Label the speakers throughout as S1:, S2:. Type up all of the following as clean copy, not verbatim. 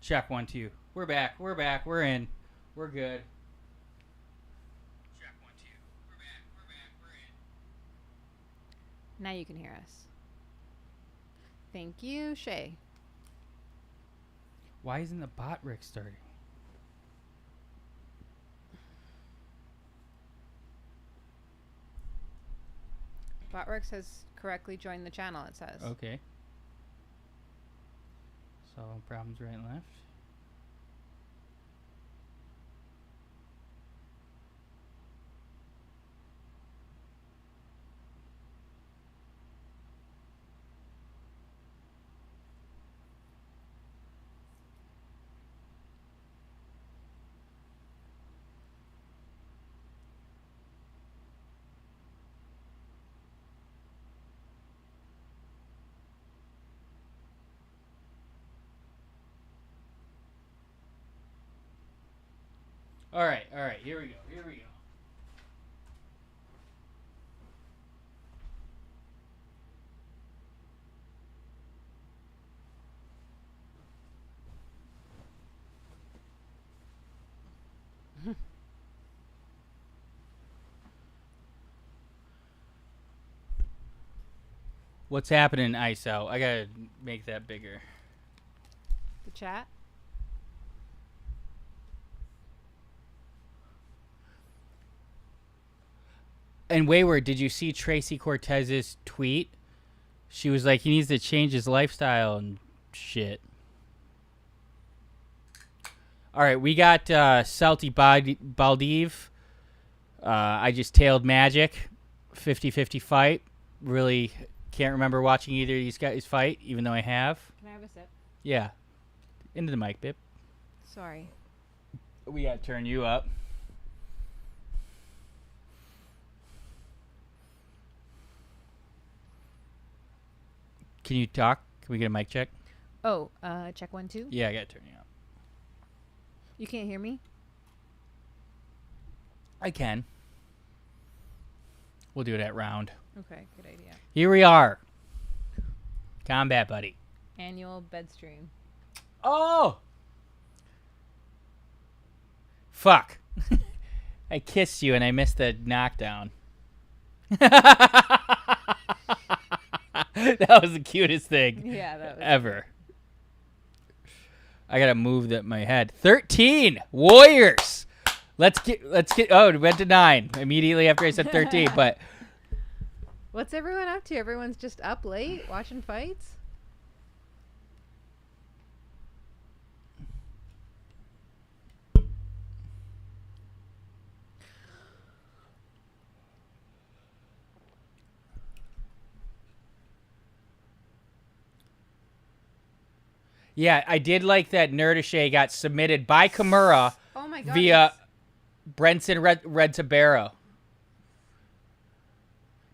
S1: Check 1 2. We're back. We're back. We're in. We're good. Check 1 2. We're back. We're back. We're in.
S2: Now you can hear us. Thank you, Shay.
S1: Why isn't the bot Rick starting?
S2: Botworks has correctly joined the channel, it says.
S1: Okay. Solving problems right and left. All right, here we go. What's happening, ISO? I gotta make that bigger.
S2: The chat?
S1: And Wayward, did you see Tracy Cortez's tweet? She was like, he needs to change his lifestyle and shit. All right, we got Salty Baldiv. I just tailed Magic. 50-50 fight. Really can't remember watching either of these guys fight, even though I have.
S2: Can I have a sip?
S1: Yeah. Into the mic, Bip.
S2: Sorry.
S1: We got to turn you up. Can you talk? Can we get a mic check?
S2: Oh, check 1 2.
S1: Yeah, I got to turn you up.
S2: You can't hear me?
S1: I can. We'll do it at round.
S2: Okay, good idea.
S1: Here we are. Combat buddy.
S2: Annual bed stream.
S1: Oh! Fuck. I kissed you and I missed the knockdown. That was the cutest thing
S2: Yeah, that was
S1: ever. I gotta move my head. 13 Warriors. Let's get. Oh, it went to 9 immediately after I said 13. But
S2: What's everyone up to? Everyone's just up late watching fights?
S1: yeah, I did like that Nerdishay got submitted by Kimura
S2: Oh my god.
S1: via Brenson Red Tabero.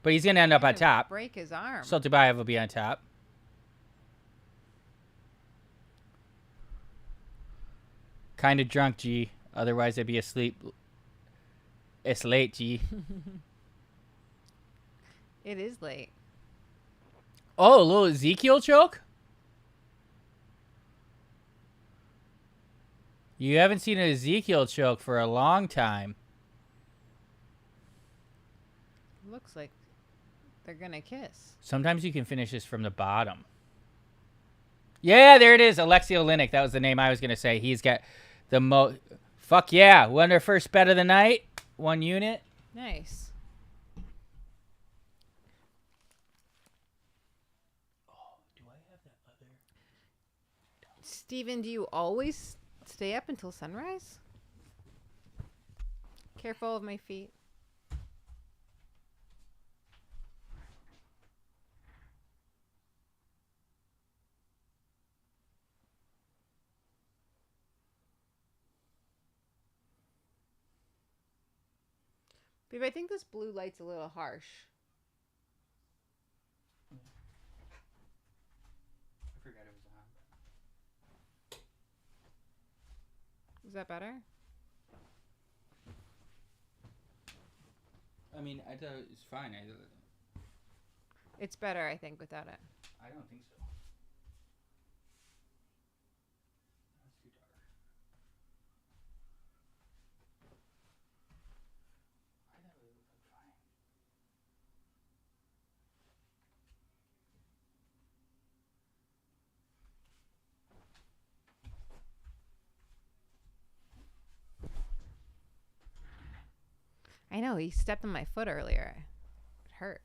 S1: But he's gonna end up on top.
S2: Break his arm.
S1: Saltubayev will be on top. Kind of drunk, G. Otherwise, I'd be asleep. It's late, G.
S2: It is late.
S1: Oh, a little Ezekiel choke? You haven't seen an Ezekiel choke for a long time.
S2: Looks like they're gonna kiss.
S1: Sometimes you can finish this from the bottom. Yeah, there it is. Alexei Oleinik. That was the name I was going to say. He's got the most... Fuck yeah. Won their first bet of the night. 1 unit.
S2: Nice.
S1: Oh, do I have that other?
S2: Steven, do you always stay up until sunrise? Careful of my feet. Babe, I think this blue light's a little harsh.
S1: I forgot it was on.
S2: Is that better?
S1: I mean, I thought it was fine.
S2: It's better, I think, without it.
S1: I don't think so. Let's
S2: I know. He stepped on my foot earlier. It hurt.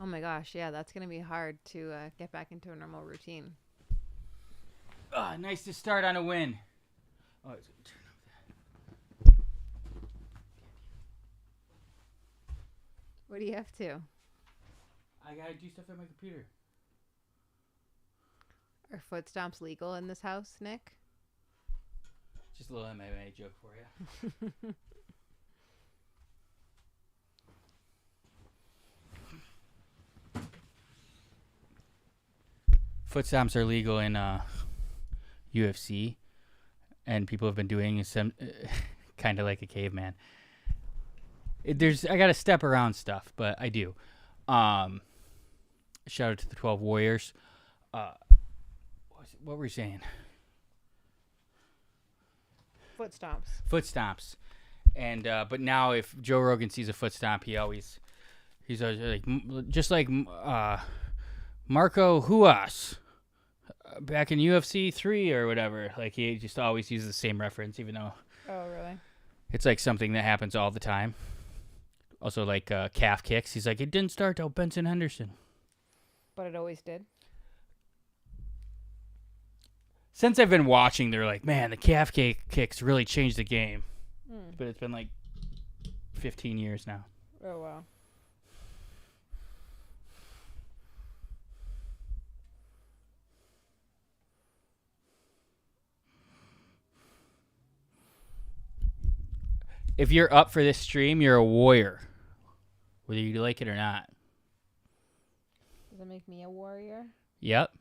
S2: Oh my gosh, yeah, that's going to be hard to get back into a normal routine.
S1: Oh, nice to start on a win. Oh, it's turn off that.
S2: What do you have to?
S1: I gotta do stuff on my computer.
S2: Are foot stomps legal in this house, Nick?
S1: Just a little MMA joke for you. Foot stomps are legal in UFC, and people have been doing some kind of like a caveman. I gotta step around stuff, but I do. Shout out to the 12 Warriors. What were you saying?
S2: Foot stomps.
S1: Foot stomps, and but now if Joe Rogan sees a foot stomp, he's always like just like Marco Huas back in UFC 3 or whatever. Like he just always uses the same reference, even though
S2: really?
S1: It's like something that happens all the time. Also like calf kicks. He's like, it didn't start till Benson Henderson.
S2: But it always did.
S1: Since I've been watching, they're like, man, the calf kicks really changed the game. But it's been like 15 years now.
S2: Oh, wow.
S1: If you're up for this stream, you're a warrior. Whether you like it or not.
S2: Does it make me a warrior?
S1: Yep.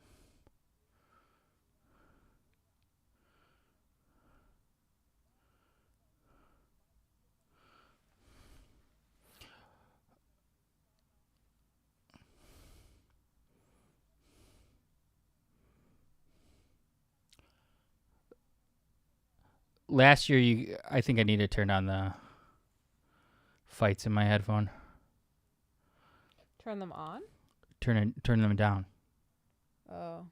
S1: Last year, I think I need to turn on the fights in my headphone.
S2: Turn them on?
S1: Turn them down.
S2: Oh.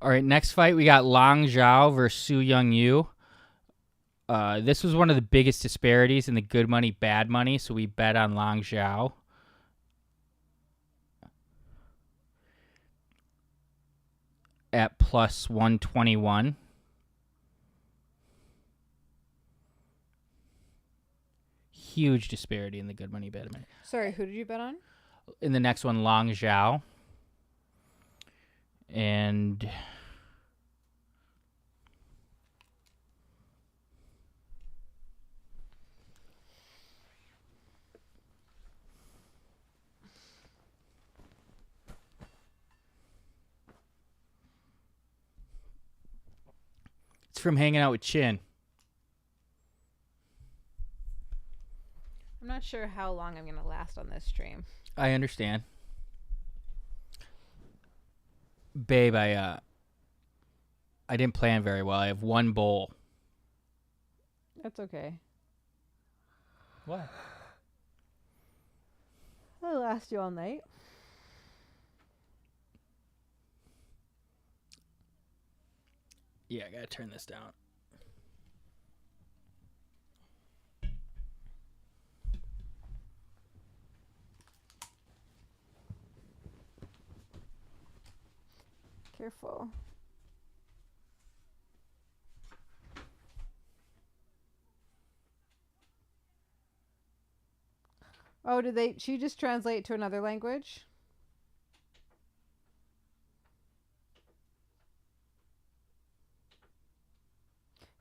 S1: All right, next fight we got Lang Zhao versus Su Young Yu. This was one of the biggest disparities in the good money, bad money, so we bet on Lang Zhao. At plus 121. Huge disparity in the good money, bad money.
S2: Sorry, who did you bet on?
S1: In the next one, Lang Zhao. And it's from hanging out with Chin.
S2: I'm not sure how long I'm going to last on this stream.
S1: I understand. Babe, I didn't plan very well. I have one bowl.
S2: That's okay.
S1: What?
S2: I'll last you all night.
S1: Yeah, I gotta turn this down.
S2: Careful. Oh, she just translate to another language?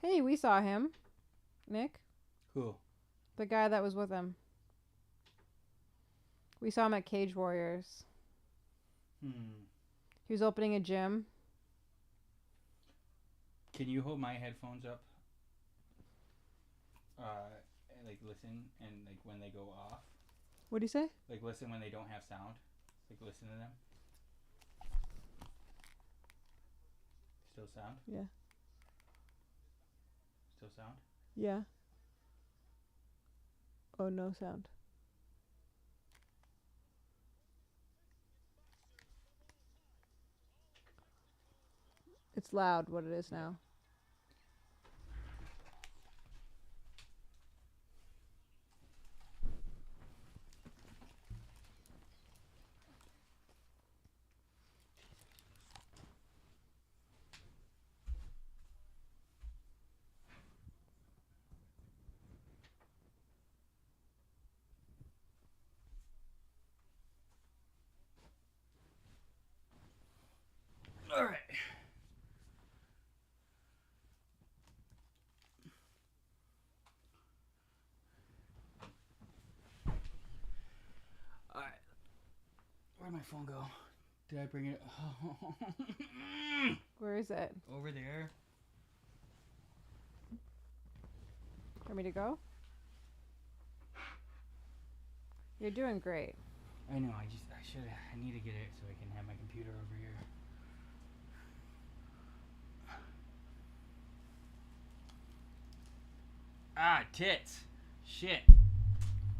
S2: Hey, we saw him. Nick?
S1: Who?
S2: The guy that was with him. We saw him at Cage Warriors. He was opening a gym.
S1: Can you hold my headphones up? And, like listen, and like when they go off.
S2: What do you say?
S1: Like listen when they don't have sound. Like listen to them. Still sound?
S2: Yeah.
S1: Still sound?
S2: Yeah. Oh, no sound. It's loud. What it is now.
S1: All right. All right. Where'd my phone go? Did I bring it?
S2: Where is it?
S1: Over there.
S2: Want me to go? You're doing great.
S1: I know. I need to get it so I can have my computer over here. Ah, tits. Shit.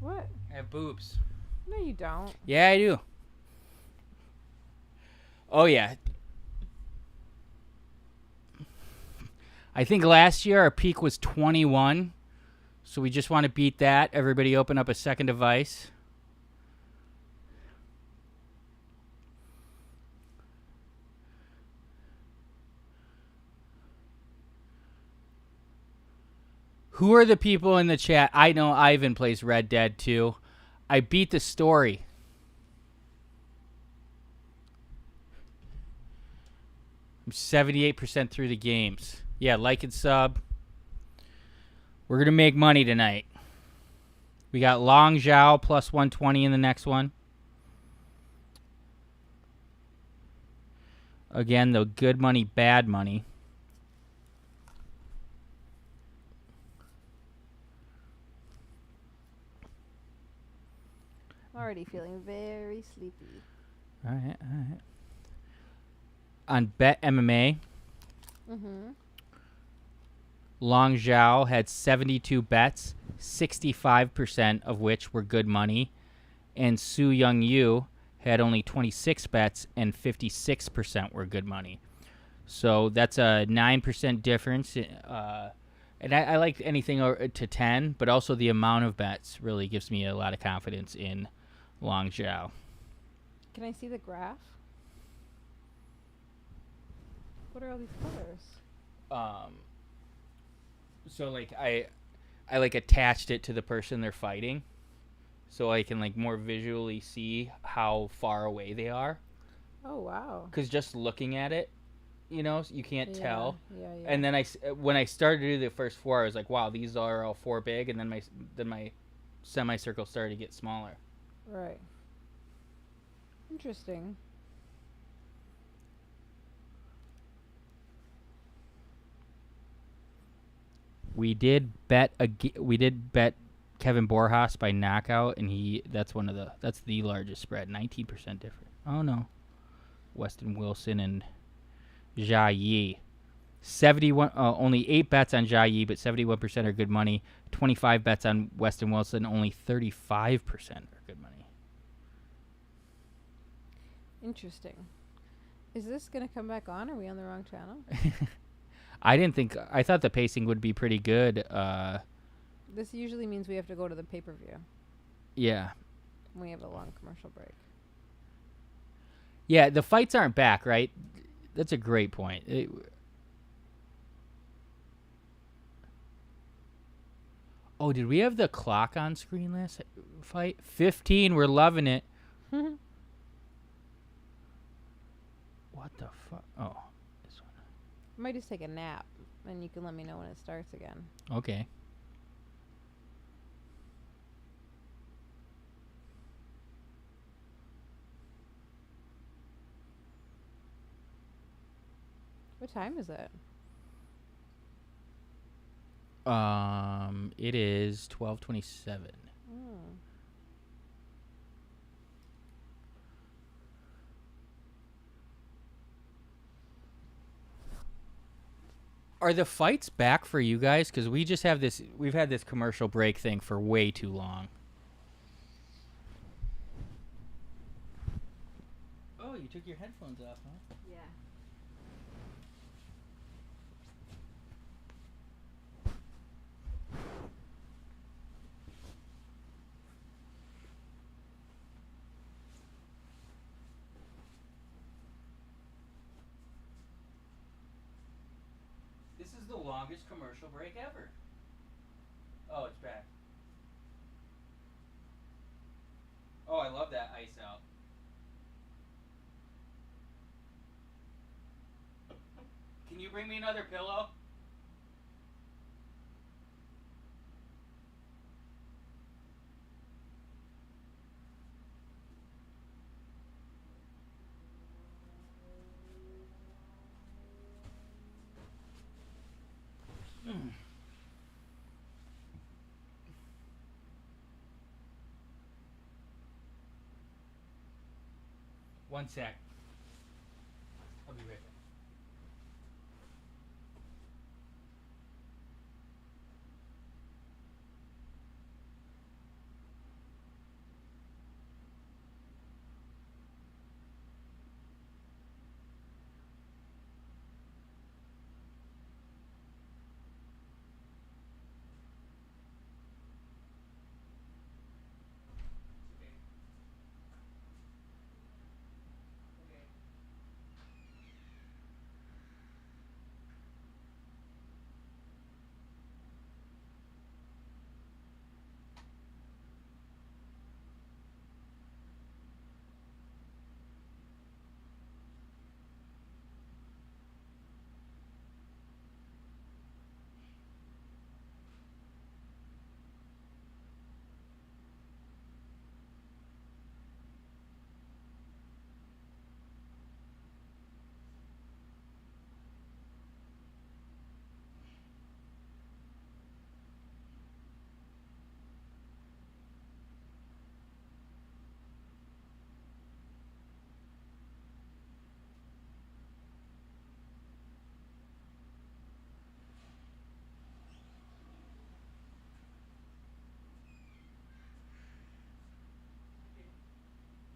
S2: What?
S1: I have boobs.
S2: No, you don't.
S1: Yeah, I do. Oh, yeah. I think last year our peak was 21. So we just want to beat that. Everybody open up a second device. Who are the people in the chat? I know Ivan plays Red Dead 2. I beat the story. I'm 78% through the games. Yeah, like and sub. We're going to make money tonight. We got Long Zhao plus 120 in the next one. Again, the good money, bad money.
S2: Already feeling very sleepy.
S1: All right, all right. On Bet MMA, Long Zhao had 72 bets, 65% of which were good money, and Su Young Yu had only 26 bets and 56% were good money. So that's a 9% difference. And I like anything to 10, but also the amount of bets really gives me a lot of confidence in Long Zhao.
S2: Can I see the graph? What are all these colors?
S1: So like I like attached it to the person they're fighting, so I can like more visually see how far away they are.
S2: Oh wow!
S1: Because just looking at it, you can't tell.
S2: Yeah.
S1: And then when I started to do the first four, I was like, wow, these are all four big, and then my semicircle started to get smaller.
S2: Right. Interesting.
S1: We did bet Kevin Borjas by knockout, and that's the largest spread, 19% different. Oh no, Weston Wilson and Jia Yi. 71 only 8 bets on Jia Yi, but 71% are good money. 25 bets on Weston Wilson, only 35% are good money.
S2: Interesting. Is this gonna come back on? Are we on the wrong channel?
S1: I thought the pacing would be pretty good.
S2: This usually means we have to go to the pay-per-view.
S1: Yeah.
S2: We have a long commercial break.
S1: Yeah, the fights aren't back, right? That's a great point. Oh, did we have the clock on screen last fight? 15, we're loving it. What the fuck? Oh, this one.
S2: I might just take a nap, and you can let me know when it starts again.
S1: Okay.
S2: What time is it?
S1: It is 12:27. Are the fights back for you guys? Because we've had this commercial break thing for way too long. Oh, you took your headphones off, huh?
S2: Yeah.
S1: This is the longest commercial break ever. Oh, it's back. Oh, I love that ice out. Can you bring me another pillow? One sec. I'll be right back.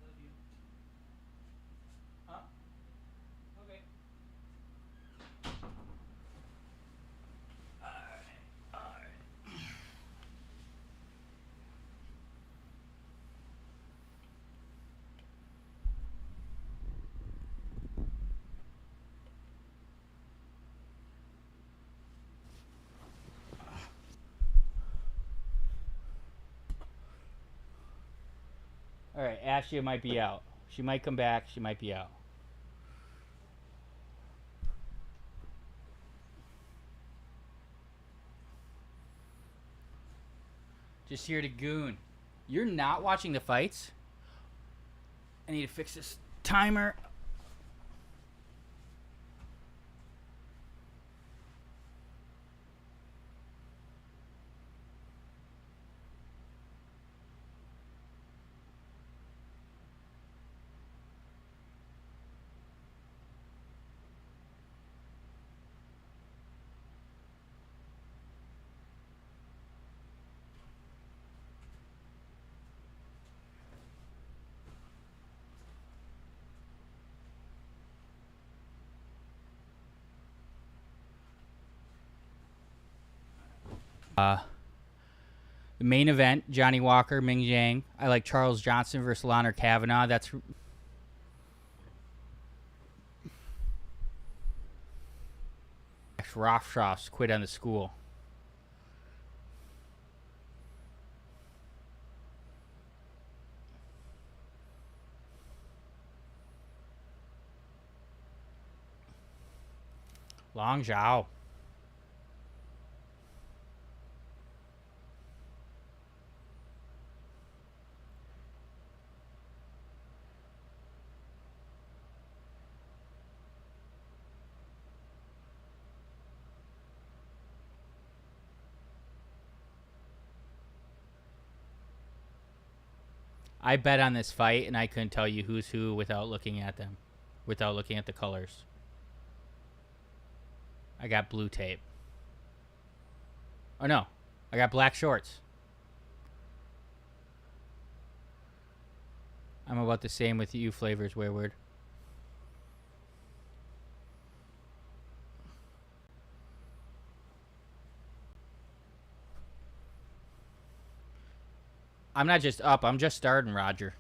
S1: Love you. Huh? Okay. Alright. Alright, Ashley might be out. She might come back, she might be out. Just here to goon. You're not watching the fights? I need to fix this timer. The main event, Johnny Walker, Mingzang. I like Charles Johnson versus Lonner Kavanaugh. That's Rothschild quit on the school. Long Zhao. I bet on this fight, and I couldn't tell you who's who without looking at them, without looking at the colors. I got blue tape. Oh, no. I got black shorts. I'm about the same with you, Flavors Wayward. I'm not just up. I'm just starting, Roger.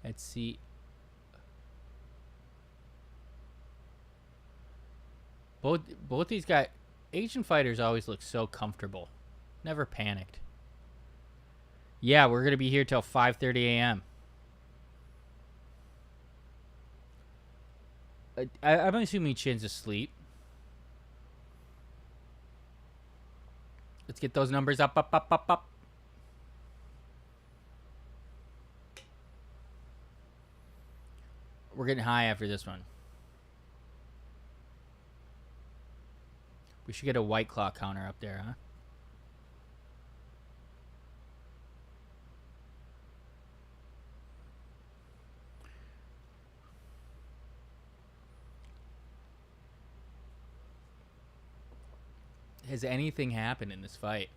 S1: Let's see. Both these guys, Asian fighters always look so comfortable. Never panicked. Yeah, we're gonna be here till 5:30 a.m. I'm assuming Chin's asleep. Let's get those numbers up, up, up, up, up. We're getting high after this one. We should get a White Claw counter up there, huh? Has anything happened in this fight?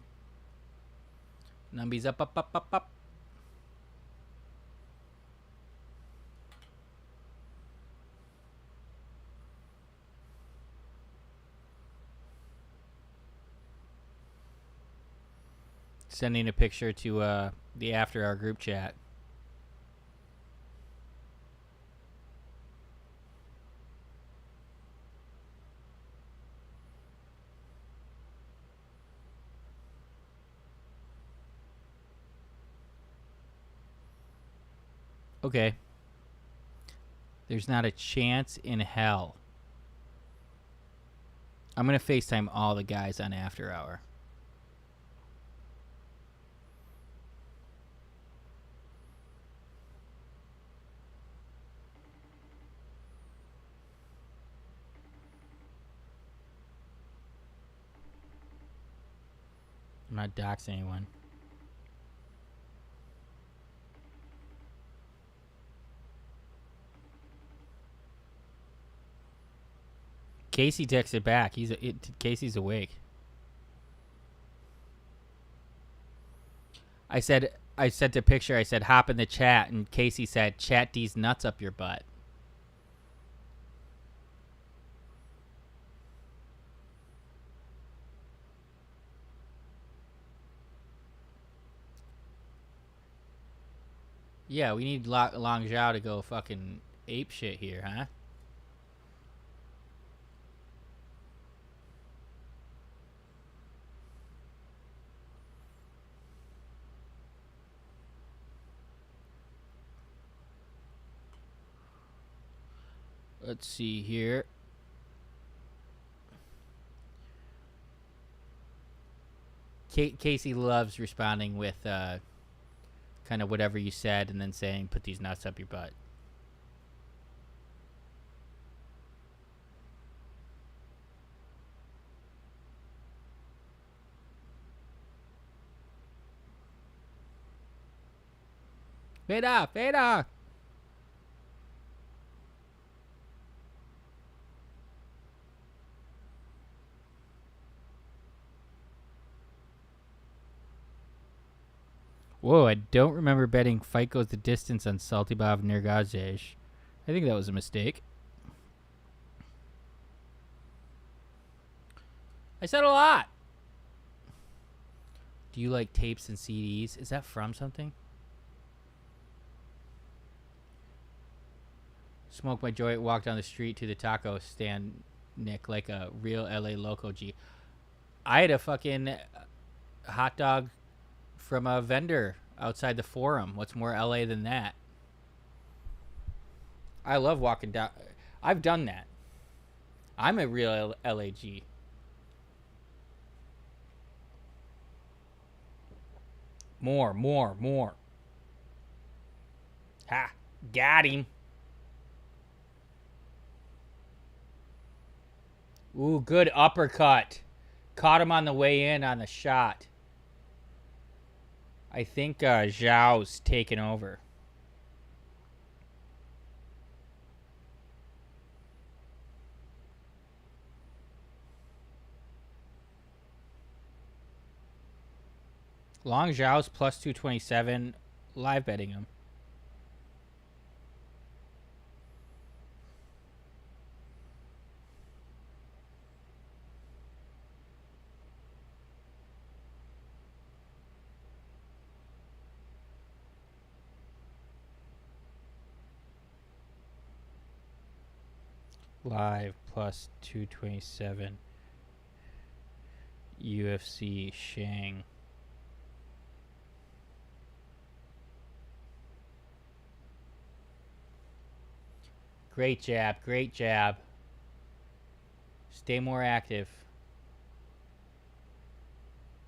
S1: Numbies up, up, up, up, up. Sending a picture to the After Our group chat. Okay. There's not a chance in hell. I'm going to FaceTime all the guys on After Hour. I'm not doxing anyone. Casey texted back. Casey's awake. I sent a picture. I said, hop in the chat. And Casey said, chat these nuts up your butt. Yeah, we need Long Zhao to go fucking ape shit here, huh? Let's see here. Casey loves responding with kind of whatever you said and then saying, put these nuts up your butt. Fade off. Whoa, I don't remember betting fight goes the distance on Saltibov Nurgazej. I think that was a mistake. I said a lot. Do you like tapes and CDs? Is that from something? Smoke my joint, walk down the street to the taco stand, Nick, like a real LA loco G. I had a fucking hot dog from a vendor outside the Forum. What's more LA than that? I love walking down. I've done that. I'm a real LAG. More. Ha! Got him. Ooh, good uppercut. Caught him on the way in on the shot. I think Zhao's taken over. Long Zhao's plus 227. Live betting him. live plus 227 UFC Shang. Great jab, great jab. Stay more active.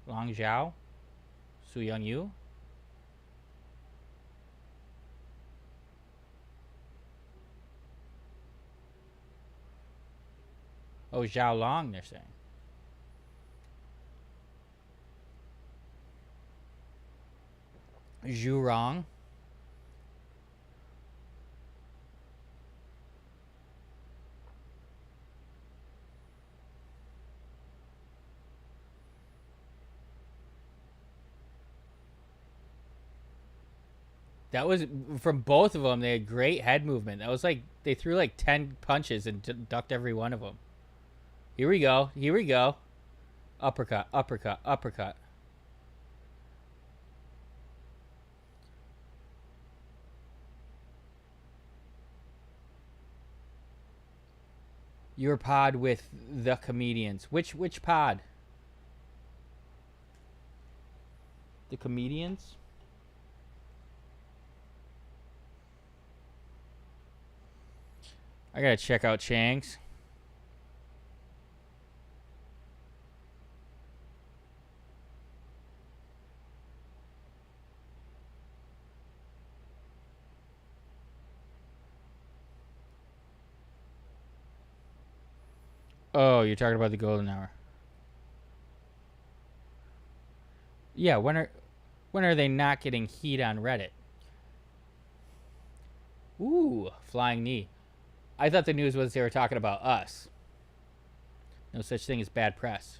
S1: Long Zhao? Su Young Yu? Oh, Zhao Long, they're saying. Zhu Rong? That was from both of them. They had great head movement. That was like they threw like 10 punches and ducked every one of them. Here we go. Here we go. Uppercut, uppercut, uppercut. Your pod with the comedians. Which pod? The comedians? I gotta check out Chang's. Oh, you're talking about the golden hour. Yeah, when are they not getting heat on Reddit? Ooh, flying knee. I thought the news was they were talking about us. No such thing as bad press.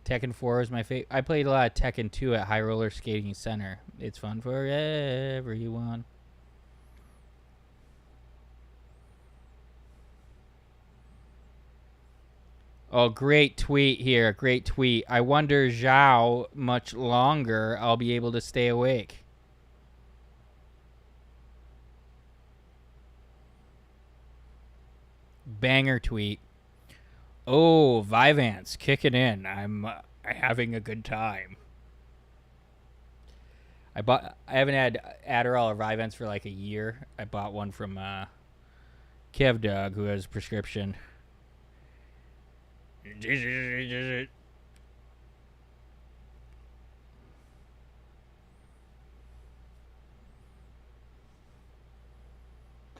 S1: Tekken 4 is my favorite. I played a lot of Tekken 2 at High Roller Skating Center. It's fun for everyone. Oh, great tweet here. Great tweet. I wonder Zhao much longer I'll be able to stay awake. Banger tweet. Oh, Vyvanse, kick it in. I'm having a good time. I haven't had Adderall or Vyvanse for like a year. I bought one from Kev Dog, who has a prescription.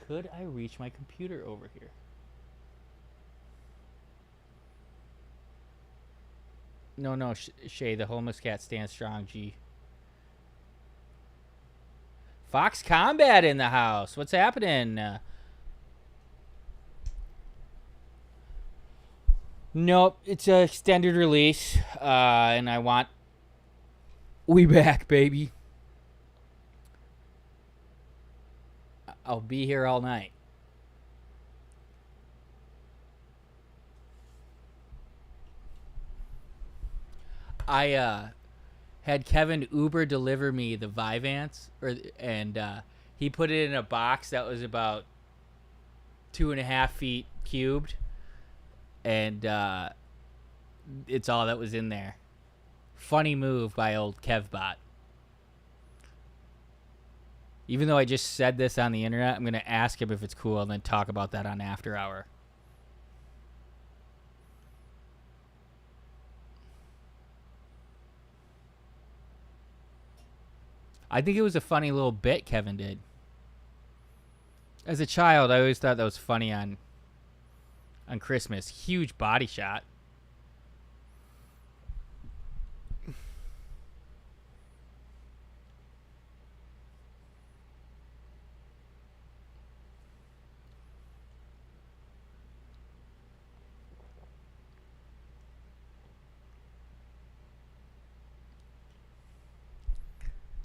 S1: Could I reach my computer over here? No, Shay, the homeless cat stands strong, G. Fox Combat in the house. What's happening? Nope, it's an extended release, and I want we back, baby. I'll be here all night. I had Kevin Uber deliver me the Vyvanse, and he put it in a box that was about 2.5 feet cubed, and it's all that was in there. Funny move by old Kevbot. Even though I just said this on the internet, I'm going to ask him if it's cool and then talk about that on After Hour. I think it was a funny little bit Kevin did. As a child, I always thought that was funny on Christmas. Huge body shot.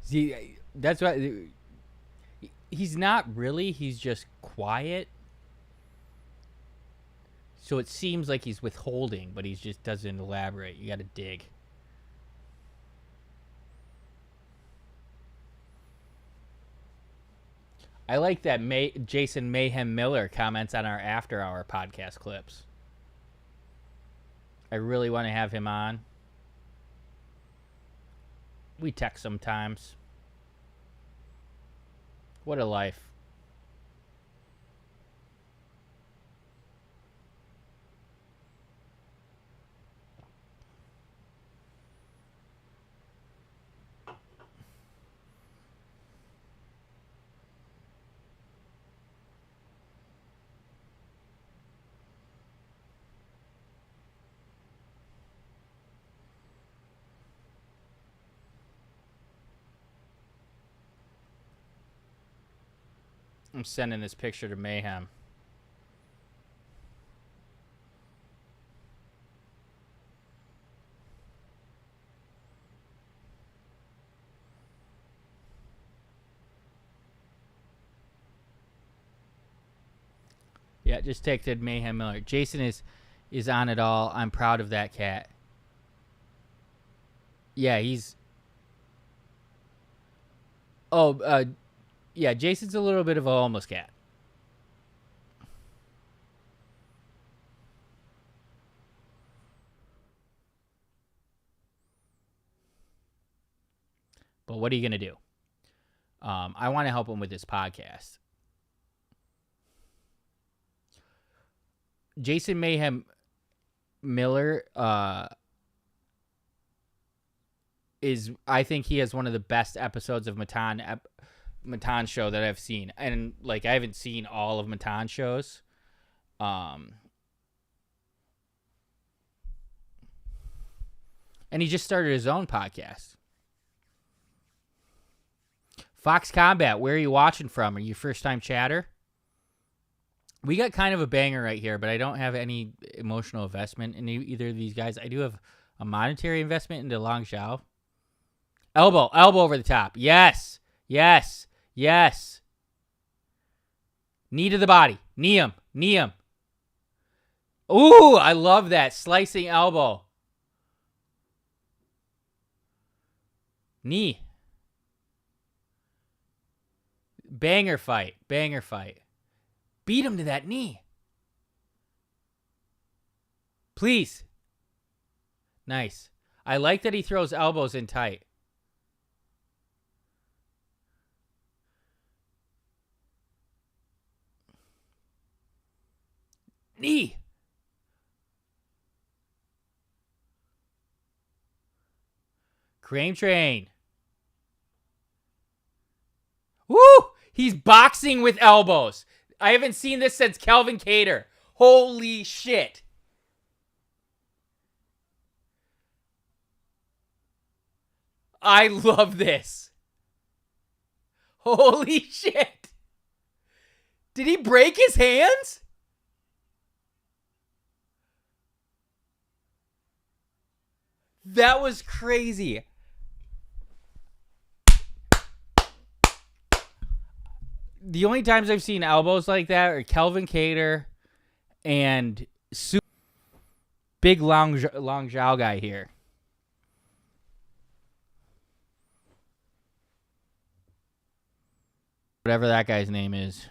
S1: See, that's why he's not really. He's just quiet. So it seems like he's withholding, but he just doesn't elaborate. You got to dig. I like that Jason Mayhem Miller comments on our After Hour podcast clips. I really want to have him on. We text sometimes. What a life. I'm sending this picture to Mayhem. Yeah, just texted Mayhem Miller. Jason is on it all. I'm proud of that cat. Yeah, he's. Oh, yeah, Jason's a little bit of a homeless cat. But what are you going to do? I want to help him with this podcast. Jason Mayhem Miller is, I think he has one of the best episodes of Matan show that I've seen. And like, I haven't seen all of Matan shows. And he just started his own podcast. Fox Combat, where are you watching from? Are you first time chatter? We got kind of a banger right here, but I don't have any emotional investment in either of these guys. I do have a monetary investment into Long Zhao. Elbow over the top. Yes. Knee to the body. Knee him. Ooh, I love that. Slicing elbow. Knee. Banger fight. Beat him to that knee. Please. Nice. I like that he throws elbows in tight. Knee. Crane train. Woo! He's boxing with elbows. I haven't seen this since Kelvin Cater. Holy shit. I love this. Holy shit. Did he break his hands? That was crazy. The only times I've seen elbows like that are Kelvin Cater and big Long Zhao guy here. Whatever that guy's name is.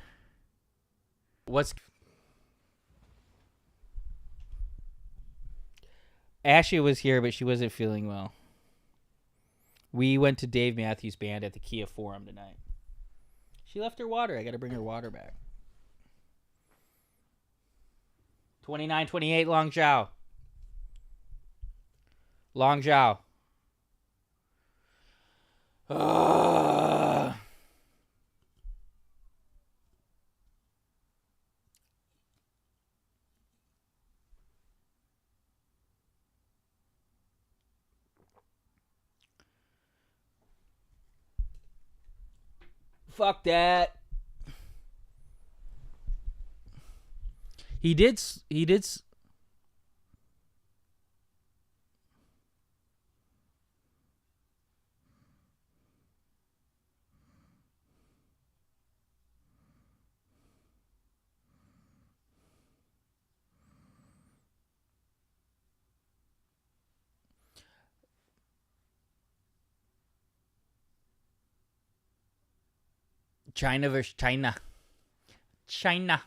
S1: Ashley was here, but she wasn't feeling well. We went to Dave Matthews Band at the Kia Forum tonight. She left her water. I got to bring her water back. 29-28 Long Zhao. Long Zhao. Fuck that. He did. China versus China. China.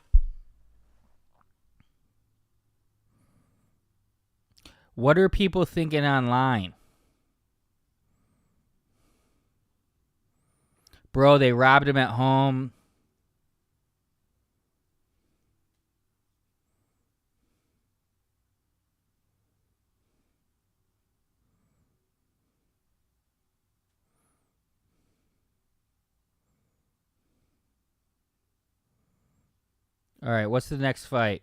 S1: What are people thinking online? Bro, they robbed him at home. All right, what's the next fight?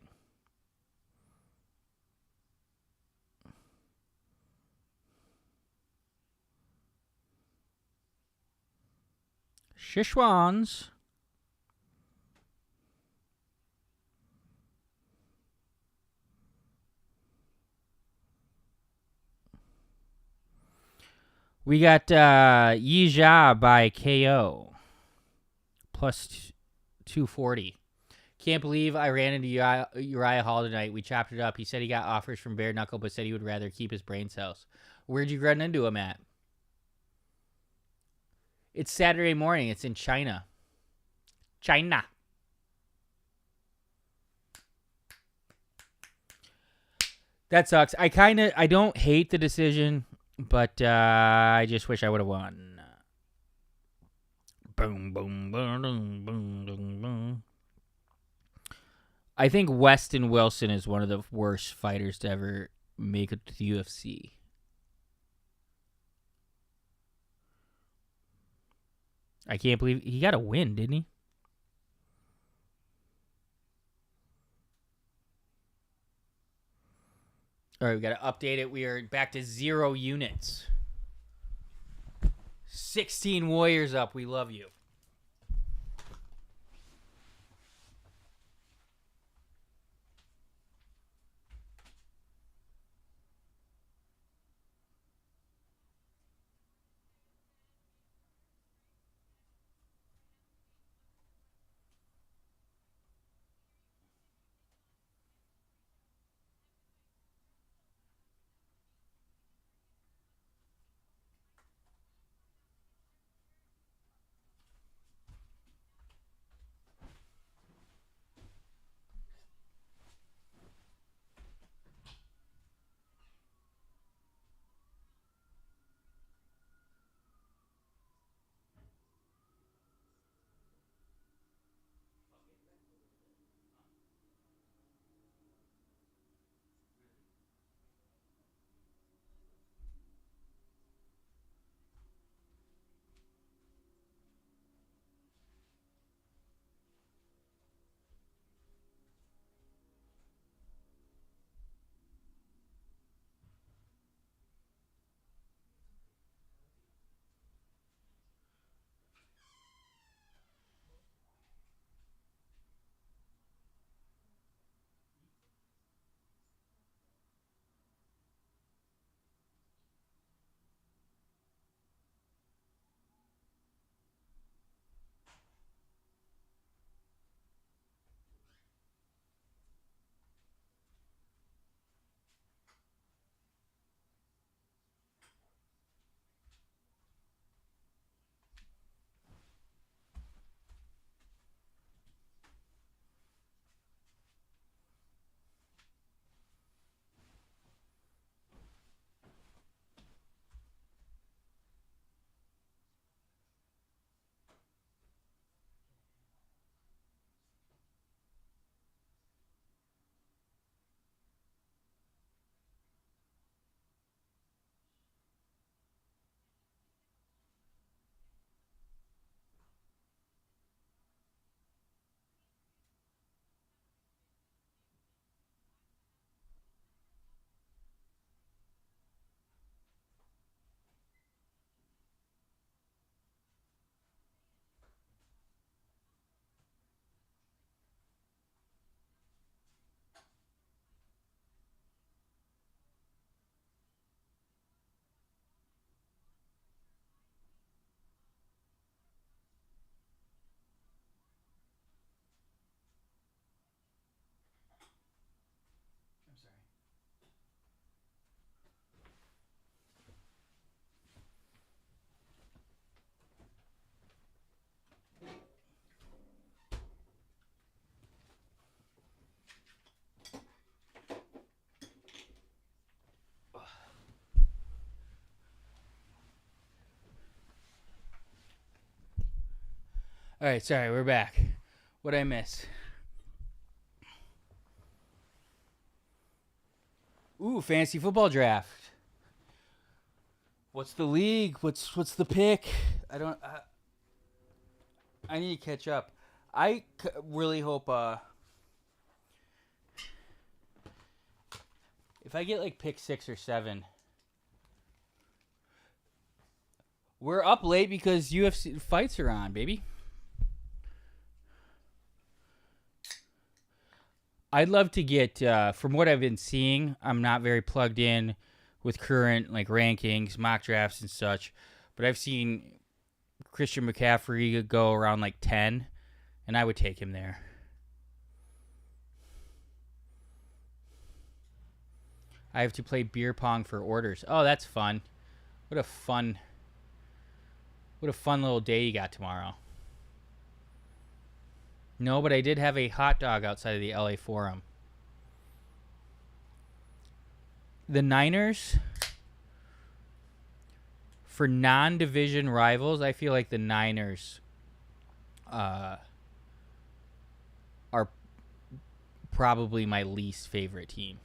S1: Sichuans. We got Yi Jia by KO. Plus 240. Can't believe I ran into Uriah Hall tonight. We chopped it up. He said he got offers from Bare Knuckle, but said he would rather keep his brain cells. Where'd you run into him at? It's Saturday morning. It's in China. China. That sucks. I don't hate the decision, but I just wish I would have won. Boom, boom, boom, boom, boom, boom, boom. I think Weston Wilson is one of the worst fighters to ever make it to the UFC. I can't believe he got a win, didn't he? All right, we got to update it. We are back to 0 units. 16 warriors up. We love you. All right, sorry, we're back. What'd I miss? Ooh, fantasy football draft. What's the league? What's the pick? I don't. I need to catch up. Really hope. If I get like pick 6 or 7, we're up late because UFC fights are on, baby. I'd love to get, from what I've been seeing, I'm not very plugged in with current like rankings, mock drafts, and such. But I've seen Christian McCaffrey go around like 10, and I would take him there. I have to play beer pong for orders. Oh, that's fun. What a fun little day you got tomorrow. No, but I did have a hot dog outside of the LA Forum. The Niners, for non-division rivals, I feel like the Niners are probably my least favorite team.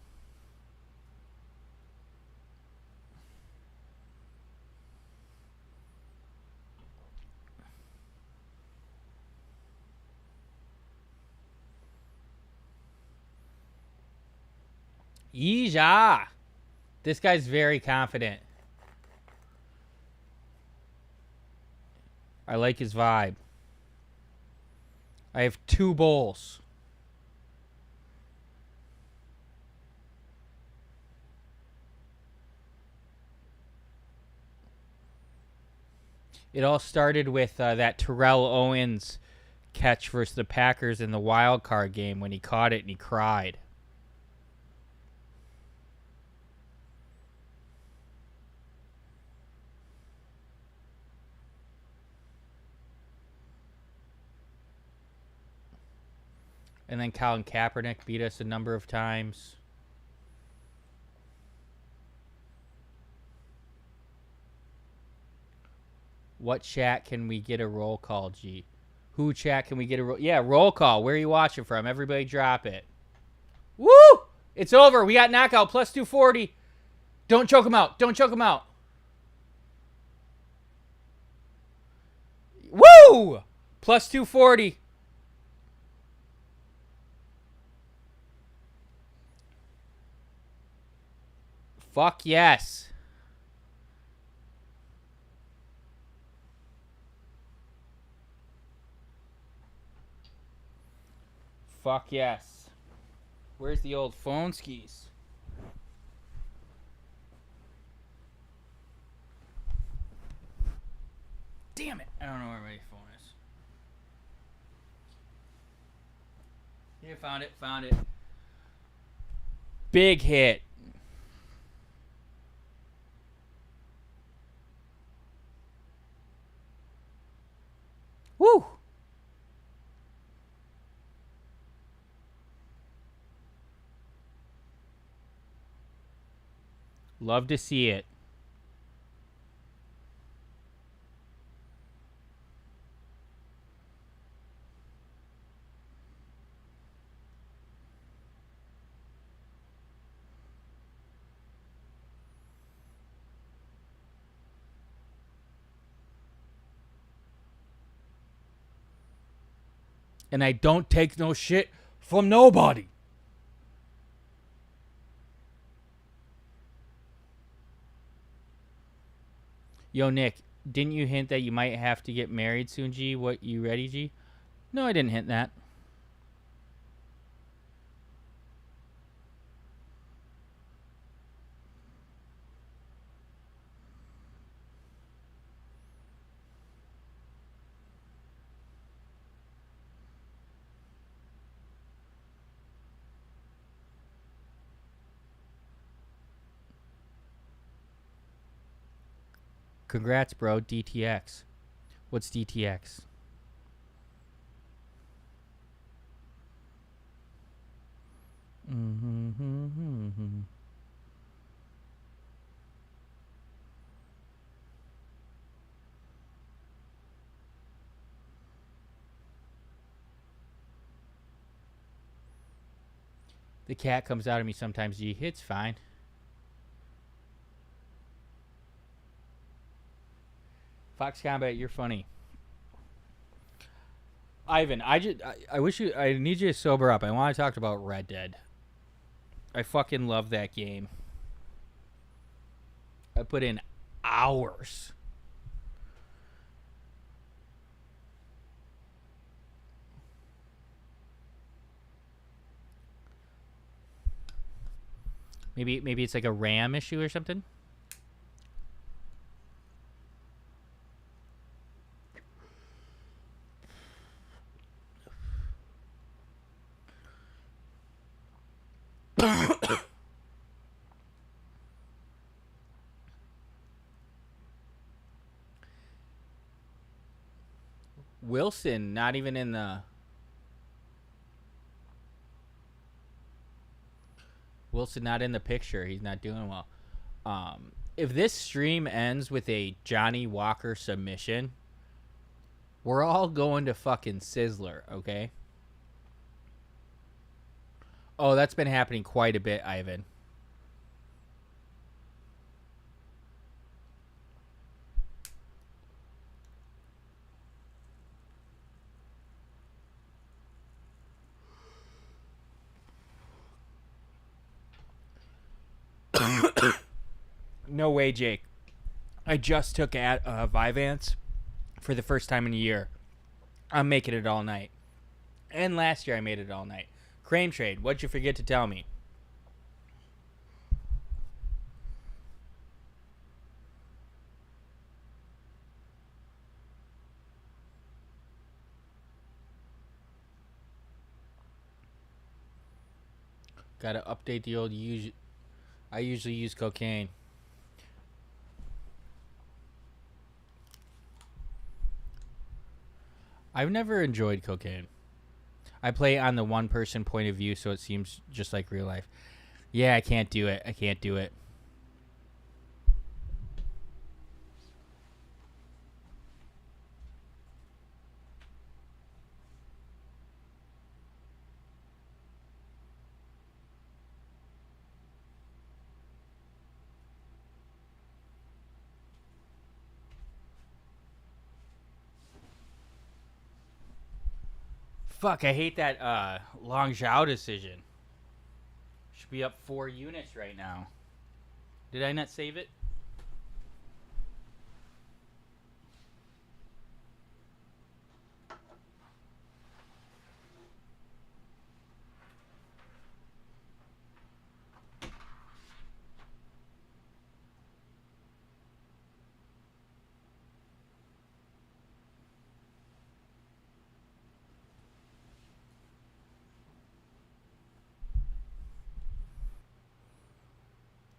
S1: Yeeja! This guy's very confident. I like his vibe. I have 2 bowls. It all started with that Terrell Owens catch versus the Packers in the wild card game when he caught it and he cried. And then Colin Kaepernick beat us a number of times. What chat can we get a roll call, G? Who chat can we get a roll? Yeah, roll call. Where are you watching from? Everybody drop it. Woo! It's over. We got knockout plus 240. Don't choke him out. Don't choke him out. Woo! Plus 240. Fuck yes. Fuck yes. Where's the old phone skis? Damn it. I don't know where my phone is. Here, found it. Found it. Big hit. Woo! Love to see it. And I don't take no shit from nobody. Yo, Nick, didn't you hint that you might have to get married soon, G? What, you ready, G? No, I didn't hint that. Congrats, bro. DTX. What's DTX? Mm-hmm. The cat comes out of me sometimes, G. It's fine. Fox Combat, you're funny. Ivan, I wish you, I need you to sober up. I want to talk about Red Dead. I fucking love that game. I put in hours. Maybe it's like a RAM issue or something. Wilson, not even in the... Wilson not in the picture. He's not doing well. If this stream ends with a Johnny Walker submission, we're all going to fucking Sizzler, okay? Oh, that's been happening quite a bit, Ivan. No way, Jake. I just took Vyvanse for the first time in a year. I'm making it all night. And last year I made it all night. Crane Trade, what'd you forget to tell me? Gotta update the old I usually use cocaine. I've never enjoyed cocaine. I play on the one person point of view, so it seems just like real life. Yeah, I can't do it. I can't do it. Fuck, I hate that Long Zhao decision. Should be up 4 units right now. Did I not save it?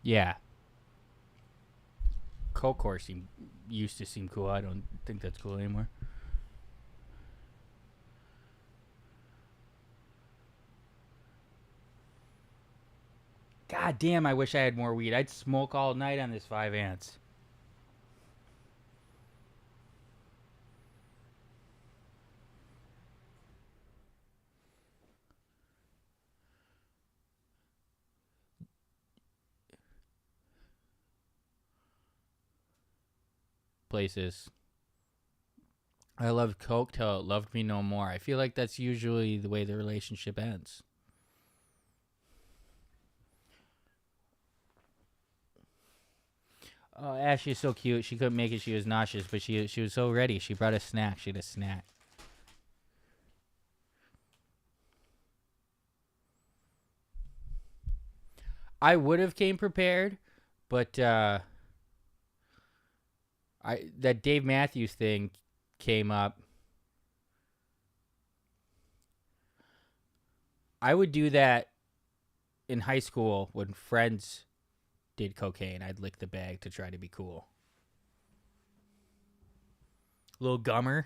S1: Yeah. Coke course used to seem cool. I don't think that's cool anymore. God damn, I wish I had more weed. I'd smoke all night on this 5 ants. Places. I loved Coke till it loved me no more. I feel like that's usually the way the relationship ends. Oh, Ashley is so cute. She couldn't make it. She was nauseous, but she was so ready. She brought a snack. She had a snack. I would have came prepared, but that Dave Matthews thing came up. I would do that in high school when friends did cocaine. I'd lick the bag to try to be cool. Little gummer.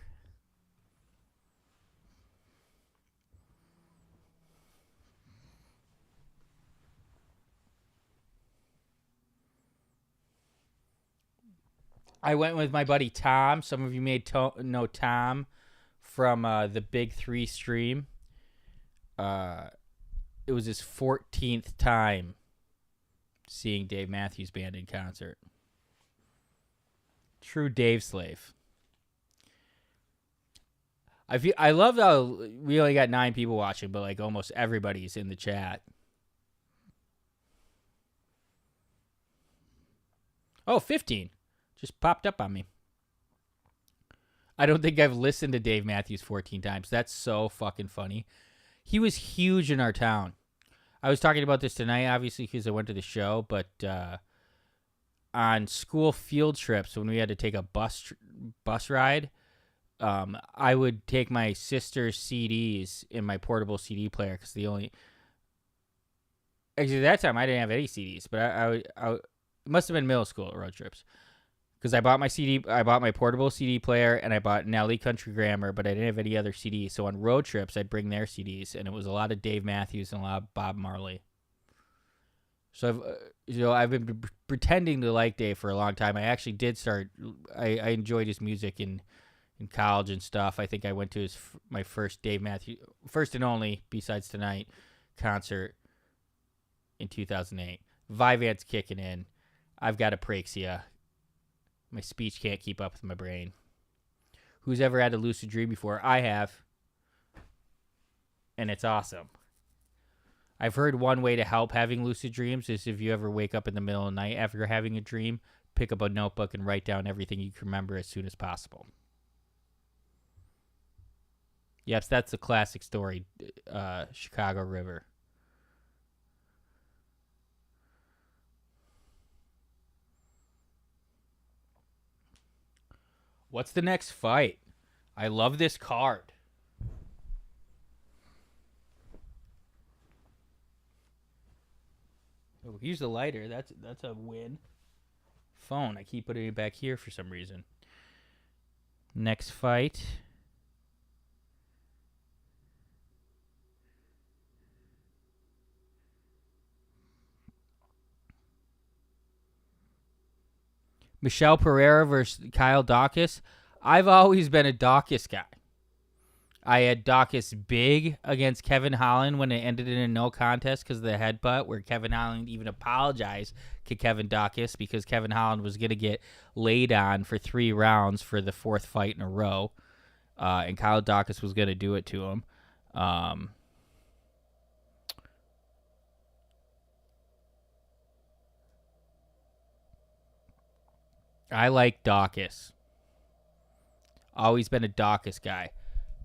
S1: I went with my buddy Tom. Some of you may know Tom from the Big 3 stream. it was his 14th time seeing Dave Matthews Band in concert. True Dave slave. I love how we only got 9 people watching, but like almost everybody's in the chat. Oh, 15. Just popped up on me. I don't think I've listened to Dave Matthews 14 times. That's so fucking funny. He was huge in our town. I was talking about this tonight, obviously, because I went to the show, but on school field trips, when we had to take a bus ride, I would take my sister's CDs in my portable CD player because actually, at that time, I didn't have any CDs, but it must have been middle school road trips. Because I bought my portable CD player, and I bought Nelly Country Grammar, but I didn't have any other CDs. So on road trips, I'd bring their CDs, and it was a lot of Dave Matthews and a lot of Bob Marley. So I've been pretending to like Dave for a long time. I actually did start. I enjoyed his music in college and stuff. I think I went to my first Dave Matthews, first and only, besides tonight, concert in 2008. Vyvanse kicking in. I've got apraxia. My speech can't keep up with my brain. Who's ever had a lucid dream before? I have. And it's awesome. I've heard one way to help having lucid dreams is if you ever wake up in the middle of the night after having a dream, pick up a notebook and write down everything you can remember as soon as possible. Yes, that's a classic story. Chicago River. What's the next fight? I love this card. Oh, here's the lighter. That's a win. Phone. I keep putting it back here for some reason. Next fight. Michelle Pereira versus Kyle Dawkins. I've always been a Dawkins guy. I had Dawkins big against Kevin Holland when it ended in a no contest because of the headbutt, where Kevin Holland even apologized to Kevin Dawkins because Kevin Holland was going to get laid on for 3 rounds for the 4th fight in a row, and Kyle Dawkins was going to do it to him. I like Dawkins. Always been a Dawkins guy.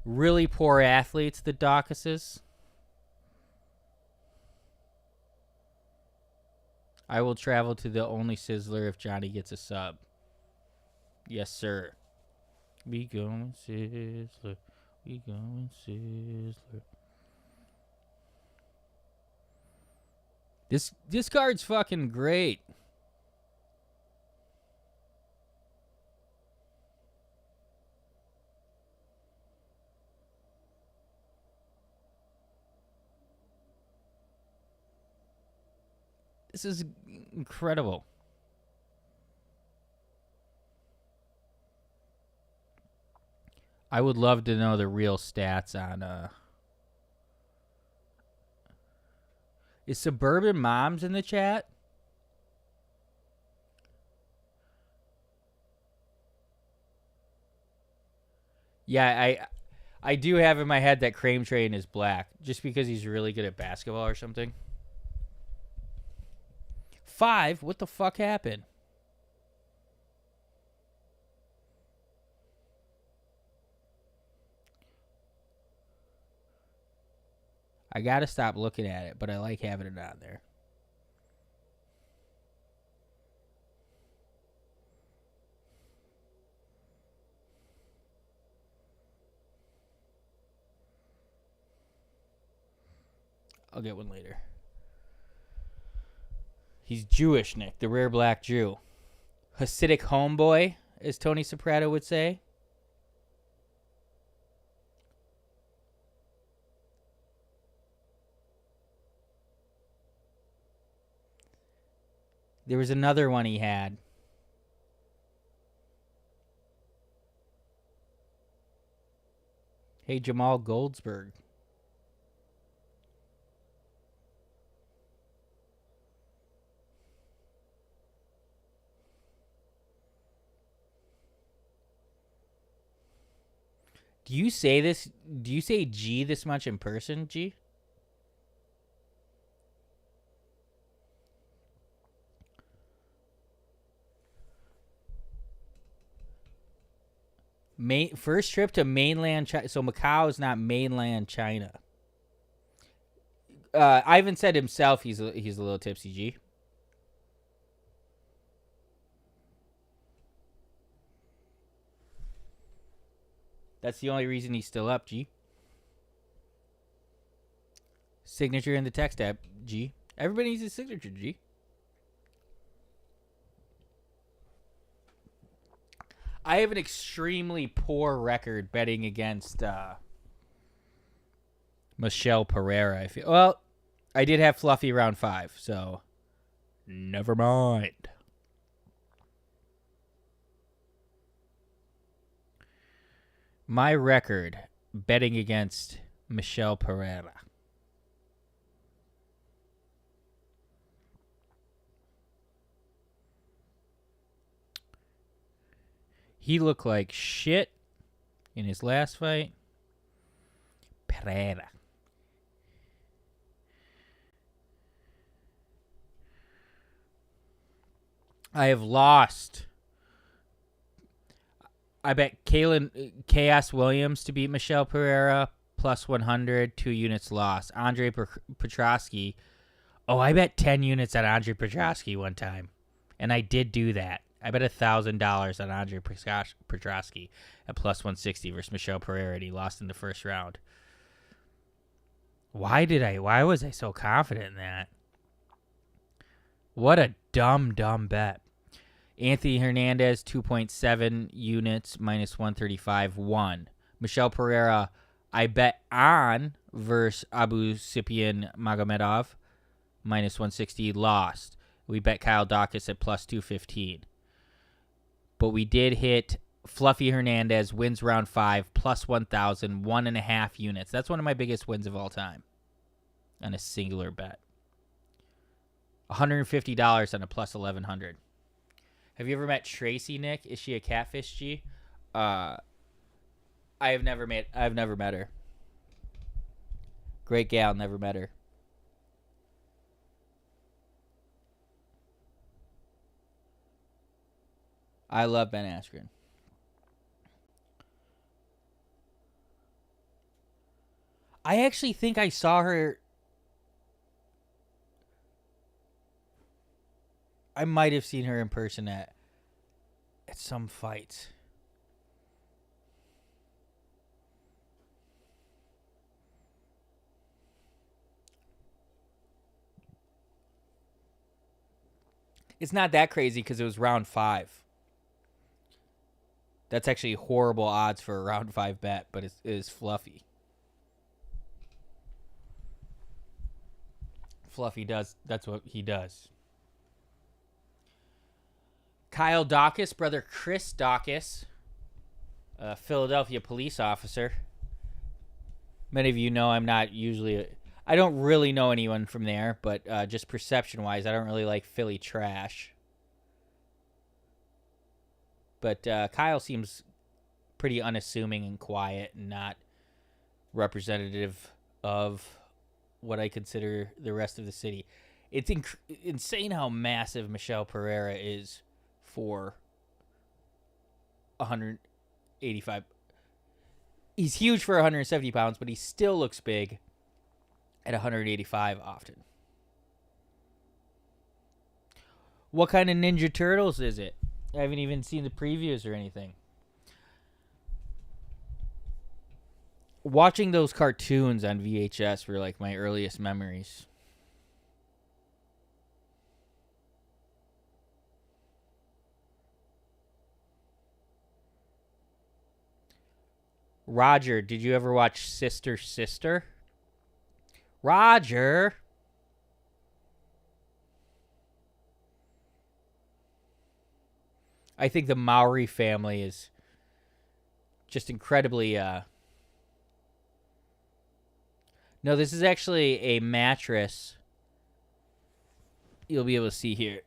S1: Really poor athletes, the Dawkinses. I will travel to the only Sizzler if Johnny gets a sub. Yes, sir. We going Sizzler. We going Sizzler. This card's fucking great. This is incredible. I would love to know the real stats on Is Suburban Moms in the chat? Yeah, I do have in my head that Crane Train is black just because he's really good at basketball or something. 5? What the fuck happened? I gotta stop looking at it, but I like having it on there. I'll get one later. He's Jewish, Nick, the rare black Jew. Hasidic homeboy, as Tony Soprano would say. There was another one he had. Hey, Jamal Goldsberg. Do you say this? Do you say G this much in person, G? First trip to mainland China. So Macau is not mainland China. Ivan said himself he's a little tipsy, G. That's the only reason he's still up, G. Signature in the text app, G. Everybody needs a signature, G. I have an extremely poor record betting against Michelle Pereira. I feel. Well, I did have Fluffy round 5, so never mind. My record betting against Michelle Pereira. He looked like shit in his last fight. Pereira. I have lost. I bet Chaos Williams to beat Michelle Pereira, plus 100, 2 units lost. Andre Petrosky. Oh, I bet 10 units on Andre Petrosky one time. And I did do that. I bet $1,000 on Andre Petrosky at plus 160 versus Michelle Pereira, and he lost in the first round. Why was I so confident in that? What a dumb bet. Anthony Hernandez, 2.7 units, minus 135, won. Michelle Pereira, I bet on versus Abu Sipian Magomedov, minus 160, lost. We bet Kyle Dawkins at plus 215. But we did hit Fluffy Hernandez, wins round 5, plus 1,000, 1.5 units. That's one of my biggest wins of all time on a singular bet. $150 on a plus 1,100. Have you ever met Tracy, Nick? Is she a catfish, G? I've never met her. Great gal, never met her. I love Ben Askren. I actually think I saw her. I might have seen her in person at some fights. It's not that crazy because it was round 5. That's actually horrible odds for a round 5 bet, but it is Fluffy. Fluffy does. That's what he does. Kyle Dawkins, brother Chris Dawkins, a Philadelphia police officer. Many of you know I'm not usually... I don't really know anyone from there, but just perception-wise, I don't really like Philly trash. But Kyle seems pretty unassuming and quiet and not representative of what I consider the rest of the city. It's insane how massive Michelle Pereira is for 185. He's huge for 170 pounds, but he still looks big at 185 often. What kind of Ninja Turtles is it? I haven't even seen the previews or anything. Watching those cartoons on VHS were like my earliest memories. Roger, did you ever watch Sister Sister? Roger. I think the Maori family is just incredibly... No, this is actually a mattress. You'll be able to see here.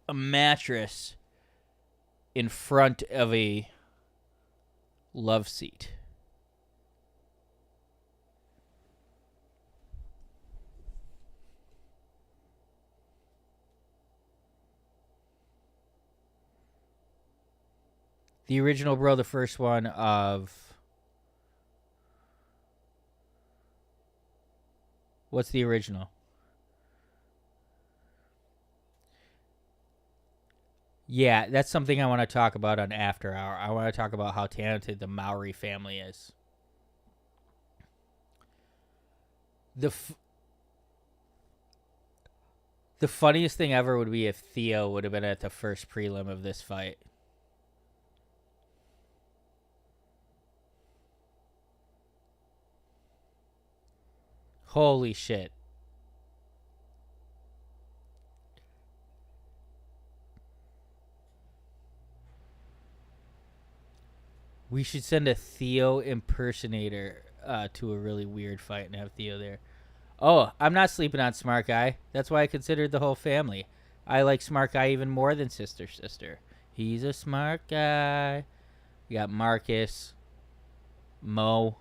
S1: A mattress in front of a love seat. The original, bro, the first one of... What's the original? Yeah, that's something I want to talk about on After Hour. I want to talk about how talented the Maori family is. The funniest thing ever would be if Theo would have been at the first prelim of this fight. Holy shit. We should send a Theo impersonator to a really weird fight and have Theo there. Oh, I'm not sleeping on Smart Guy. That's why I considered the whole family. I like Smart Guy even more than Sister. He's a smart guy. We got Marcus, Mo.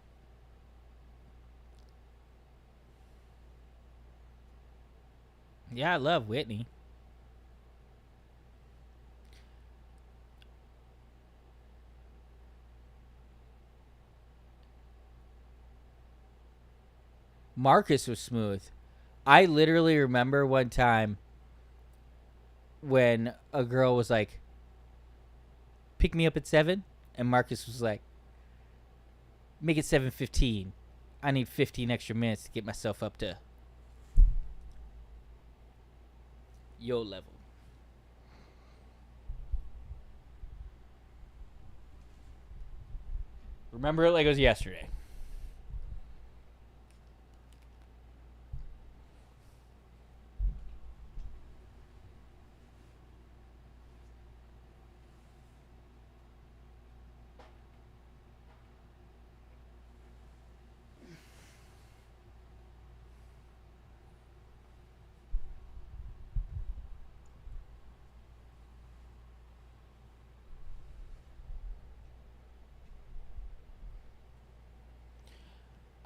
S1: Yeah, I love Whitney. Marcus was smooth. I literally remember one time when a girl was like, pick me up at 7. And Marcus was like, make it 7:15. I need 15 extra minutes to get myself up to your level. Remember it like it was yesterday.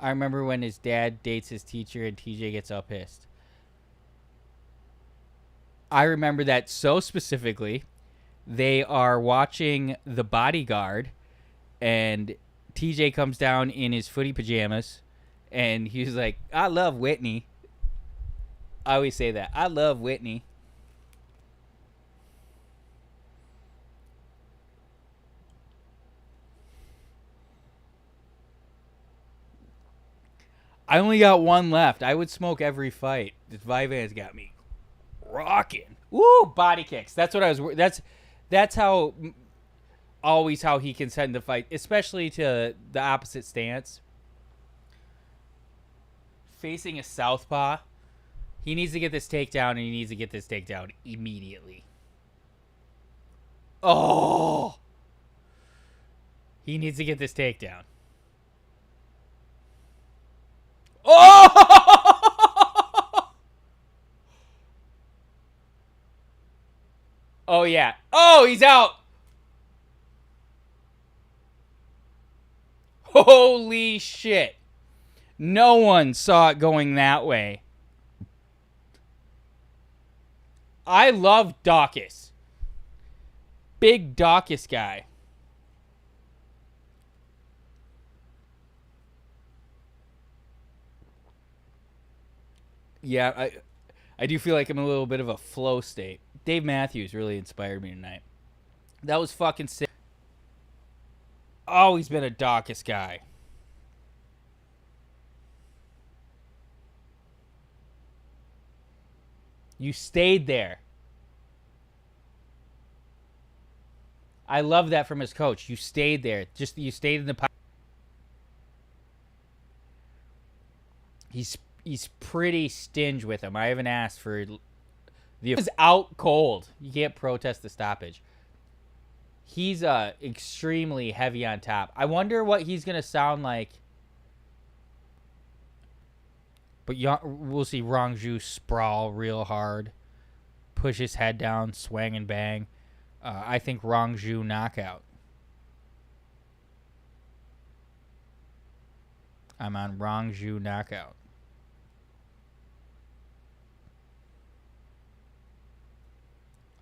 S1: I remember when his dad dates his teacher and TJ gets all pissed. I remember that so specifically. They are watching The Bodyguard, and TJ comes down in his footy pajamas, and he's like, I love Whitney. I always say that. I love Whitney. I only got one left. I would smoke every fight. This Vyvanse got me rocking. Woo, body kicks. That's what I was. That's how always how he can send the fight, especially to the opposite stance. Facing a southpaw, he needs to get this takedown, and he needs to get this takedown immediately. Oh, he needs to get this takedown. Oh! Oh, yeah. Oh, he's out. Holy shit. No one saw it going that way. I love Dawkins. Big Dawkins guy. Yeah, I do feel like I'm in a little bit of a flow state. Dave Matthews really inspired me tonight. That was fucking sick. Always been a Dawkins guy. You stayed there. I love that from his coach. You stayed there. Just you stayed in the. He's pretty stingy with him. I haven't asked for the. He was out cold. You can't protest the stoppage. He's extremely heavy on top. I wonder what he's gonna sound like. But we'll see Rongju sprawl real hard, push his head down, swing and bang. I think Rongju knockout. I'm on Rongju knockout.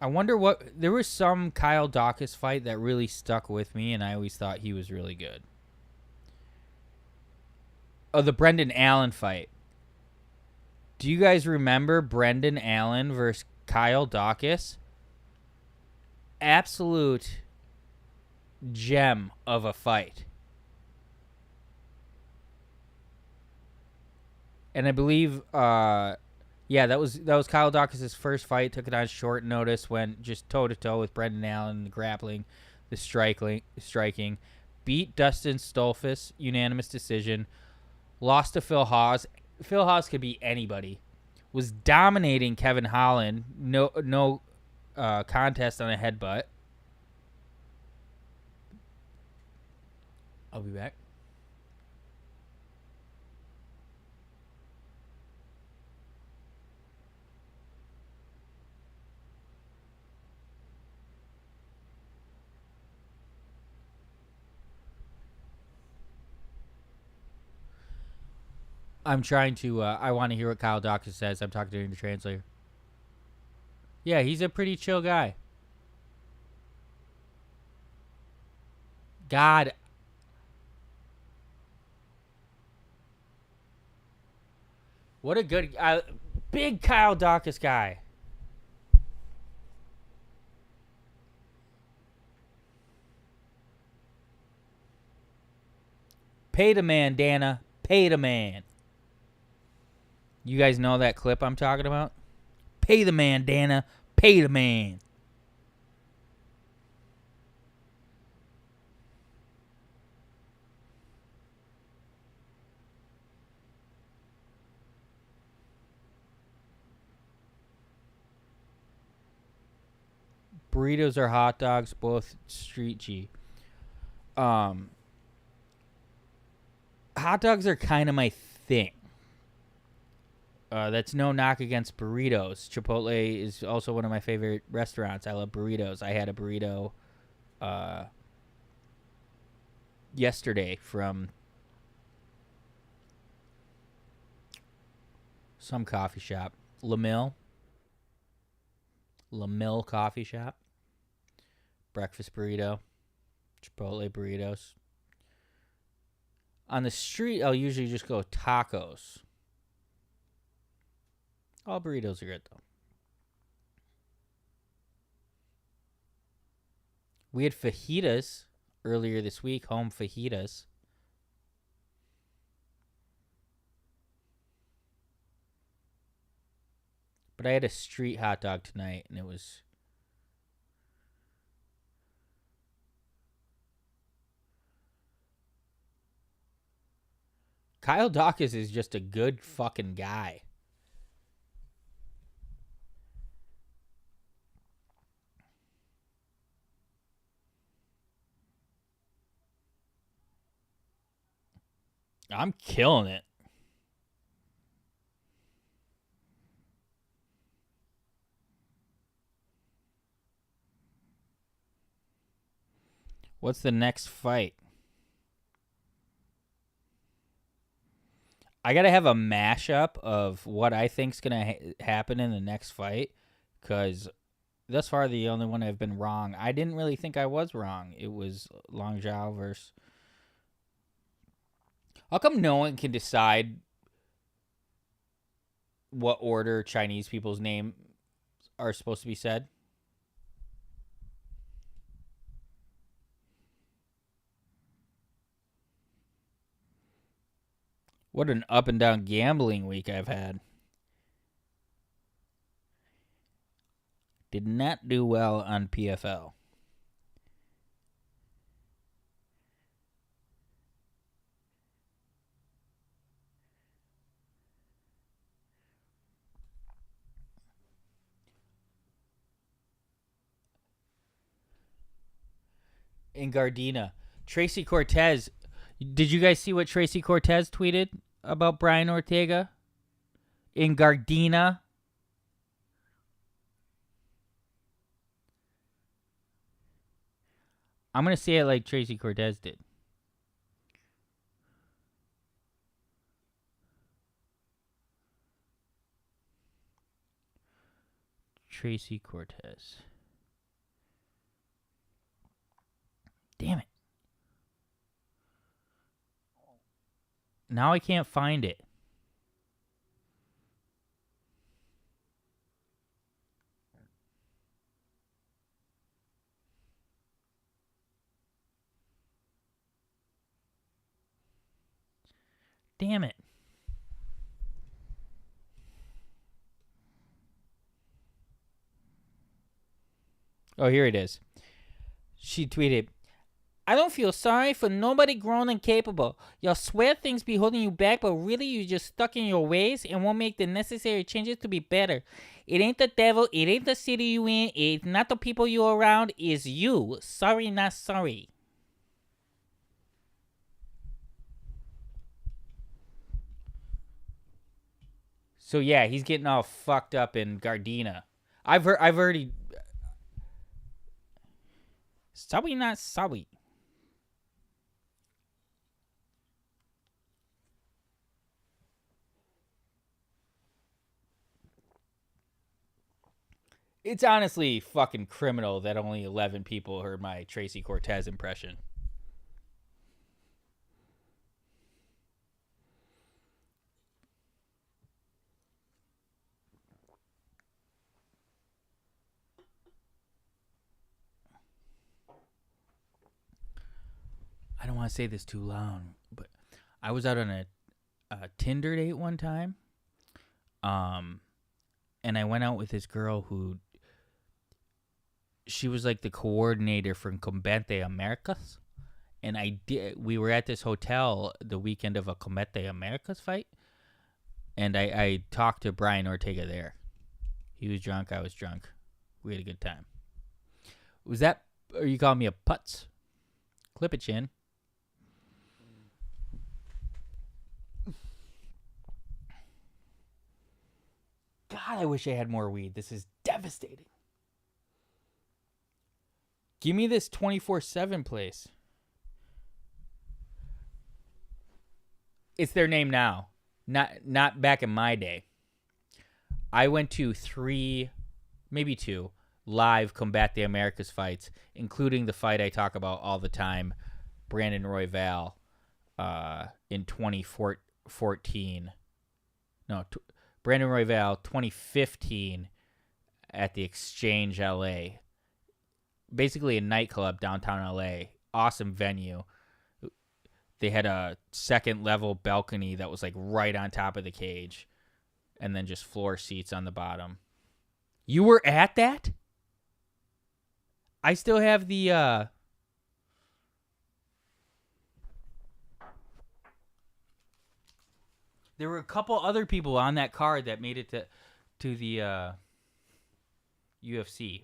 S1: I wonder what there was some Kyle Dawkins fight that really stuck with me, and I always thought he was really good. Oh, the Brendan Allen fight. Do you guys remember Brendan Allen versus Kyle Dawkins? Absolute gem of a fight. And I believe, that was Kyle Dawkins' first fight. Took it on short notice. Went just toe to toe with Brendan Allen, the grappling, the striking. Beat Dustin Stolfus, unanimous decision. Lost to Phil Hawes. Phil Hawes could beat anybody. Was dominating Kevin Holland. No contest on a headbutt. I'll be back. I'm trying to. I want to hear what Kyle Dawkins says. I'm talking during the translator. Yeah, he's a pretty chill guy. God. What a good. Big Kyle Dawkins guy. Pay the man, Dana. Pay the man. You guys know that clip I'm talking about? Pay the man, Dana. Pay the man. Burritos or hot dogs, both street G. Hot dogs are kind of my thing. That's no knock against burritos. Chipotle is also one of my favorite restaurants. I love burritos. I had a burrito yesterday from some coffee shop. LaMille Coffee Shop. Breakfast burrito. Chipotle burritos. On the street, I'll usually just go tacos. All burritos are good, though. We had fajitas earlier this week, home fajitas. But I had a street hot dog tonight, and it was... Kyle Dawkins is just a good fucking guy. I'm killing it. What's the next fight? I got to have a mashup of what I think's going to happen in the next fight, because thus far the only one I've been wrong. I didn't really think I was wrong. It was Long Zhao versus... How come no one can decide what order Chinese people's names are supposed to be said? What an up and down gambling week I've had. Did not do well on PFL. In Gardena. Tracy Cortez. Did you guys see what Tracy Cortez tweeted about Brian Ortega? In Gardena. I'm going to say it like Tracy Cortez did. Tracy Cortez. Damn it. Now I can't find it. Damn it. Oh, here it is. She tweeted, I don't feel sorry for nobody grown and capable. Y'all swear things be holding you back, but really you just stuck in your ways and won't make the necessary changes to be better. It ain't the devil. It ain't the city you in. It's not the people you around. It's you. Sorry, not sorry. So yeah, he's getting all fucked up in Gardena. I've heard he. Sorry, not sorry. It's honestly fucking criminal that only 11 people heard my Tracy Cortez impression. I don't want to say this too long, but I was out on a Tinder date one time. And I went out with this girl who she was like the coordinator from Combate Americas. And we were at this hotel the weekend of a Combate Americas fight. And I talked to Brian Ortega there. He was drunk, I was drunk. We had a good time. Was that, are you calling me a putz? Clip it, Chin. God, I wish I had more weed. This is devastating. Give me this 24/7 place. It's their name now. Not back in my day. I went to 3, maybe 2, live Combat the Americas fights, including the fight I talk about all the time, Brandon Royval, in 2014. No, Brandon Royval, 2015, at the Exchange, LA. Basically a nightclub downtown LA. Awesome venue. They had a second level balcony that was like right on top of the cage. And then just floor seats on the bottom. You were at that? I still have the there were a couple other people on that card that made it to the UFC.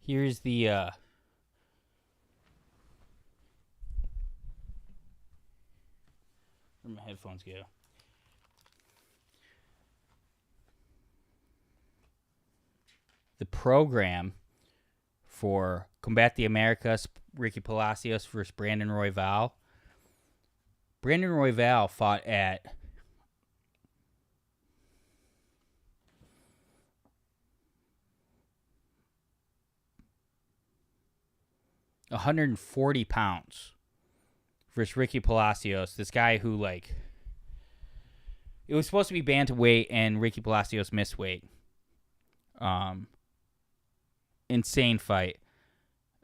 S1: Here's the where my headphones go. The program for Combat the Americas, Ricky Palacios versus Brandon Royval. Brandon Royval fought at £140 versus Ricky Palacios. This guy who, like, it was supposed to be bantamweight and Ricky Palacios missed weight. insane fight.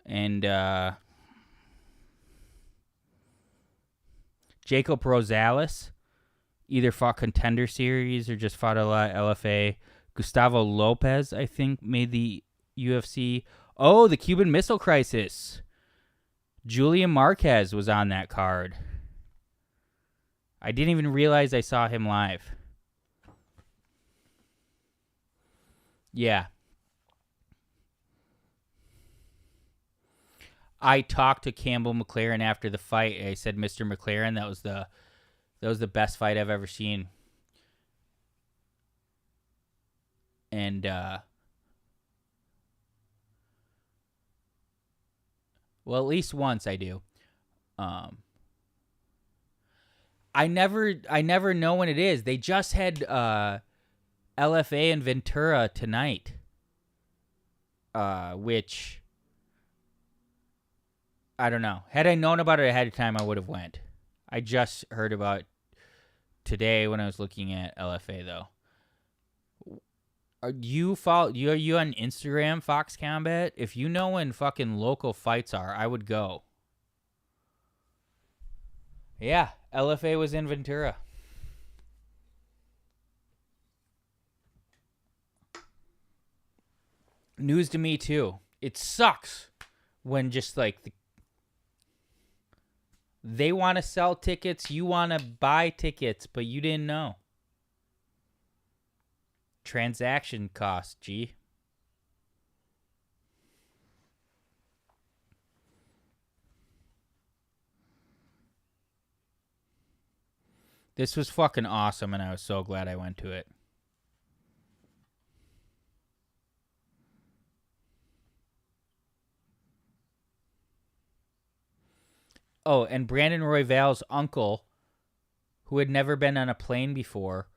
S1: And Jacob Rosales either fought Contender Series or just fought a lot LFA. Gustavo Lopez, I think, made the UFC. Oh, the Cuban Missile Crisis. Julian Marquez was on that card. I didn't even realize I saw him live. Yeah. I talked to Campbell McLaren after the fight. I said, Mr. McLaren, that was the best fight I've ever seen. And well, at least once I do. I never know when it is. They just had LFA and Ventura tonight. Which I don't know. Had I known about it ahead of time, I would have went. I just heard about it today when I was looking at LFA, though. Are you on Instagram, Fox Combat? If you know when fucking local fights are, I would go. Yeah, LFA was in Ventura. News to me, too. It sucks when just like they want to sell tickets, you want to buy tickets, but you didn't know. Transaction cost, G. This was fucking awesome, and I was so glad I went to it. Oh, and Brandon Royval's uncle, who had never been on a plane before,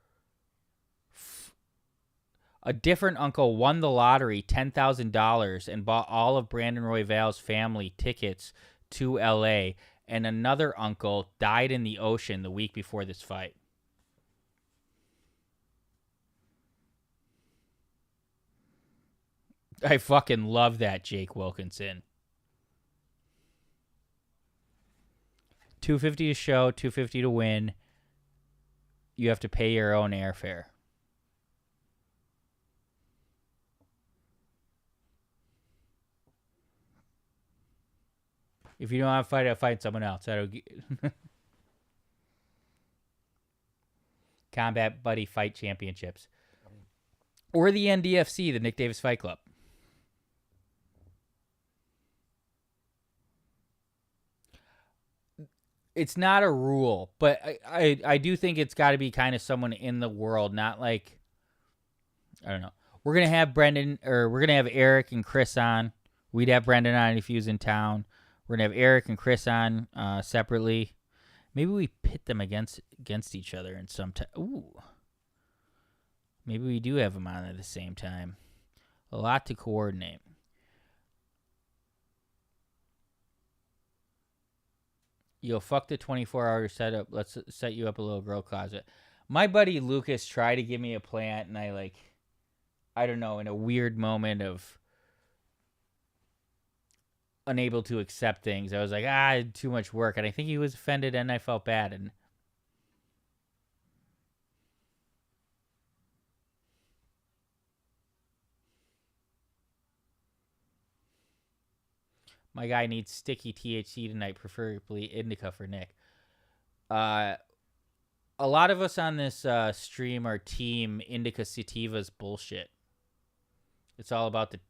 S1: a different uncle won the lottery, $10,000, and bought all of Brandon Royval's family tickets to L.A., and another uncle died in the ocean the week before this fight. I fucking love that, Jake Wilkinson. $250 to show, $250 to win. You have to pay your own airfare. If you don't have a fight, I'll fight someone else. Combat Buddy Fight Championships. Or the NDFC, the Nick Davis Fight Club. It's not a rule, but I do think it's got to be kind of someone in the world, not like, I don't know. We're going to have Eric and Chris on. We'd have Brendan on if he was in town. We're going to have Eric and Chris on separately. Maybe we pit them against each other in some time. Ooh. Maybe we do have them on at the same time. A lot to coordinate. Yo, fuck the 24-hour setup. Let's set you up a little grow closet. My buddy Lucas tried to give me a plant, and I don't know, in a weird moment of unable to accept things, I was like, too much work. And I think he was offended, and I felt bad. And my guy needs sticky THC tonight, preferably indica for Nick. A lot of us on this stream are team indica sativas bullshit. It's all about the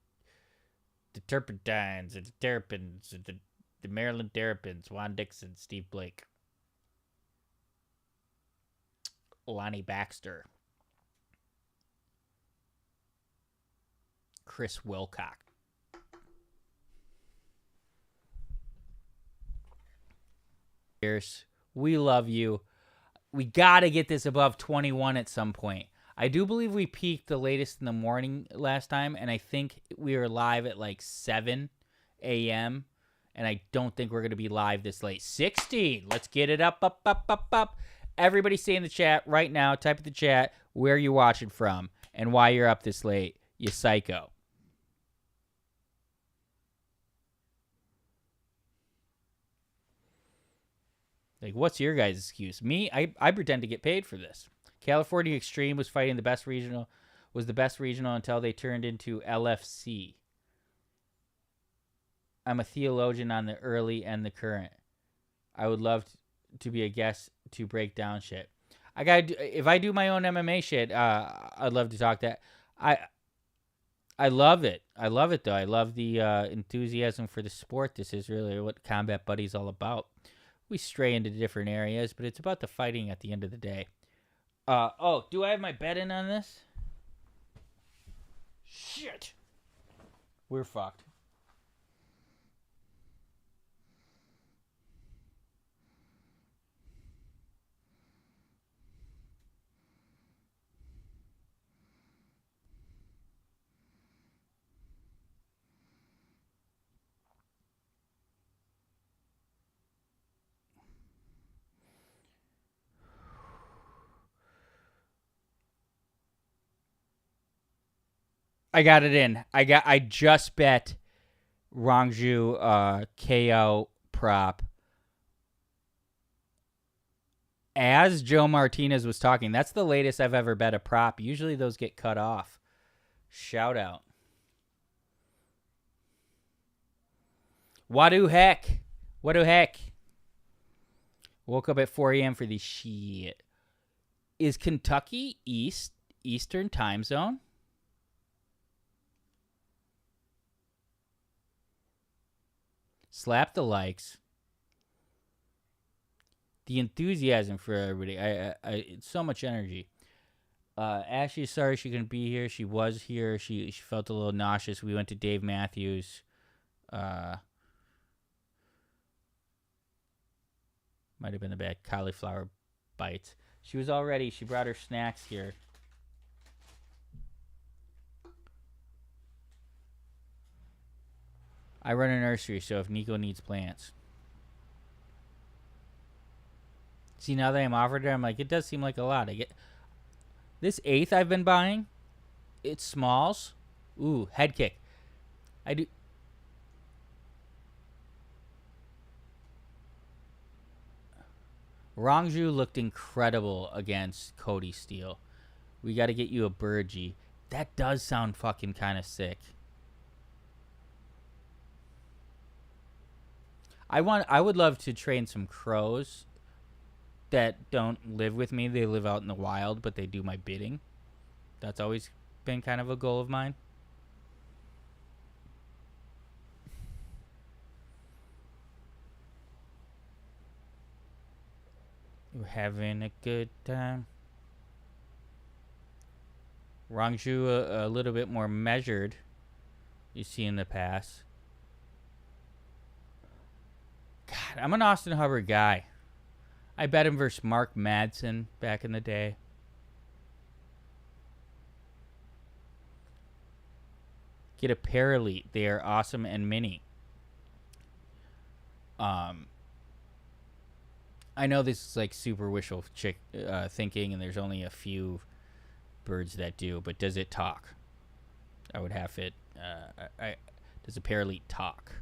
S1: turpentines and the terpenes, and the Maryland Terrapins, Juan Dixon, Steve Blake, Lonnie Baxter, Chris Wilcock. We love you. We got to get this above 21 at some point. I do believe we peaked the latest in the morning last time, and I think we were live at like 7 a.m., and I don't think we're going to be live this late. 16. Let's get it up, up, up, up, up. Everybody stay in the chat right now. Type in the chat where you're watching from and why you're up this late, you psycho. Like, what's your guys' excuse? Me, I pretend to get paid for this. California Extreme was fighting the best regional until they turned into LFC. I'm a theologian on the early and the current. I would love to be a guest to break down shit. If I do my own MMA shit, I'd love to talk that. I love it. I love it though. I love the enthusiasm for the sport. This is really what Combat Buddy's all about. We stray into different areas, but it's about the fighting at the end of the day. Do I have my bet in on this? Shit. We're fucked. I got it in. I just bet Rongju KO prop. As Joe Martinez was talking, that's the latest I've ever bet a prop. Usually those get cut off. Shout out. What do heck? Woke up at 4 a.m. for the shit. Is Kentucky Eastern time zone? Slap the likes. The enthusiasm for everybody. It's so much energy. Ashley's sorry she couldn't be here. She was here. She felt a little nauseous. We went to Dave Matthews. Might have been the bad cauliflower bites. She was all ready. She brought her snacks here. I run a nursery, so if Nico needs plants. See, now that I'm offered it, I'm like, it does seem like a lot. I get this eighth I've been buying. It's smalls. Ooh, head kick. I do. Rongju looked incredible against Cody Steele. We got to get you a Burgee. That does sound fucking kind of sick. I would love to train some crows that don't live with me. They live out in the wild, but they do my bidding. That's always been kind of a goal of mine. We're having a good time. Rongju a little bit more measured, you see in the past. God, I'm an Austin Hubbard guy. I bet him versus Mark Madsen back in the day. Get a Paralete. They are awesome and mini. I know this is like super wishful thinking, and there's only a few birds that do, but does it talk? I would have it. Does a Paralete talk?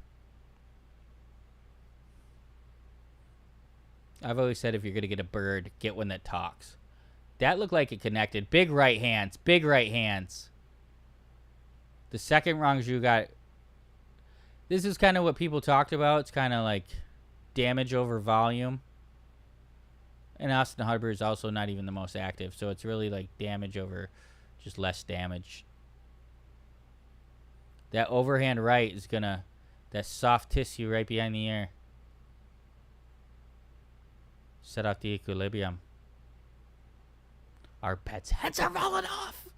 S1: I've always said if you're going to get a bird, get one that talks. That looked like it connected. Big right hands. Big right hands. The second Rongju got... This is kind of what people talked about. It's kind of like damage over volume. And Austin Hubbard is also not even the most active. So it's really like damage over just less damage. That overhand right is going to... That soft tissue right behind the ear. Set off the equilibrium. Our pets' heads are falling off.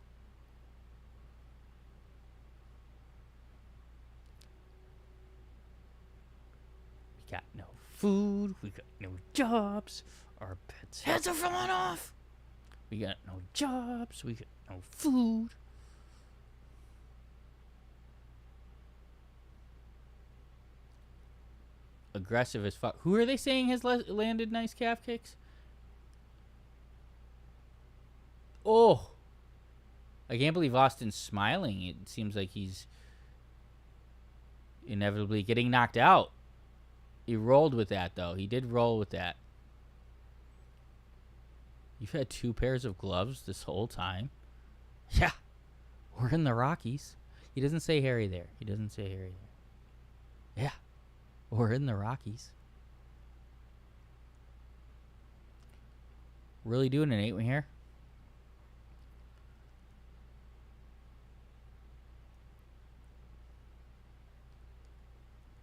S1: We got no food. We got no jobs. Our pets' heads are falling off. We got no jobs. We got no food. Aggressive as fuck. Who are they saying has landed nice calf kicks? Oh. I can't believe Austin's smiling. It seems like he's inevitably getting knocked out. He rolled with that, though. He did roll with that. You've had 2 pairs of gloves this whole time? Yeah. We're in the Rockies. He doesn't say Harry there. Yeah. We're in the Rockies. Really doing an 8-wing here?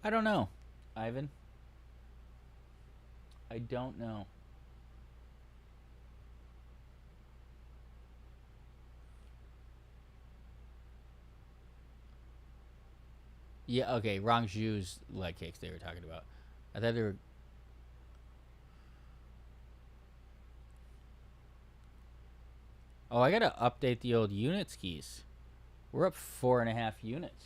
S1: I don't know, Ivan. I don't know. Yeah, okay. Rangju's leg kicks they were talking about. I thought they were. Oh, I gotta update the old unit skis. We're up 4.5 units.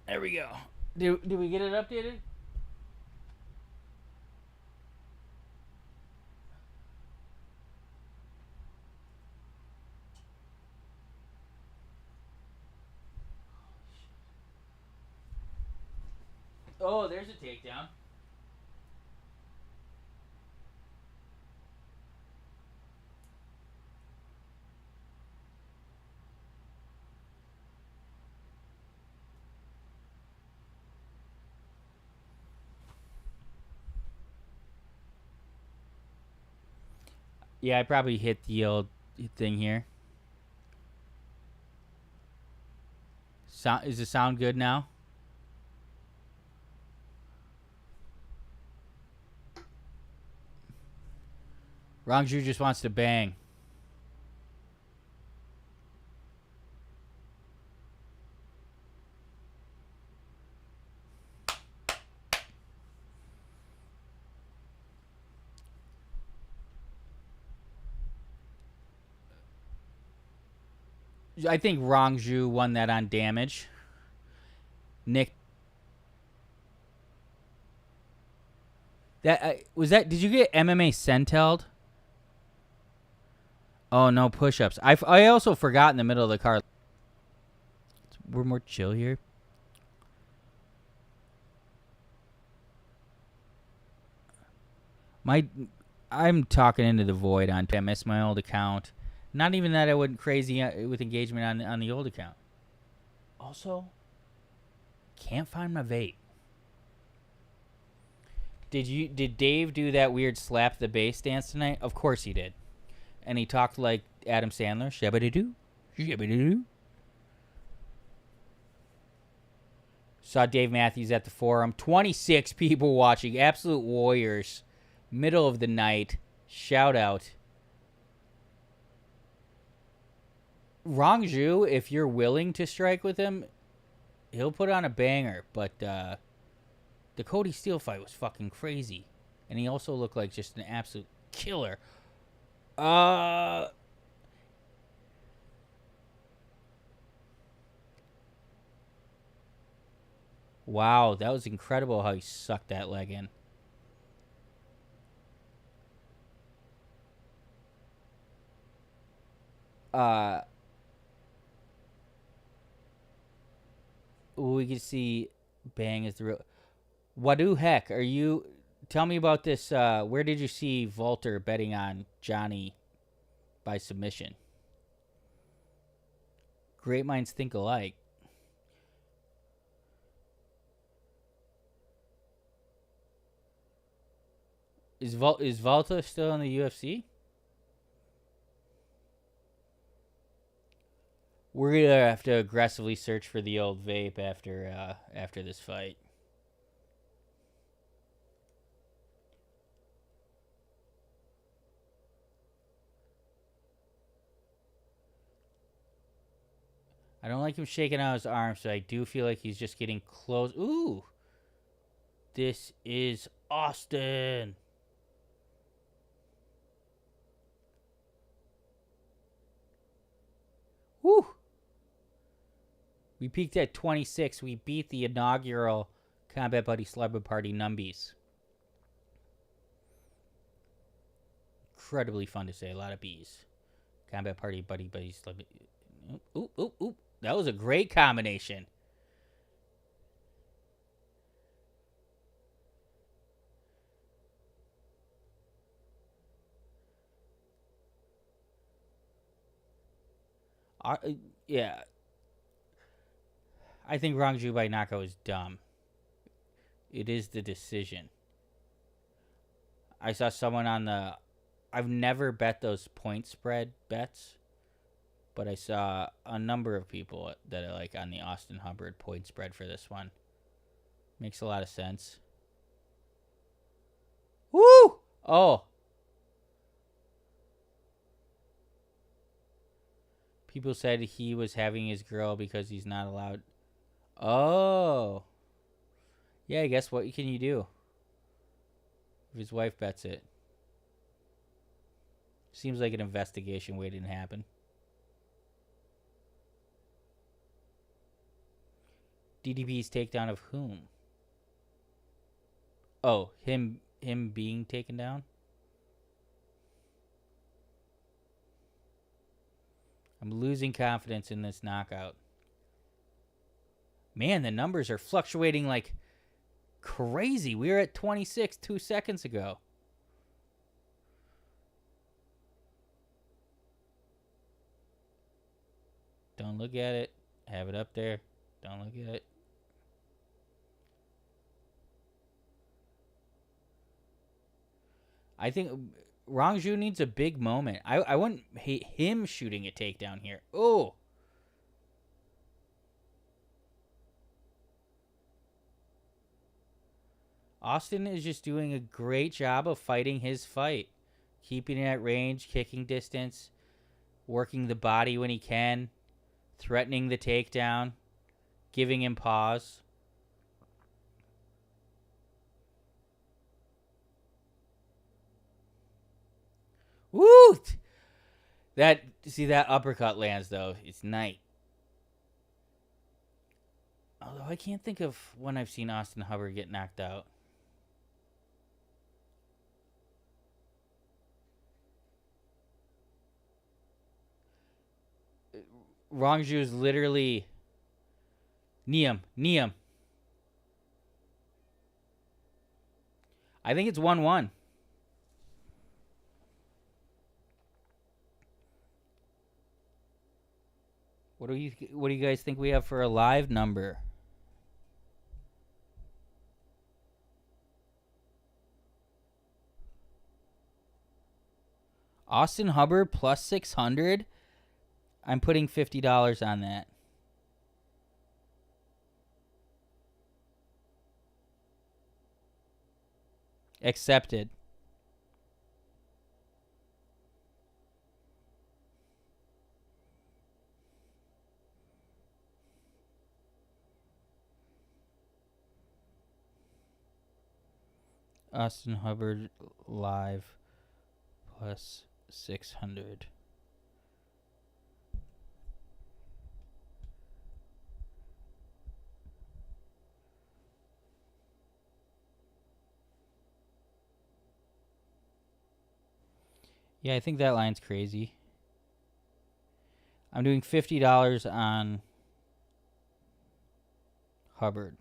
S1: There we go. Did we get it updated? Oh, there's a takedown. Yeah, I probably hit the old thing here. Is the sound good now? Rangju just wants to bang. I think Rangju won that on damage. Nick, that was that. Did you get MMA centelled? Oh no, push-ups. I also forgot in the middle of the card. We're more chill here. I'm talking into the void on. I miss my old account. Not even that I went crazy with engagement on the old account. Also, can't find my vape. Did Dave do that weird slap the bass dance tonight? Of course he did. And he talked like Adam Sandler. Shabba-doo-doo. Shabba-doo-doo. Saw Dave Matthews at the forum. 26 people watching. Absolute warriors. Middle of the night. Shout out. Rangju, if you're willing to strike with him, he'll put on a banger. But the Cody Steele fight was fucking crazy. And he also looked like just an absolute killer. Wow, that was incredible how he sucked that leg in. We can see Bang is the real. What do heck are you? Tell me about this. Where did you see Volter betting on Johnny by submission? Great minds think alike. Is Volta still in the UFC? We're gonna have to aggressively search for the old vape after this fight. I don't like him shaking out his arms, so I do feel like he's just getting close. Ooh, this is Austin. Woo. We peaked at 26. We beat the inaugural Combat Buddy Slumber Party Numbies. Incredibly fun to say. A lot of B's. Combat Party Buddy Slumber. Oop, oop, oop. That was a great combination. Yeah. I think Rangju by knockout is dumb. It is the decision. I saw someone on the... I've never bet those point spread bets, but I saw a number of people that are like on the Austin Hubbard point spread for this one. Makes a lot of sense. Woo! Oh. People said he was having his girl because he's not allowed... Oh. Yeah, I guess what can you do if his wife bets it? Seems like an investigation waiting to happen. DDP's takedown of whom? Oh, him being taken down? I'm losing confidence in this knockout. Man, the numbers are fluctuating like crazy. We were at 26 2 seconds ago. Don't look at it. Have it up there. Don't look at it. I think Rangju needs a big moment. I wouldn't hate him shooting a takedown here. Oh. Austin is just doing a great job of fighting his fight. Keeping it at range, kicking distance, working the body when he can, threatening the takedown, giving him pause. Woo! That uppercut lands though. It's night. Although I can't think of when I've seen Austin Hubbard get knocked out. Rangju is literally Niam. I think it's 1-1. What do you guys think we have for a live number? Austin Hubbard plus 600. I'm putting $50 on that. Accepted. Austin Hubbard live plus 600. Yeah, I think that line's crazy. I'm doing $50 on Hubbard.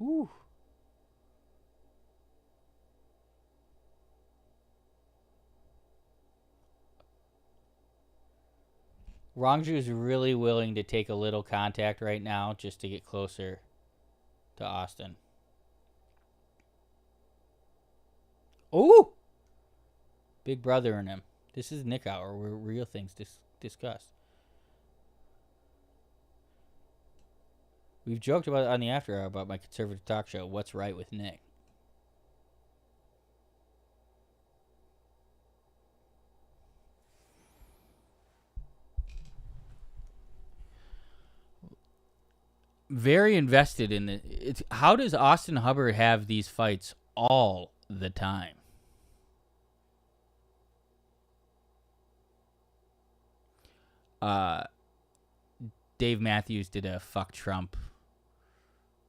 S1: Ooh. Rangju is really willing to take a little contact right now just to get closer to Austin. Ooh! Big brother in him. This is Nick Hour where real things discussed. We've joked about on the after hour about my conservative talk show, What's Right with Nick. Very invested in it. How does Austin Hubbard have these fights all the time. Dave Matthews did a fuck Trump.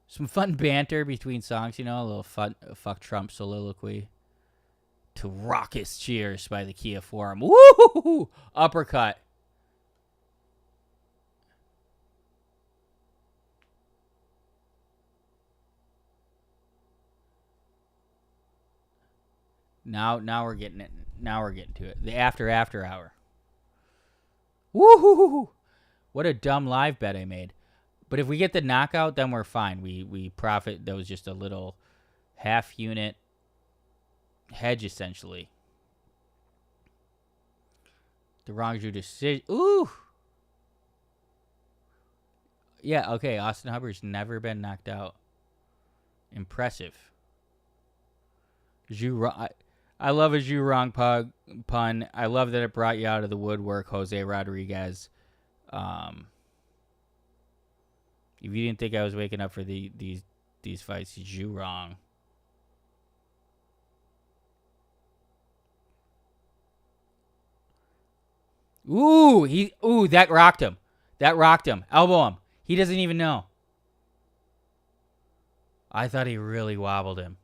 S1: Some fun banter between songs, you know, a little fun fuck Trump soliloquy. To raucous cheers by the Kia Forum. Woo! Uppercut. Now we're getting it. Now we're getting to it. The after hour. Woo! What a dumb live bet I made. But if we get the knockout, then we're fine. We profit. That was just a little half unit hedge, essentially. The Rongju decision. Ooh! Yeah, okay. Austin Hubbard's never been knocked out. Impressive. I love a Zhu Rong pun. I love that it brought you out of the woodwork, Jose Rodriguez. If you didn't think I was waking up for these fights, Zhu Rong. That rocked him. Elbow him. He doesn't even know. I thought he really wobbled him.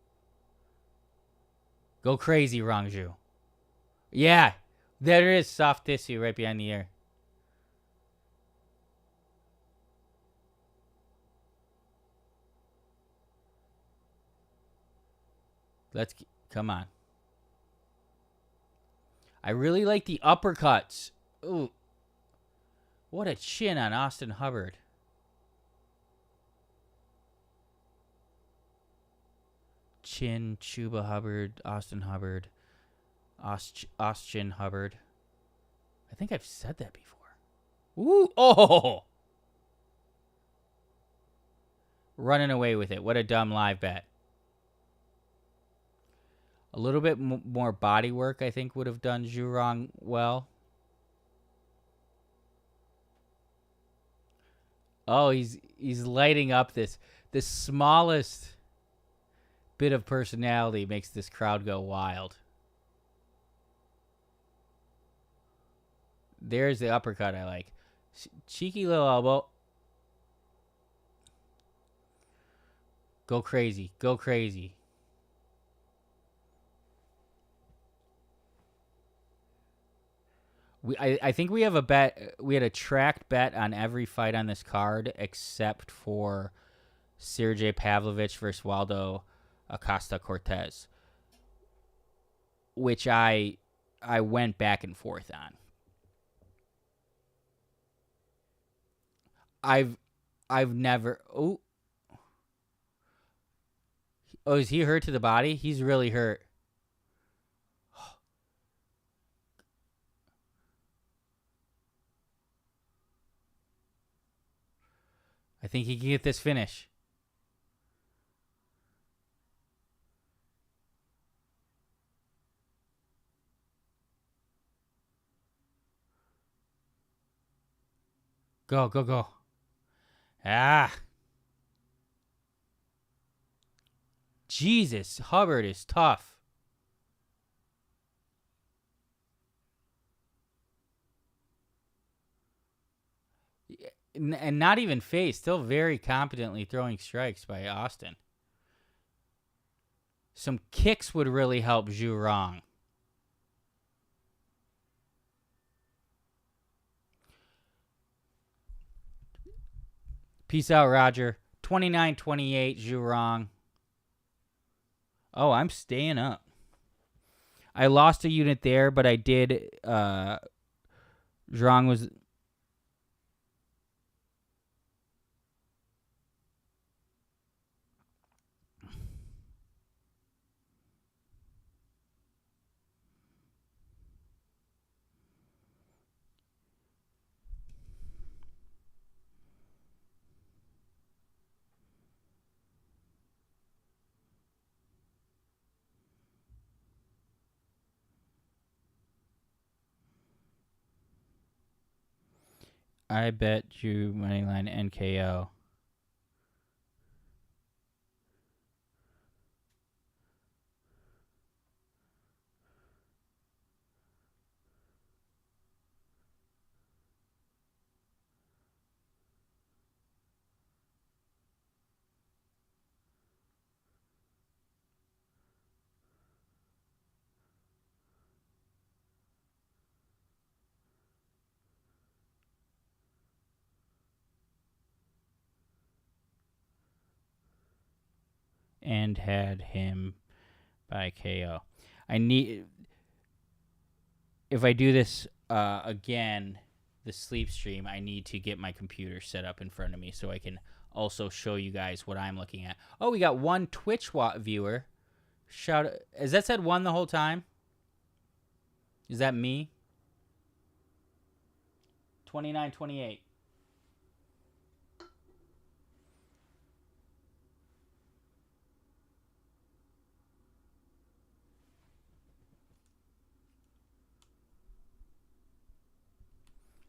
S1: Go crazy, Rongju. Yeah, there is soft tissue right behind the ear. Come on. I really like the uppercuts. Ooh. What a chin on Austin Hubbard. Chin, Chuba Hubbard, Austin Hubbard, Austin Hubbard. I think I've said that before. Ooh, oh! Running away with it. What a dumb live bet. A little bit more body work, I think, would have done Zhu Rong well. Oh, he's lighting up this. The smallest bit of personality makes this crowd go wild. There's the uppercut I like. Cheeky little elbow. Go crazy. Go crazy. I think we have a bet. We had a tracked bet on every fight on this card except for Sergey Pavlovich versus Waldo Acosta-Cortez, which I went back and forth on. I've never. Oh, is he hurt to the body? He's really hurt. I think he can get this finish. Go, go, go. Ah. Jesus, Hubbard is tough. And not even phased. Still very competently throwing strikes by Austin. Some kicks would really help Zhu Rong. Peace out, Roger. 29-28, Zhu Rong. Oh, I'm staying up. I lost a unit there, but I did. Zhu Rong was. I bet you moneyline NKO. and had him by KO. I need, if I do this again, the sleep stream, I need to get my computer set up in front of me so I can also show you guys what I'm looking at. Oh, we got one Twitch viewer. Shout! Has that said one the whole time? Is that me? 2928.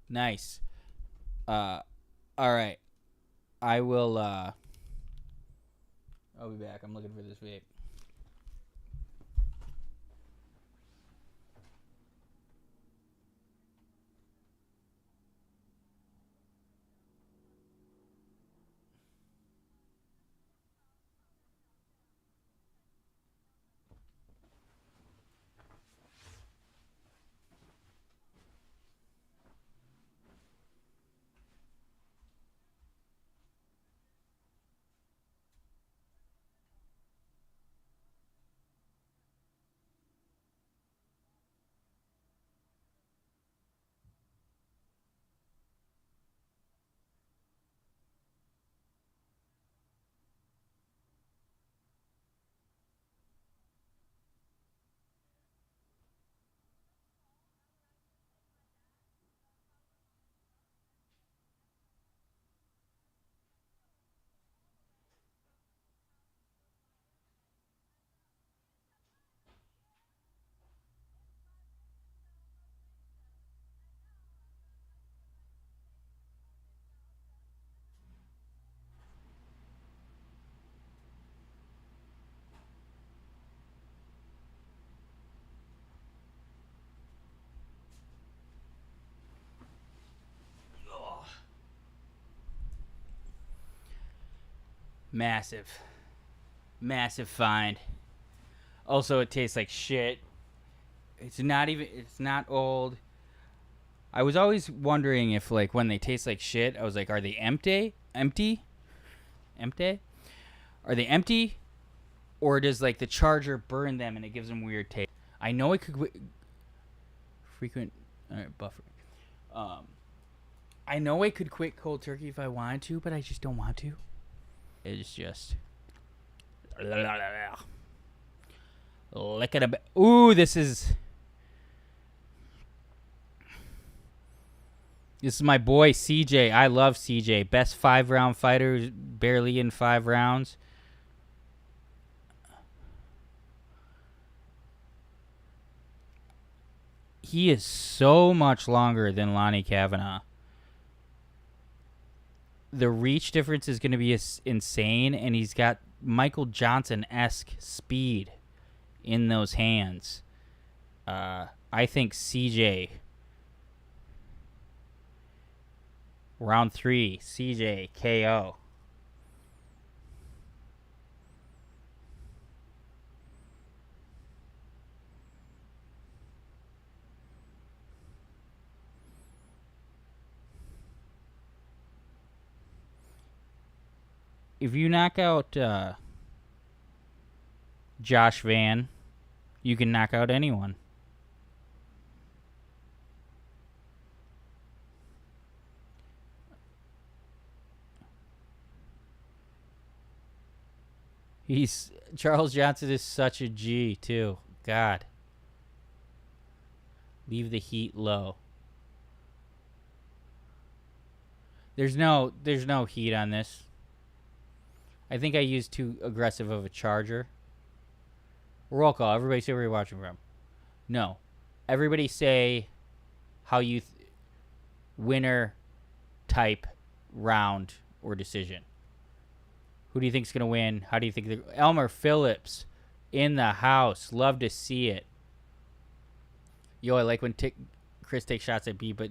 S1: Nice. All right. I will. I'll be back. I'm looking for this vape. Massive find. Also, it tastes like shit. It's not old. I was always wondering if, like, when they taste like shit, I was like, are they empty? Are they empty? Or does, like, the charger burn them and it gives them weird taste? I know it could... Buffer. I know I could quit cold turkey if I wanted to, but I just don't want to. It's just... Lick it a bit. Ooh, this is my boy CJ. I love CJ. Best 5-round fighter, barely in 5 rounds. He is so much longer than Lonnie Kavanaugh. The reach difference is going to be insane, and he's got Michael Johnson-esque speed in those hands. I think CJ... Round 3, CJ, KO. If you knock out Josh Van, you can knock out anyone. Charles Johnson is such a G too. God. Leave the heat low. There's no heat on this. I think I used too aggressive of a charger. Roll call. Everybody say where you're watching from. No. Everybody say how you winner, type, round, or decision. Who do you think's going to win? How do you think... Elmer Phillips in the house. Love to see it. Yo, I like when Chris takes shots at B, but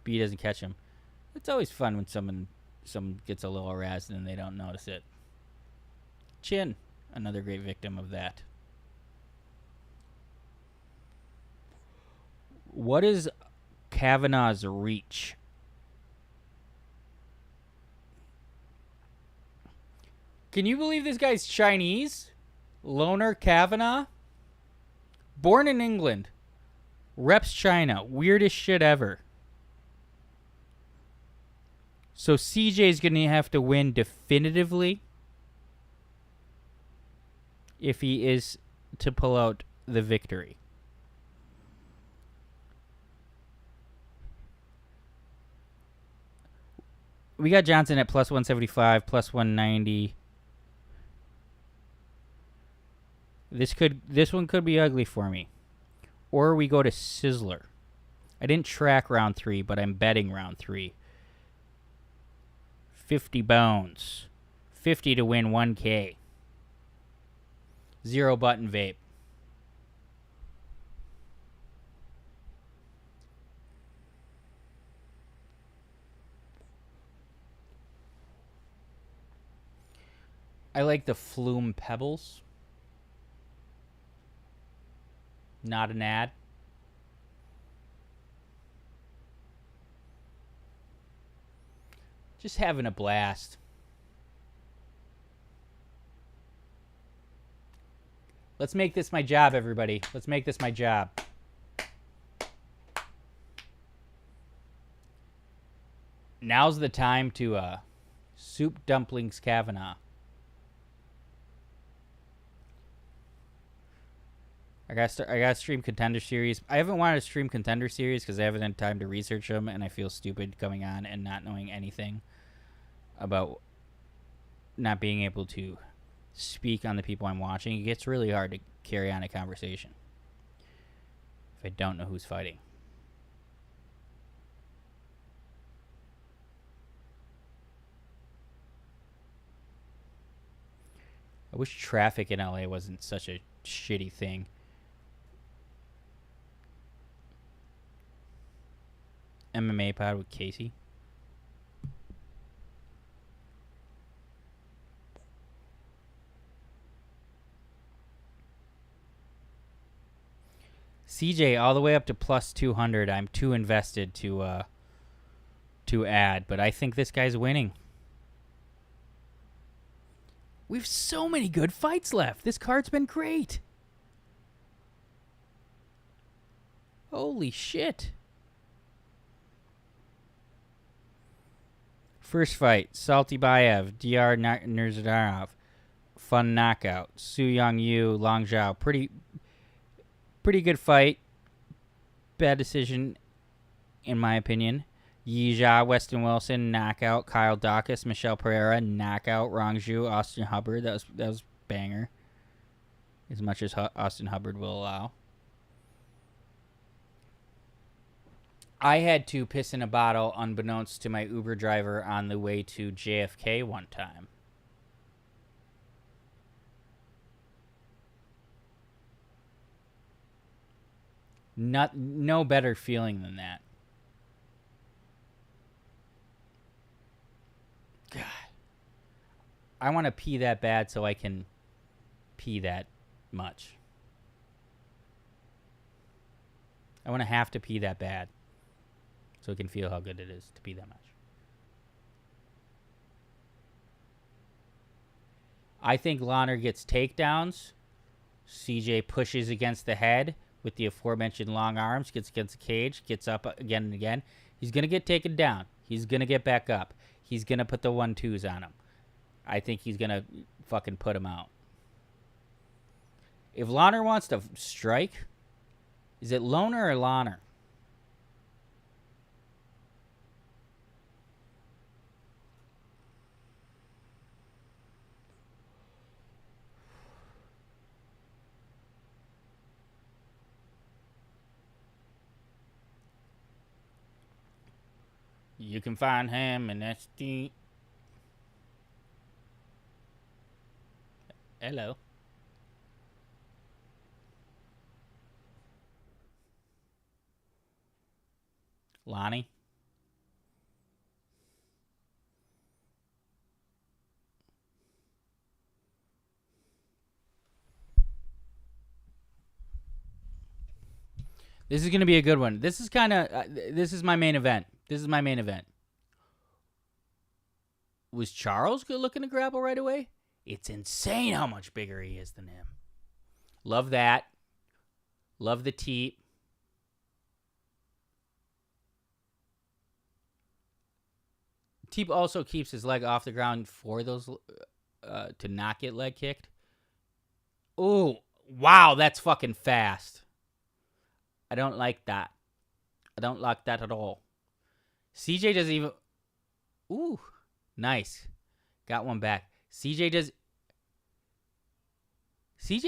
S1: B doesn't catch him. It's always fun when someone gets a little harassed and they don't notice it. Chin, another great victim of that. What is Kavanaugh's reach? Can you believe this guy's Chinese? Loner Kavanaugh? Born in England. Reps China. Weirdest shit ever. So CJ's going to have to win definitively if he is to pull out the victory. We got Johnson at plus 175, plus 190. This one could be ugly for me. Or we go to Sizzler. I didn't track round 3, but I'm betting round 3. 50 bones. 50 to win 1K. 0 button vape. I like the Flume Pebbles. Not an ad. Just having a blast. Let's make this my job, everybody. Let's make this my job. Now's the time to soup dumplings Kavanaugh. I got stream Contender Series. I haven't wanted to stream Contender Series because I haven't had time to research them, and I feel stupid coming on and not knowing anything about not being able to speak on the people I'm watching. It gets really hard to carry on a conversation if I don't know who's fighting. I wish traffic in LA wasn't such a shitty thing. MMA pod with Casey. CJ all the way up to plus 200. I'm too invested to add, but I think this guy's winning. We've so many good fights left. This card's been great. Holy shit. First fight, Salty Bayev, Dr. Nurzadarov. Fun knockout. Su Yang Yu, Long Zhao. Pretty good fight. Bad decision, in my opinion. Yi Jia, Weston Wilson, knockout. Kyle Dawkins, Michelle Pereira, knockout. Rongzhu, Austin Hubbard. That was banger. As much as Austin Hubbard will allow. I had to piss in a bottle unbeknownst to my Uber driver on the way to JFK one time. No better feeling than that. God. I want to pee that bad so I can pee that much. I want to have to pee that bad so I can feel how good it is to pee that much. I think Launer gets takedowns. CJ pushes against the head with the aforementioned long arms, gets against the cage, gets up again and again. He's going to get taken down. He's going to get back up. He's going to put the 1-2s on him. I think he's going to fucking put him out. If Launer wants to strike, is it Loner or Launer? You can find him in SD. Hello. Lonnie. This is going to be a good one. This is kind of, this is my main event. Was Charles good looking to grapple right away? It's insane how much bigger he is than him. Love that. Love the teep. Teep also keeps his leg off the ground for those to not get leg kicked. Oh, wow, that's fucking fast. I don't like that. I don't like that at all. CJ doesn't even... Ooh, nice. Got one back. CJ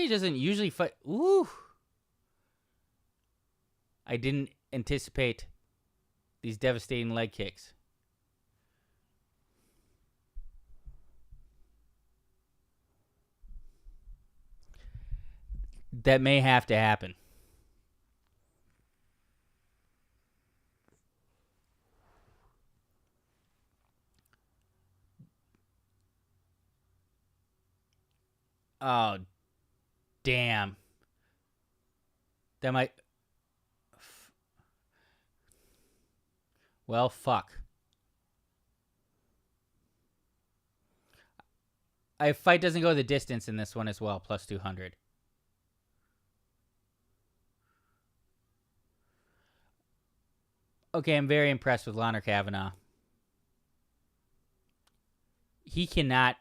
S1: doesn't usually fight... Ooh. I didn't anticipate these devastating leg kicks. That may have to happen. Oh, damn. That might... Well, fuck. Fight doesn't go the distance in this one as well, plus 200. Okay, I'm very impressed with Leonard Kavanaugh. He cannot...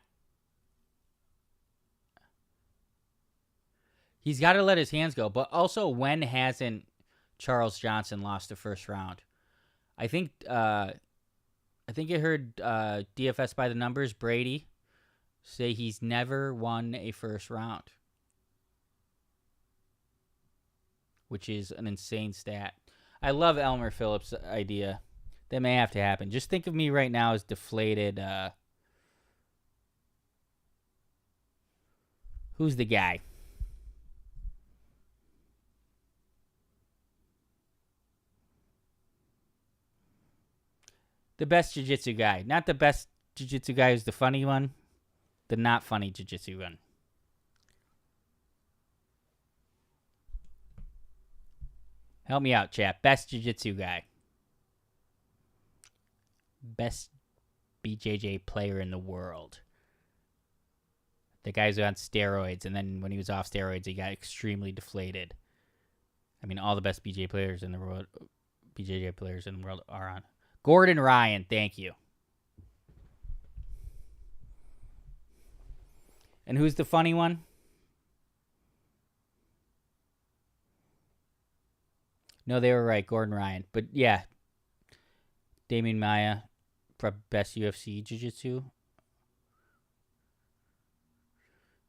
S1: He's got to let his hands go. But also, when hasn't Charles Johnson lost the first round? I think I heard DFS by the numbers, Brady, say he's never won a first round, which is an insane stat. I love Elmer Phillips' idea. That may have to happen. Just think of me right now as deflated. Who's the guy? The best jiu-jitsu guy. Not the best jiu-jitsu guy who's the funny one. The not funny jiu-jitsu one. Help me out, chat. Best jiu-jitsu guy. Best BJJ player in the world. The guy's on steroids, and then when he was off steroids, he got extremely deflated. I mean, all the best BJJ players in the world are on. Gordon Ryan, thank you. And who's the funny one? No, they were right, Gordon Ryan. But yeah, Damian Maia, best UFC jiu-jitsu.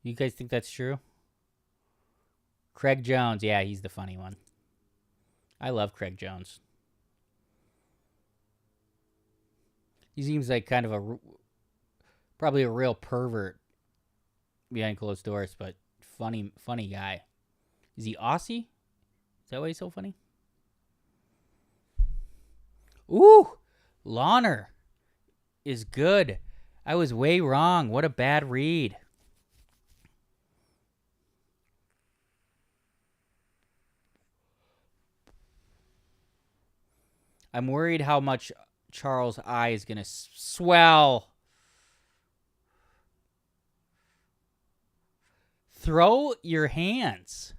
S1: You guys think that's true? Craig Jones, yeah, he's the funny one. I love Craig Jones. He seems like kind of probably a real pervert behind closed doors, but funny guy. Is he Aussie? Is that why he's so funny? Ooh, Launer is good. I was way wrong. What a bad read. I'm worried how much Charles' eye is going to swell. Throw your hands.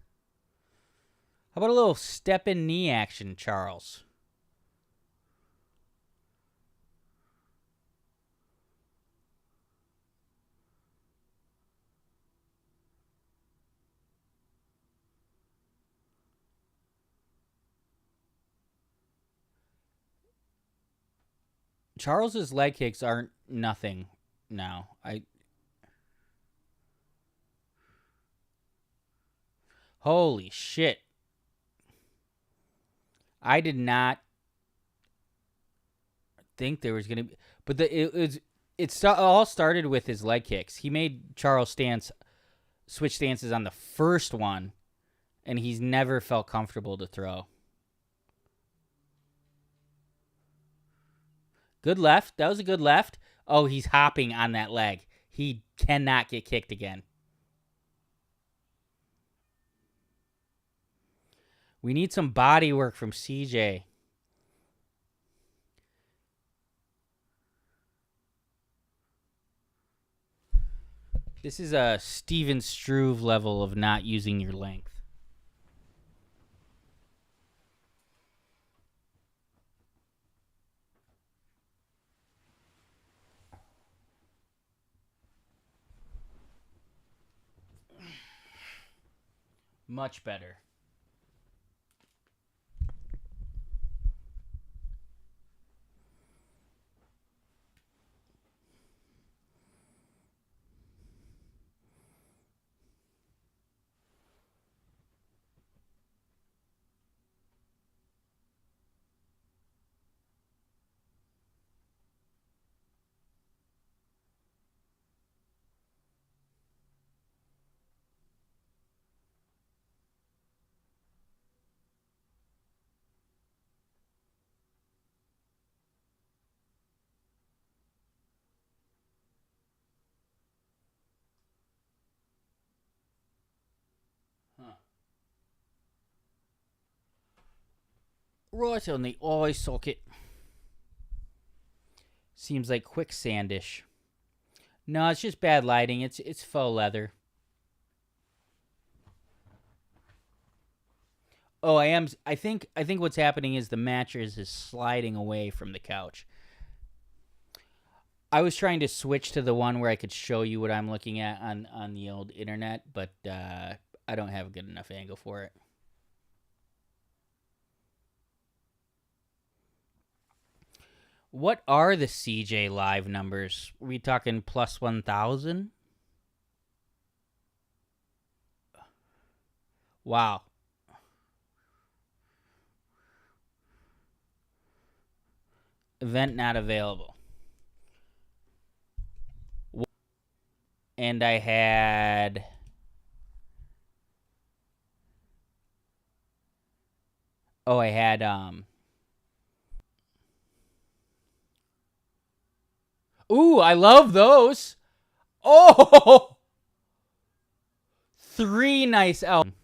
S1: How about a little step in knee action, Charles? Charles's leg kicks aren't nothing now. Holy shit. I did not think there was going to be... But it all started with his leg kicks. He made Charles switch stances on the first one, and he's never felt comfortable to throw. Good left. That was a good left. Oh, he's hopping on that leg. He cannot get kicked again. We need some body work from CJ. This is a Steven Struve level of not using your length. Much better. Huh. Right on the eye socket. Seems like quicksandish. No, it's just bad lighting. It's faux leather. Oh, I think what's happening is the mattress is sliding away from the couch. I was trying to switch to the one where I could show you what I'm looking at on the old internet, but I don't have a good enough angle for it. What are the CJ live numbers? Are we talking plus 1,000? Wow. Event not available. And I had... Oh, I had... Ooh, I love those. Oh! 3 nice albums.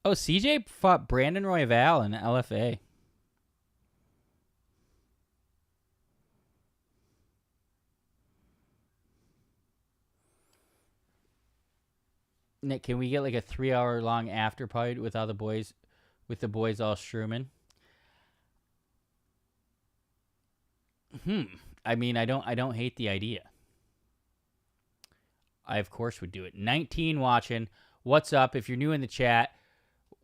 S1: Oh, CJ fought Brandon Royval in LFA. Nick, can we get like a 3-hour long after party with all the boys, with the boys all shrooming? I mean, I don't hate the idea. I of course would do it. 19 watching. What's up? If you're new in the chat,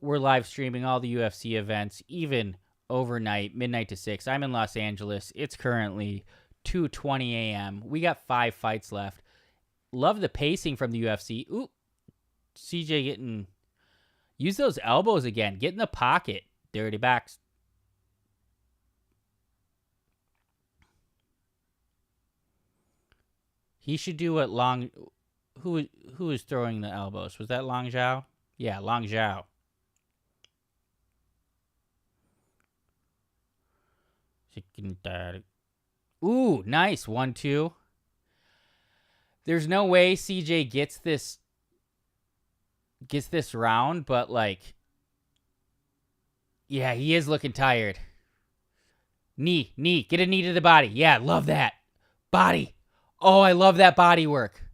S1: we're live streaming all the UFC events, even overnight, midnight to 6. I'm in Los Angeles. It's currently 2:20 a.m. We got 5 fights left. Love the pacing from the UFC. Ooh, CJ getting... Use those elbows again. Get in the pocket. Dirty backs. He should do what Long... Who was throwing the elbows? Was that Long Zhao? Yeah, Long Zhao. Ooh, nice. 1-2. There's no way CJ gets this round, but like... Yeah, he is looking tired. Knee. Get a knee to the body. Yeah, love that. Body. Oh, I love that body work.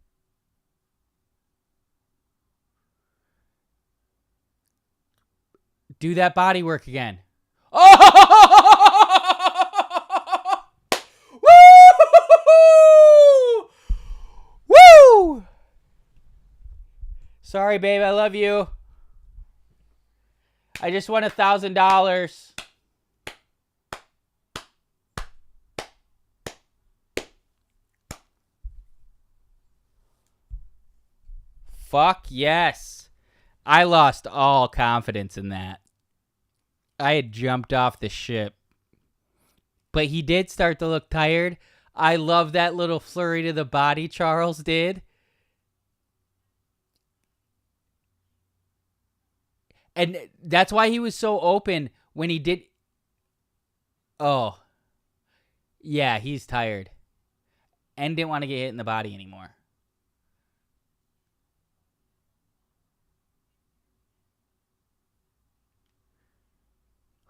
S1: Do that body work again. Oh! Woo! Woo! Sorry, babe. I love you. I just won $1,000. Fuck yes. I lost all confidence in that. I had jumped off the ship. But he did start to look tired. I love that little flurry to the body Charles did. And that's why he was so open when he did. Oh. Yeah, he's tired. And didn't want to get hit in the body anymore.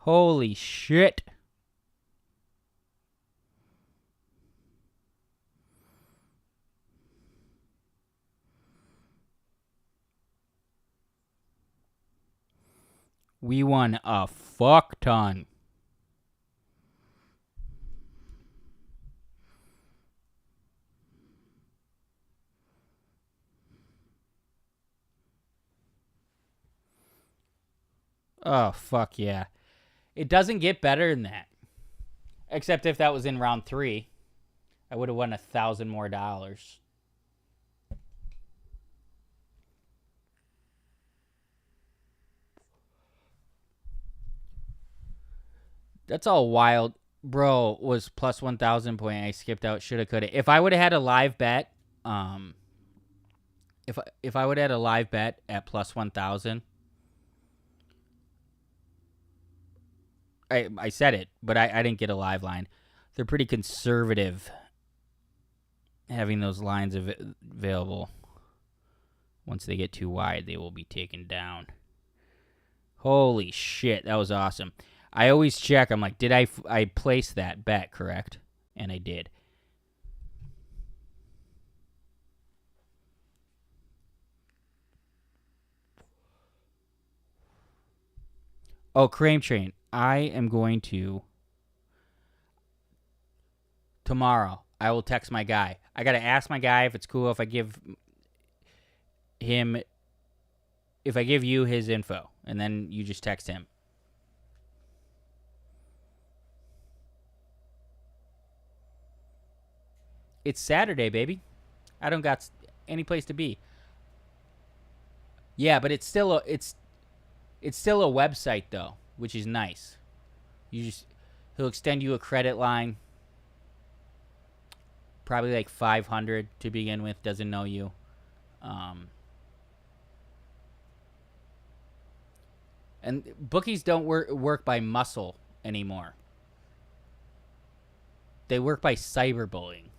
S1: Holy shit. We won a fuck ton. Oh, fuck yeah. It doesn't get better than that. Except if that was in round 3. I would have won $1,000 more. That's all wild. Bro was plus 1,000 point. I skipped out. Shoulda, coulda. If I would have had a live bet, if I would have had a live bet at plus 1,000, I said it, but I didn't get a live line. They're pretty conservative having those lines available. Once they get too wide, they will be taken down. Holy shit, that was awesome. I always check. I'm like, did I place that bet correct? And I did. Oh, Crane Train. I am going to tomorrow. I will text my guy. I got to ask my guy if it's cool if I give you his info, and then you just text him. It's Saturday, baby. I don't got any place to be. Yeah, but it's still a website though, which is nice. He'll extend you a credit line. Probably like 500 to begin with. Doesn't know you. And bookies don't work by muscle anymore. They work by cyberbullying.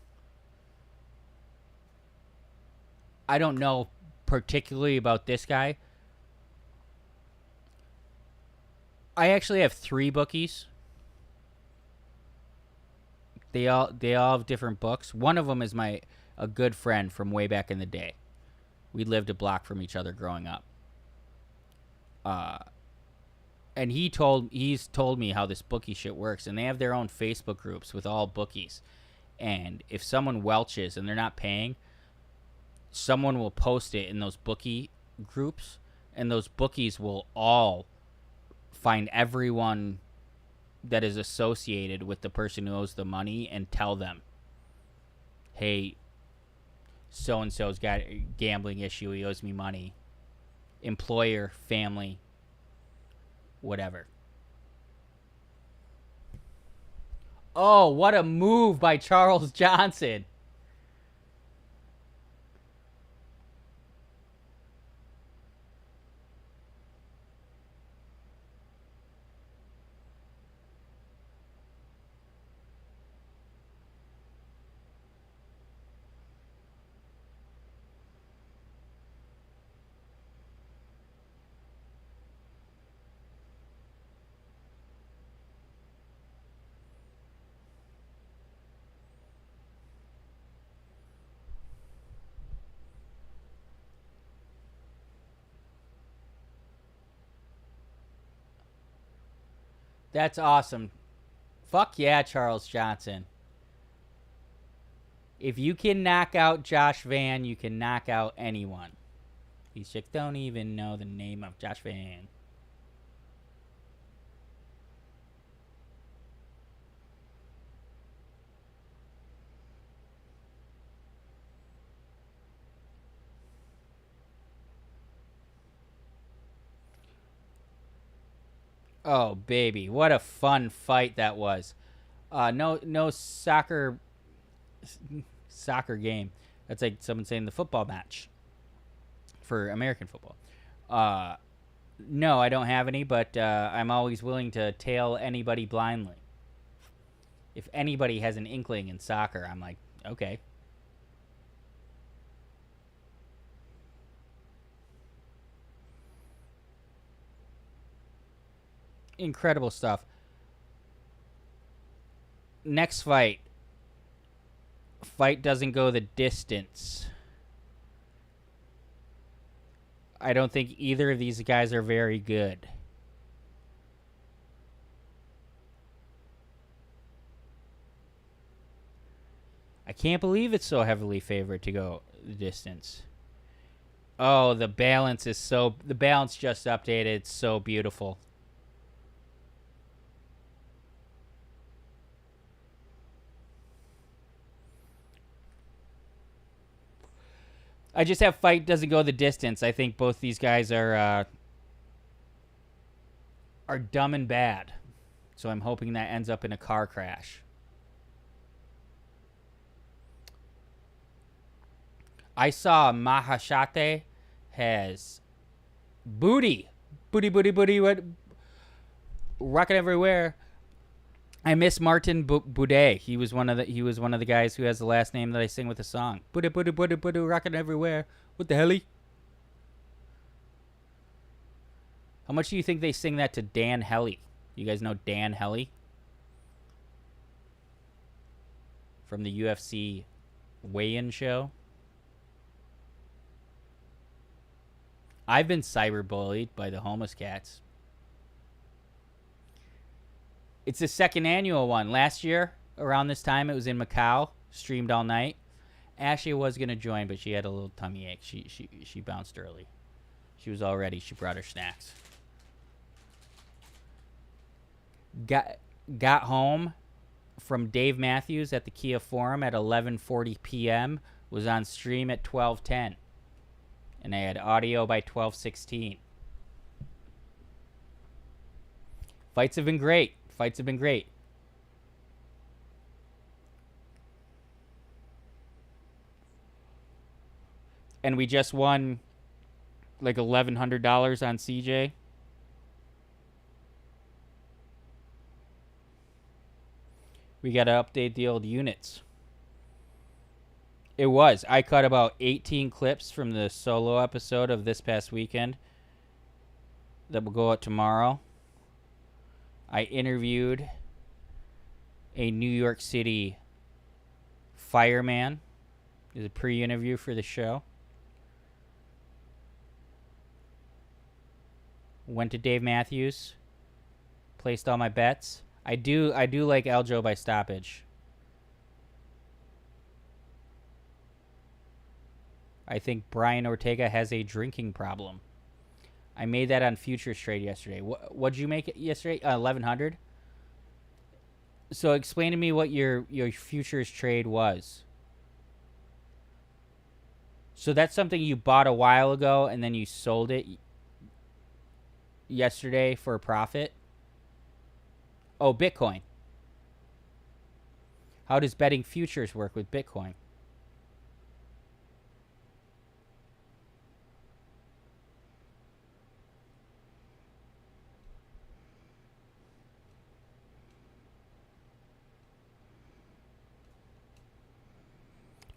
S1: I don't know particularly about this guy. I actually have 3 bookies. They all have different books. One of them is a good friend from way back in the day. We lived a block from each other growing up. And he's told me how this bookie shit works, and they have their own Facebook groups with all bookies. And if someone welches and they're not paying, someone will post it in those bookie groups, and those bookies will all find everyone that is associated with the person who owes the money and tell them, hey, so-and-so's got a gambling issue, he owes me money. Employer, family, whatever. Oh, what a move by Charles Johnson. That's awesome. Fuck yeah, Charles Johnson. If you can knock out Josh Van, you can knock out anyone. These chicks don't even know the name of Josh Van. Oh, baby. What a fun fight that was. No soccer game. That's like someone saying the football match for American football. No, I don't have any, but I'm always willing to tail anybody blindly. If anybody has an inkling in soccer, I'm like, okay. incredible stuff. Next fight. Fight doesn't go the distance. I don't think either of these guys are very good. I can't believe it's so heavily favored to go the distance. Oh, the balance just updated. It's so beautiful. I just have fight doesn't go the distance. I think both these guys are dumb and bad. So I'm hoping that ends up in a car crash. I saw Mahashate has booty, what, rocking everywhere. I miss Martin Boudet. He was one of the guys who has the last name that I sing with the song. Booty, rocking everywhere. What the helly? How much do you think they sing that to Dan Helly? You guys know Dan Helly from the UFC weigh-in show? I've been cyberbullied by the homeless cats. It's the second annual one. Last year, around this time, it was in Macau. Streamed all night. Ashley was going to join, but she had a little tummy ache. She bounced early. She was all ready. She brought her snacks. Got home from Dave Matthews at the Kia Forum at 11:40 p.m. Was on stream at 12:10. And I had audio by 12:16. Fights have been great. And we just won like $1,100 on CJ. We got to update the old units. It was. I cut about 18 clips from the solo episode of this past weekend that will go out tomorrow. I interviewed a New York City fireman. It was a pre-interview for the show. Went to Dave Matthews. Placed all my bets. I do like Aljo by stoppage. I think Brian Ortega has a drinking problem. I made that on futures trade yesterday. What'd you make it yesterday? 1,100. So explain to me what your futures trade was. So that's something you bought a while ago and then you sold it yesterday for a profit? Oh, Bitcoin. How does betting futures work with Bitcoin?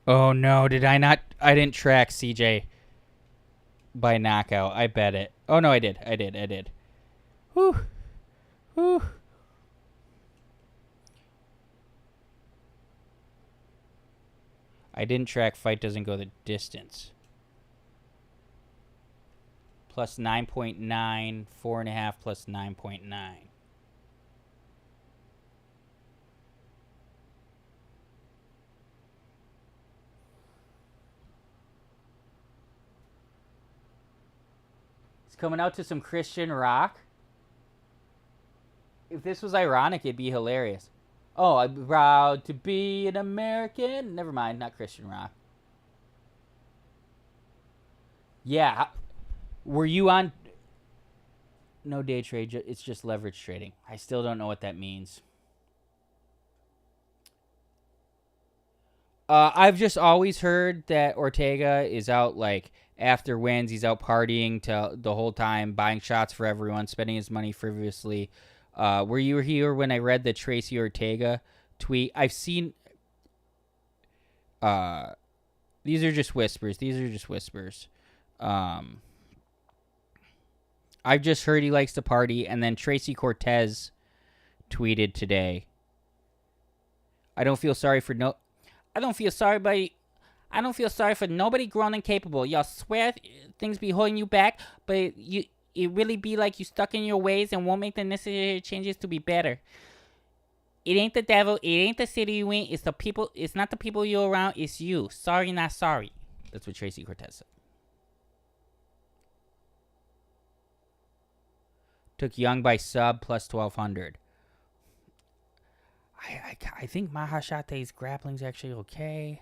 S1: Oh no, did I not? I didn't track CJ by knockout. I bet it. Oh no, I did. Whew. I didn't track fight doesn't go the distance. Plus 9.9, 4.5 plus 9.9. Coming out to some Christian rock. If this was ironic, it'd be hilarious. Oh, I'm proud to be an American. Never mind, not Christian rock. Yeah. Were you on? No day trade. It's just leverage trading. I still don't know what that means. I've just always heard that Ortega is out like after wins, he's out partying the whole time, buying shots for everyone, spending his money frivolously. Were you here when I read the Tracy Ortega tweet? I've seen. These are just whispers. I've just heard he likes to party. And then Tracy Cortez tweeted today. I don't feel sorry for nobody grown and capable. Y'all swear things be holding you back, but it really be like you stuck in your ways and won't make the necessary changes to be better. It ain't the devil. It ain't the city you in. It's the people. It's not the people you're around. It's you. Sorry, not sorry. That's what Tracy Cortez said. Took Young by sub plus 1,200. I think Mahashate's grappling's actually okay.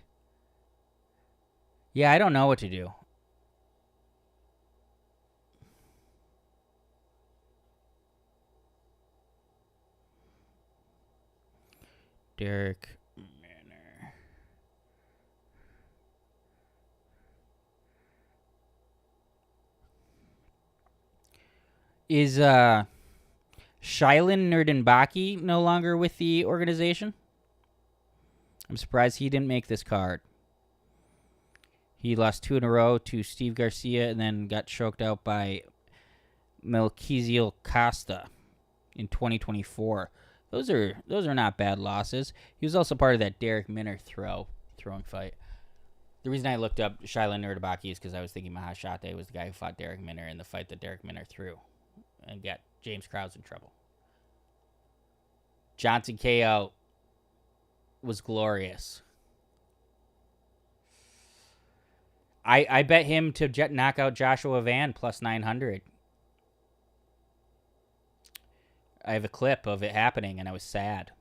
S1: Yeah, I don't know what to do. Derek Manor. Is Shailen Nerdenbaki no longer with the organization? I'm surprised he didn't make this card. He lost 2 in a row to Steve Garcia and then got choked out by Melquizael Costa in 2024. Those are not bad losses. He was also part of that Derek Minner throwing fight. The reason I looked up Shailen Nerdenbaki is because I was thinking Mahashate was the guy who fought Derek Minner in the fight that Derek Minner threw and got James Krause in trouble. Johnson KO was glorious. I bet him to knock out Joshua Van plus 900. I have a clip of it happening, and I was sad,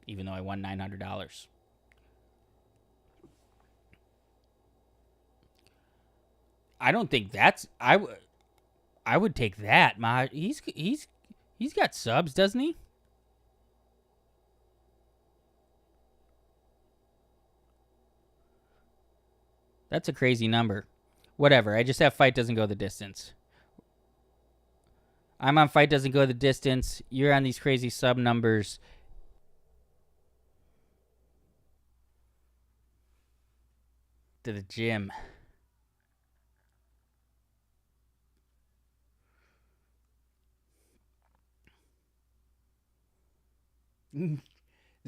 S1: even though I won $900. I don't think that's... I would take that. He's got subs, doesn't he? That's a crazy number. Whatever. I just have fight doesn't go the distance. I'm on fight doesn't go the distance. You're on these crazy sub numbers. To the gym.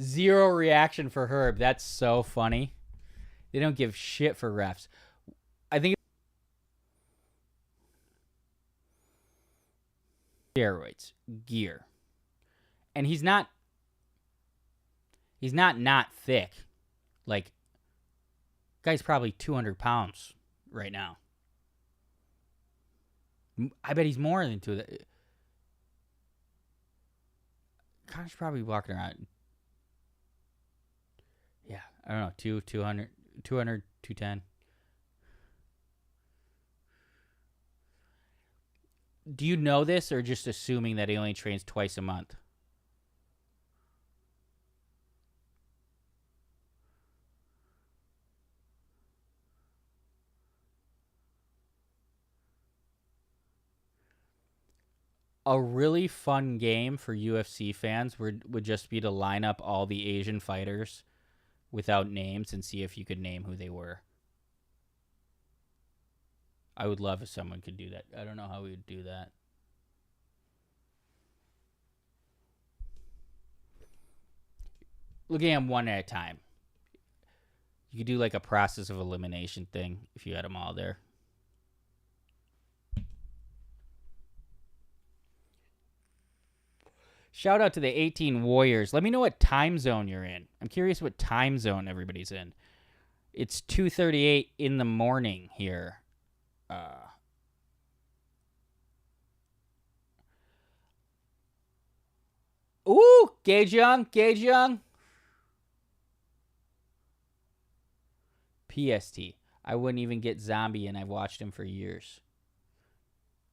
S1: Zero reaction for Herb. That's so funny. They don't give shit for refs. I think steroids, gear. And he's not thick. Like, guy's probably 200 pounds right now. I bet he's more than 200. Connor's probably walking around. Yeah, I don't know, 200, 210. Do you know this or just assuming that he only trains twice a month? A really fun game for UFC fans would just be to line up all the Asian fighters without names and see if you could name who they were. I would love if someone could do that. I don't know how we would do that. Looking at them one at a time. You could do like a process of elimination thing if you had them all there. Shout out to the 18 Warriors. Let me know what time zone you're in. I'm curious what time zone everybody's in. It's 2:38 in the morning here. Ooh, Gage Young. PST. I wouldn't even get Zombie, and I've watched him for years.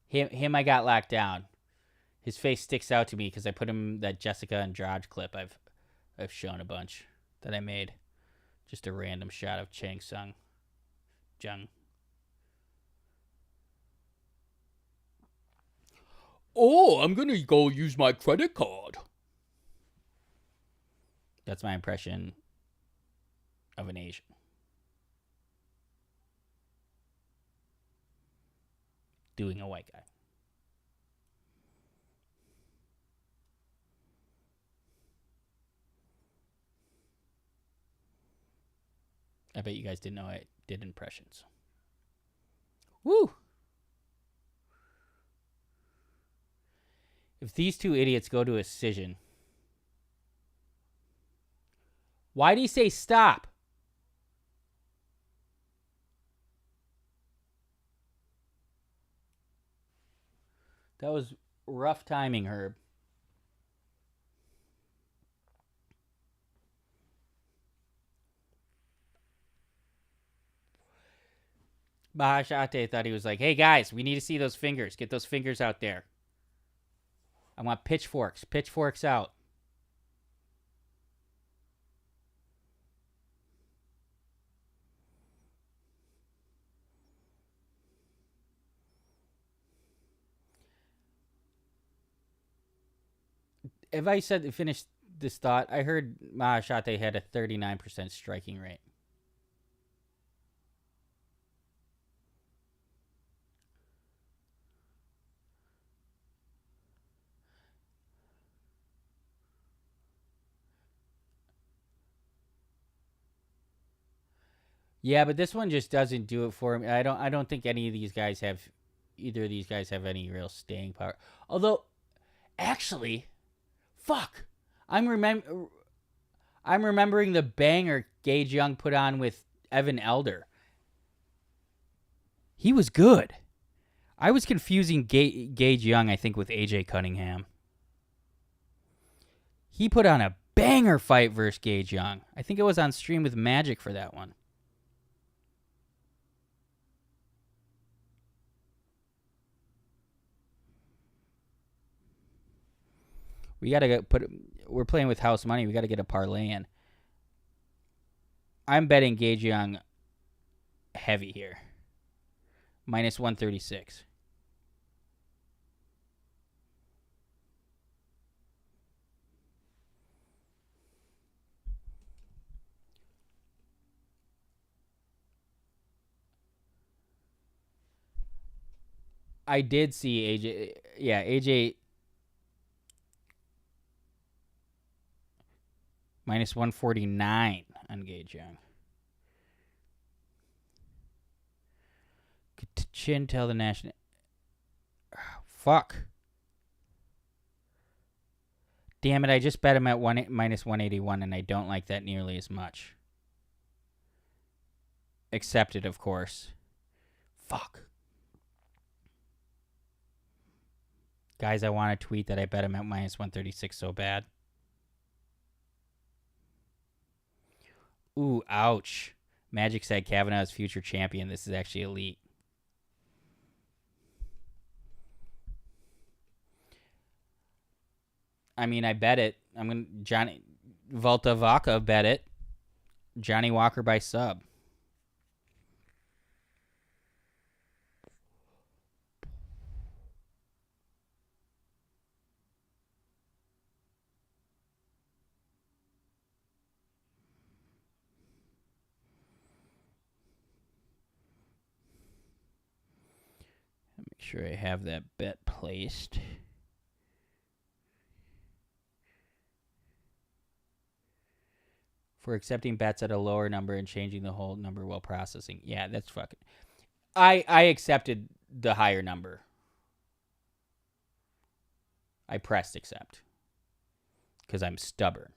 S1: Him I got locked down. His face sticks out to me because I put him that Jessica Andrade clip I've shown a bunch that I made. Just a random shot of Chang Sung Jung. Oh, I'm gonna go use my credit card. That's my impression of an Asian. Doing a white guy. I bet you guys didn't know I did impressions. Woo! If these two idiots go to a decision, why do you say stop? That was rough timing, Herb. Bahashate thought he was like, hey guys, we need to see those fingers. Get those fingers out there. I want pitchforks. Pitchforks out. If I said finish this thought, I heard Mahashate had a 39% striking rate. Yeah, but this one just doesn't do it for me. I don't think either of these guys have any real staying power. Although, actually, fuck, I'm remembering the banger Gage Young put on with Evan Elder. He was good. I was confusing Gage Young, I think, with AJ Cunningham. He put on a banger fight versus Gage Young. I think it was on stream with Magic for that one. We gotta we're playing with house money. We gotta get a parlay in. I'm betting Gage Young heavy here. Minus 136. I did see AJ. Yeah, AJ minus 149 on Gage Young. Chin tell the national. Fuck. Damn it, I just bet him at minus 181, and I don't like that nearly as much. Accepted, of course. Fuck. Guys, I want to tweet that I bet him at minus 136 so bad. Ooh, ouch. Magic said Kavanaugh's future champion. This is actually elite. I mean, I bet it. I'm going to Johnny Volta Vaca bet it. Johnny Walker by sub. Make sure I have that bet placed. For accepting bets at a lower number and changing the whole number while processing. Yeah, that's fucking. I accepted the higher number. I pressed accept. Because I'm stubborn.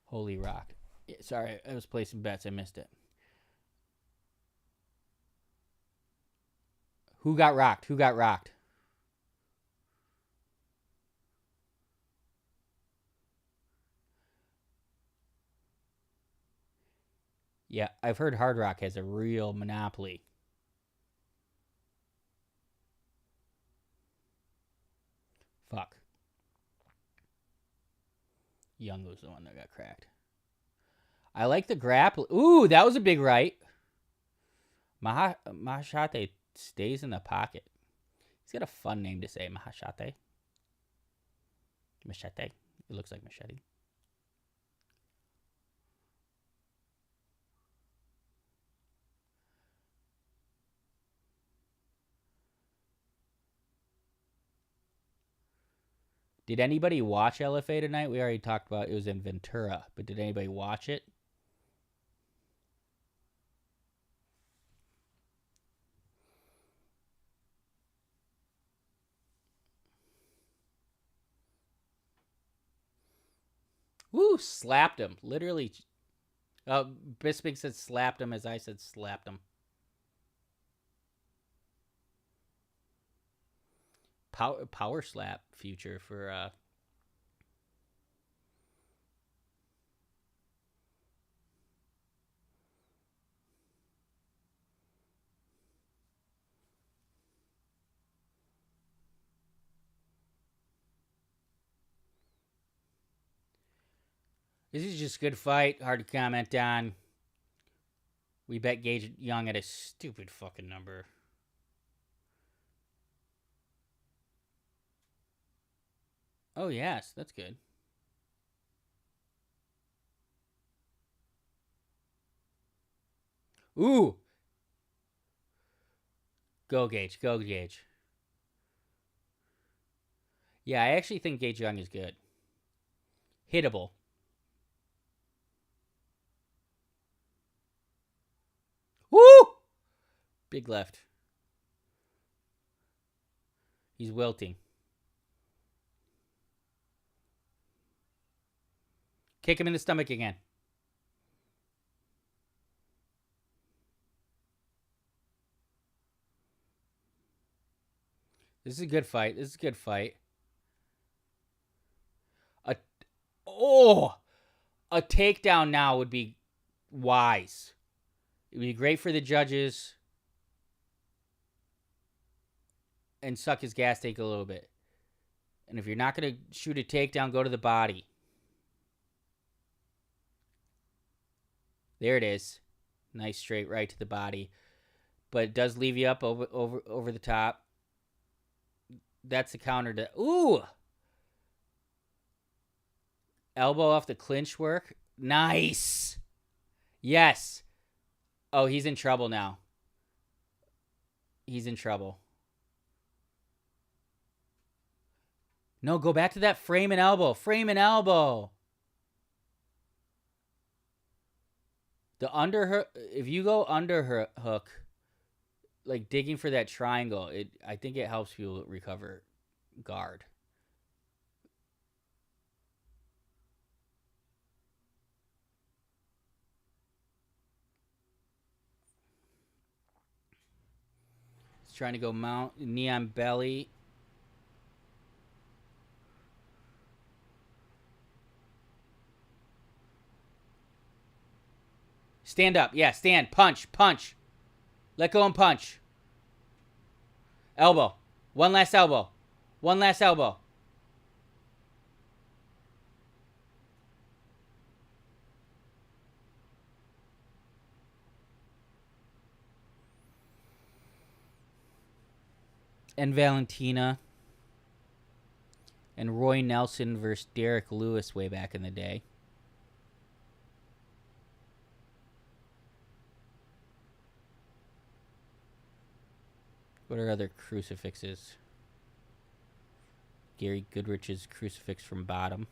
S1: Holy rock. Sorry, I was placing bets. I missed it. Who got rocked? Who got rocked? Yeah, I've heard Hard Rock has a real monopoly. Fuck. Young was the one that got cracked. I like the grapple. Ooh, that was a big right. Mahashate stays in the pocket. He's got a fun name to say, Mahashate. Machete. It looks like machete. Did anybody watch LFA tonight? We already talked about it was in Ventura, but did anybody watch it? Woo, slapped him. Literally. Bisping said slapped him as I said slapped him. Power slap future for This is just a good fight. Hard to comment on. We bet Gage Young at a stupid fucking number. Oh, yes. That's good. Ooh. Go, Gage. Go, Gage. Yeah, I actually think Gage Young is good. Hittable. Woo! Big left. He's wilting. Kick him in the stomach again. This is a good fight. This is a good fight. A takedown now would be wise. It would be great for the judges and suck his gas tank a little bit. And if you're not going to shoot a takedown, go to the body. There it is. Nice straight right to the body. But it does leave you up over the top. That's the counter to... Ooh! Elbow off the clinch work. Nice! Yes. Oh, he's in trouble now. He's in trouble. No, go back to that frame and elbow. Frame and elbow. The underhook, if you go underhook, like digging for that triangle, I think it helps you recover guard. He's trying to go mount knee on belly. Stand up. Yeah, stand. Punch. Punch. Let go and punch. Elbow. One last elbow. One last elbow. And Valentina. And Roy Nelson versus Derek Lewis way back in the day. What are other crucifixes? Gary Goodrich's crucifix from bottom.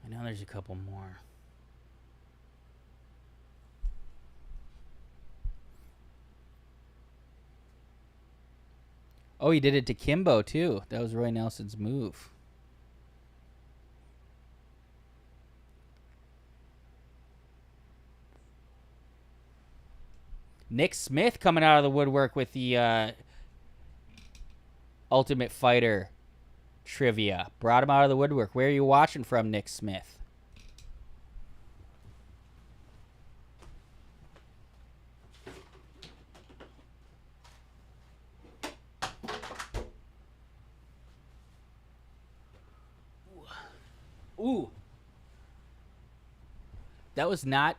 S1: I know there's a couple more. Oh, he did it to Kimbo, too. That was Roy Nelson's move. Nick Smith coming out of the woodwork with the Ultimate Fighter trivia. Brought him out of the woodwork. Where are you watching from, Nick Smith? Ooh. That was not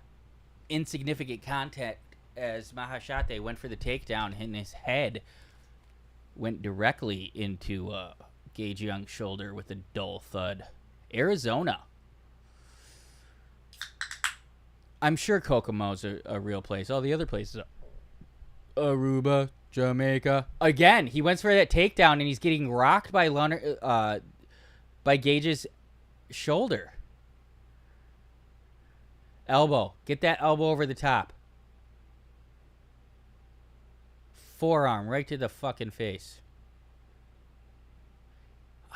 S1: insignificant contact as Mahashate went for the takedown and his head went directly into Gage Young's shoulder with a dull thud. Arizona. I'm sure Kokomo's a real place. All the other places are Aruba, Jamaica. Again, he went for that takedown and he's getting rocked by by Gage's shoulder. Elbow. Get that elbow over the top. Forearm right to the fucking face.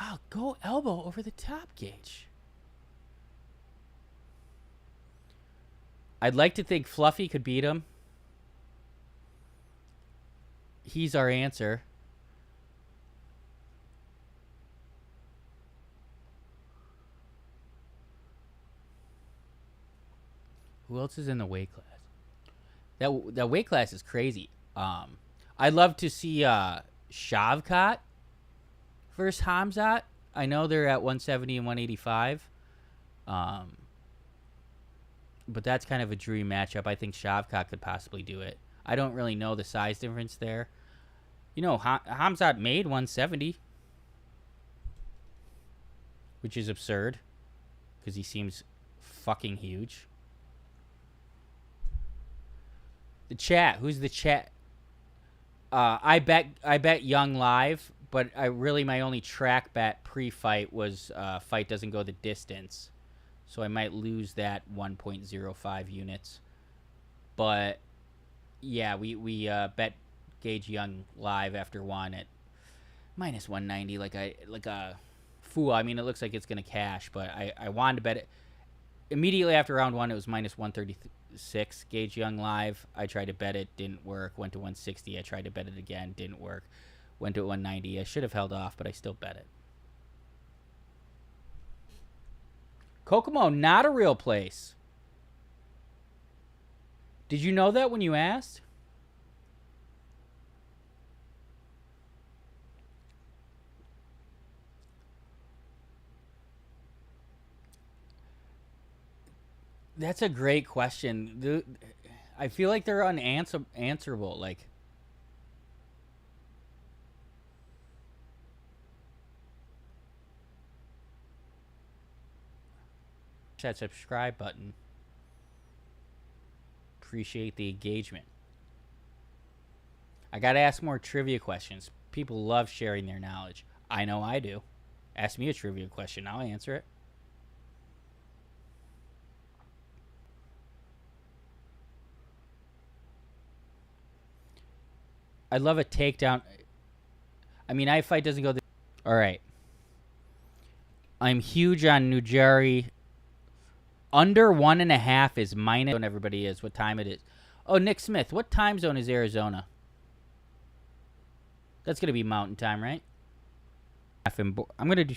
S1: Oh, go elbow over the top, Gage. I'd like to think Fluffy could beat him. He's our answer. Who else is in the weight class? That weight class is crazy. I'd love to see Shavkat versus Hamzat. I know they're at 170 and 185. But that's kind of a dream matchup. I think Shavkat could possibly do it. I don't really know the size difference there. You know, Hamzat made 170, which is absurd because he seems fucking huge. The chat. Who's the chat? I bet Young live, but my only track bet pre-fight was fight doesn't go the distance. So I might lose that 1.05 units. But yeah, we bet Gage Young live after one at minus 190 like a fool. I mean, it looks like it's going to cash, but I wanted to bet it. Immediately after round one, it was minus 136. Gage Young live. I tried to bet it, didn't work. Went to 160. I tried to bet it again, didn't work. Went to 190. I should have held off, but I still bet it. Kokomo, not a real place. Did you know that when you asked? That's a great question. I feel like they're unanswerable. Like, that subscribe button. Appreciate the engagement. I gotta ask more trivia questions. People love sharing their knowledge. I know I do. Ask me a trivia question. I'll answer it. I love a takedown. I mean, fight doesn't go. All right. I'm huge on Nujari. Under 1.5 is minus. Everybody is what time it is. Oh, Nick Smith. What time zone is Arizona? That's gonna be Mountain Time, right? I'm gonna do.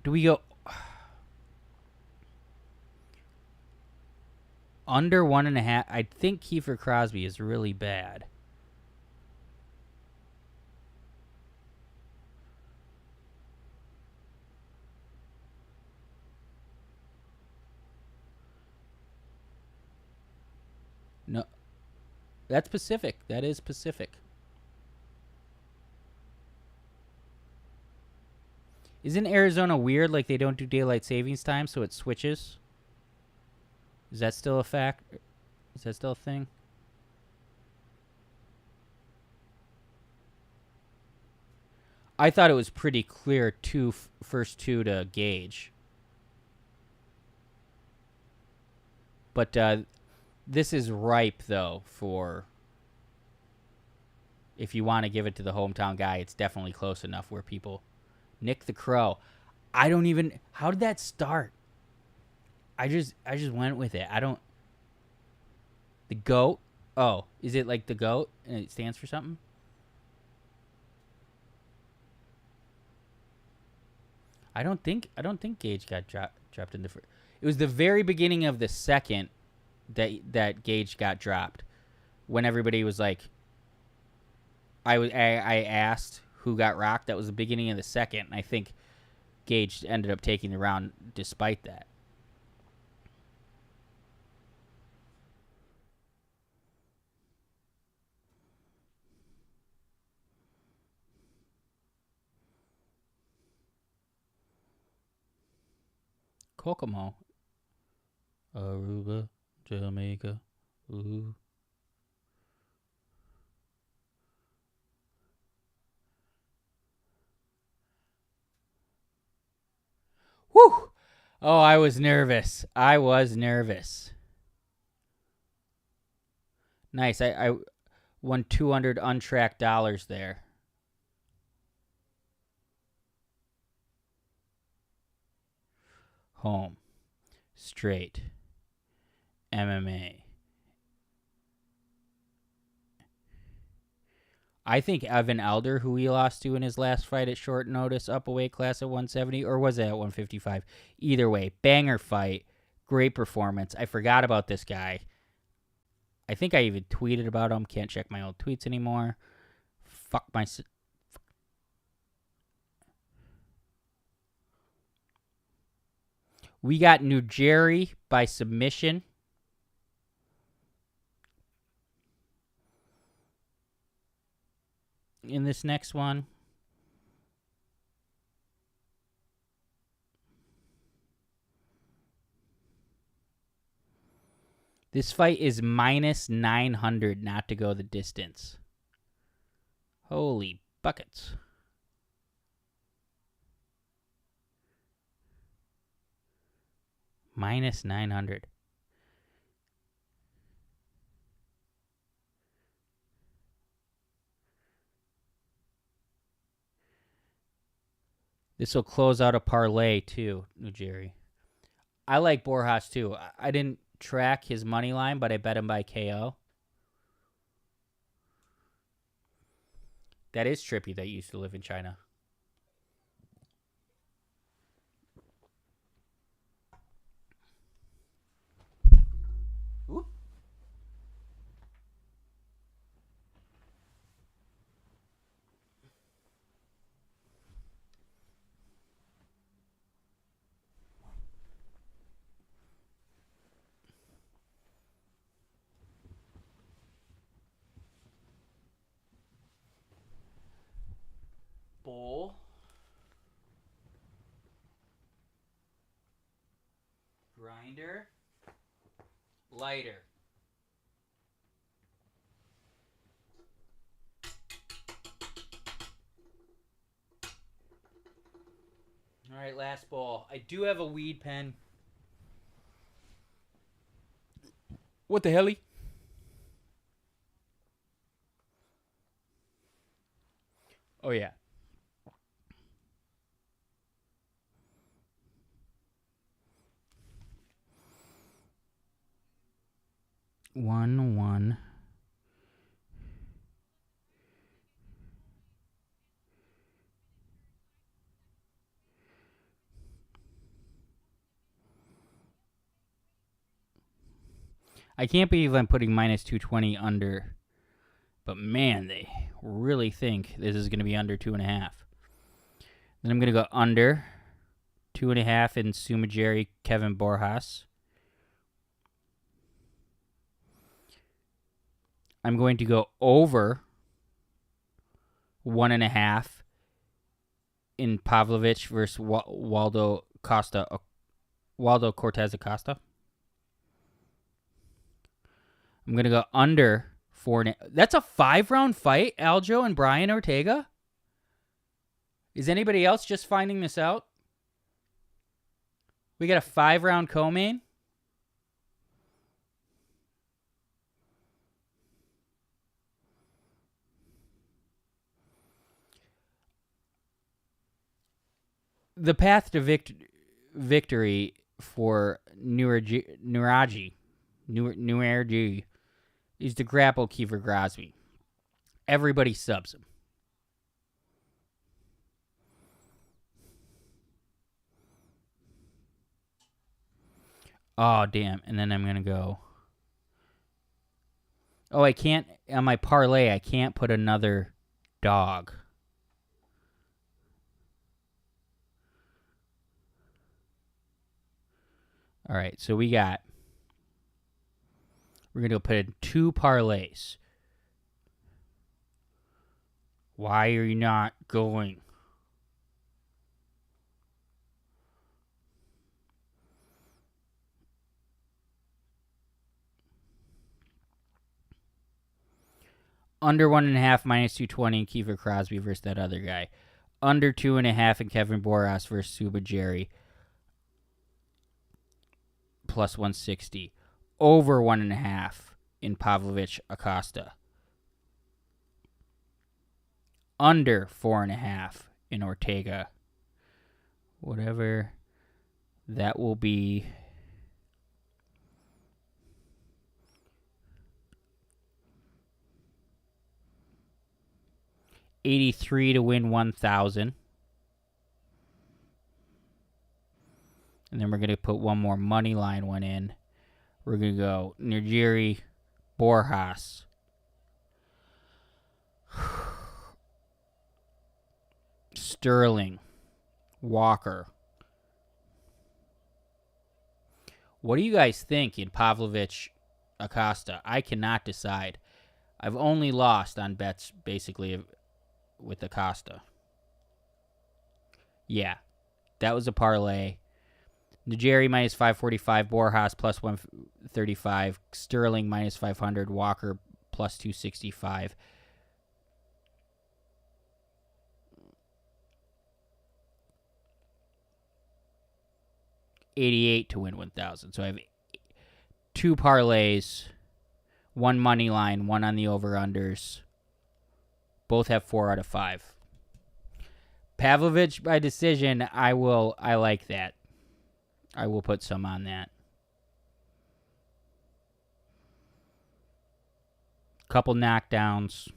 S1: Do we go under 1.5? I think Kiefer Crosby is really bad. No, that's Pacific. That is Pacific. Isn't Arizona weird? Like they don't do daylight savings time, so it switches. Is that still a fact? Is that still a thing? I thought it was pretty clear first two to Gage. But this is ripe, though, for if you want to give it to the hometown guy, it's definitely close enough where people... Nick the Crow. I don't even... How did that start? I just went with it. I don't... The GOAT? Oh, is it like the GOAT and it stands for something? I don't think Gage got dropped in the first. It was the very beginning of the second that Gage got dropped, when everybody was like, I asked who got rocked. That was the beginning of the second. And I think Gage ended up taking the round despite that. Kokomo. Aruba, Jamaica. Ooh. Whew. Oh, I was nervous. Nice. I won $200 untracked dollars there. Home. Straight. MMA. I think Evan Elder, who he lost to in his last fight at short notice, up a weight class at 170, or was it at 155? Either way, banger fight, great performance. I forgot about this guy. I think I even tweeted about him. Can't check my old tweets anymore. Fuck my... We got New Jerry by submission. In this next one. This fight is minus 900 not to go the distance. Holy buckets. Minus 900. This will close out a parlay too, Ujiri. I like Borjas too. I didn't track his money line, but I bet him by KO. That is trippy that used to live in China. Oop. Bowl. Grinder. Lighter. All right, last bowl. I do have a weed pen. What the hell? Oh, yeah. One. I can't believe I'm putting minus 220 under. But man, they really think this is going to be under 2.5. Then I'm going to go under 2.5 in Sumajeri Kevin Borjas. I'm going to go over 1.5 in Pavlovich versus Waldo Cortez Acosta. I'm going to go under 4. That's a 5-round fight, Aljo and Brian Ortega? Is anybody else just finding this out? We got a 5-round co-main? The path to victory for Nuraji is to grapple Kiefer Grosby. Everybody subs him. Oh, damn. And then I'm going to go. Oh, I can't. On my parlay, I can't put another dog. All right, so we're going to put in 2 parlays. Why are you not going? Under 1.5 minus 220 Kiefer Crosby versus that other guy. Under 2.5 and Kevin Boras versus Suba Jerry. Plus 160. Over 1.5 in Pavlovich Acosta. Under 4.5 in Ortega. Whatever that will be. $83 to win 1,000. And then we're going to put one more money line one in. We're going to go Najiri, Borjas. Sterling, Walker. What do you guys think in Pavlovich Acosta? I cannot decide. I've only lost on bets basically with Acosta. Yeah, that was a parlay. Najeri minus 545, Borjas plus 135, Sterling minus 500, Walker plus 265. $88 to win 1,000. So I have 2 parlays, 1 money line, 1 on the over-unders. Both have 4 out of 5. Pavlovich by decision, I like that. I will put some on that. Couple knockdowns.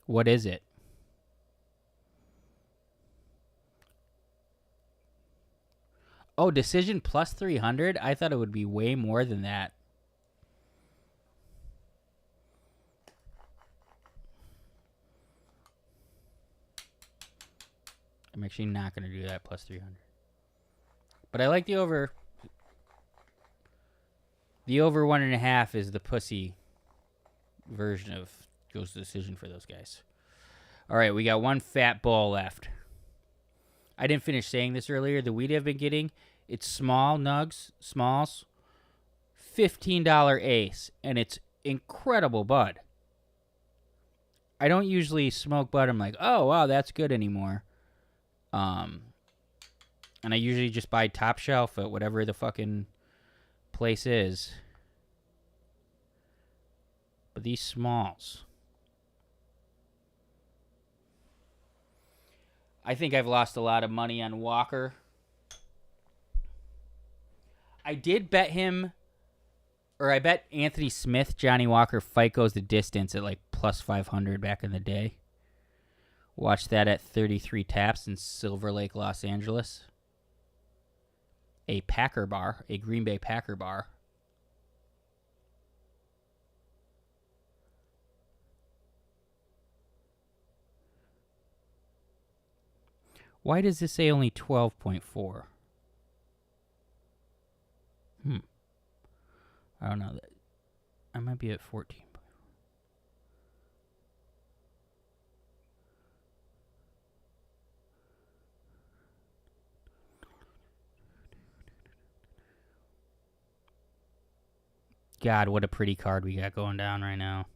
S1: What is it? Oh, decision plus 300? I thought it would be way more than that. I'm actually not going to do that plus 300. But I like the over. The over 1.5 is the pussy version of goes to decision for those guys. All right, we got one fat ball left. I didn't finish saying this earlier. The weed I've been getting, it's small nugs, smalls, $15 ace, and it's incredible bud. I don't usually smoke bud. I'm like, oh, wow, that's good anymore. And I usually just buy top shelf at whatever the fucking place is. But these smalls. I think I've lost a lot of money on Walker. I did bet him, or I bet Anthony Smith, Johnny Walker fight goes the distance at like plus 500 back in the day. Watched that at 33 taps in Silver Lake, Los Angeles. A Packer bar, a Green Bay Packer bar. Why does this say only 12.4? I don't know. I might be at 14. God, what a pretty card we got going down right now.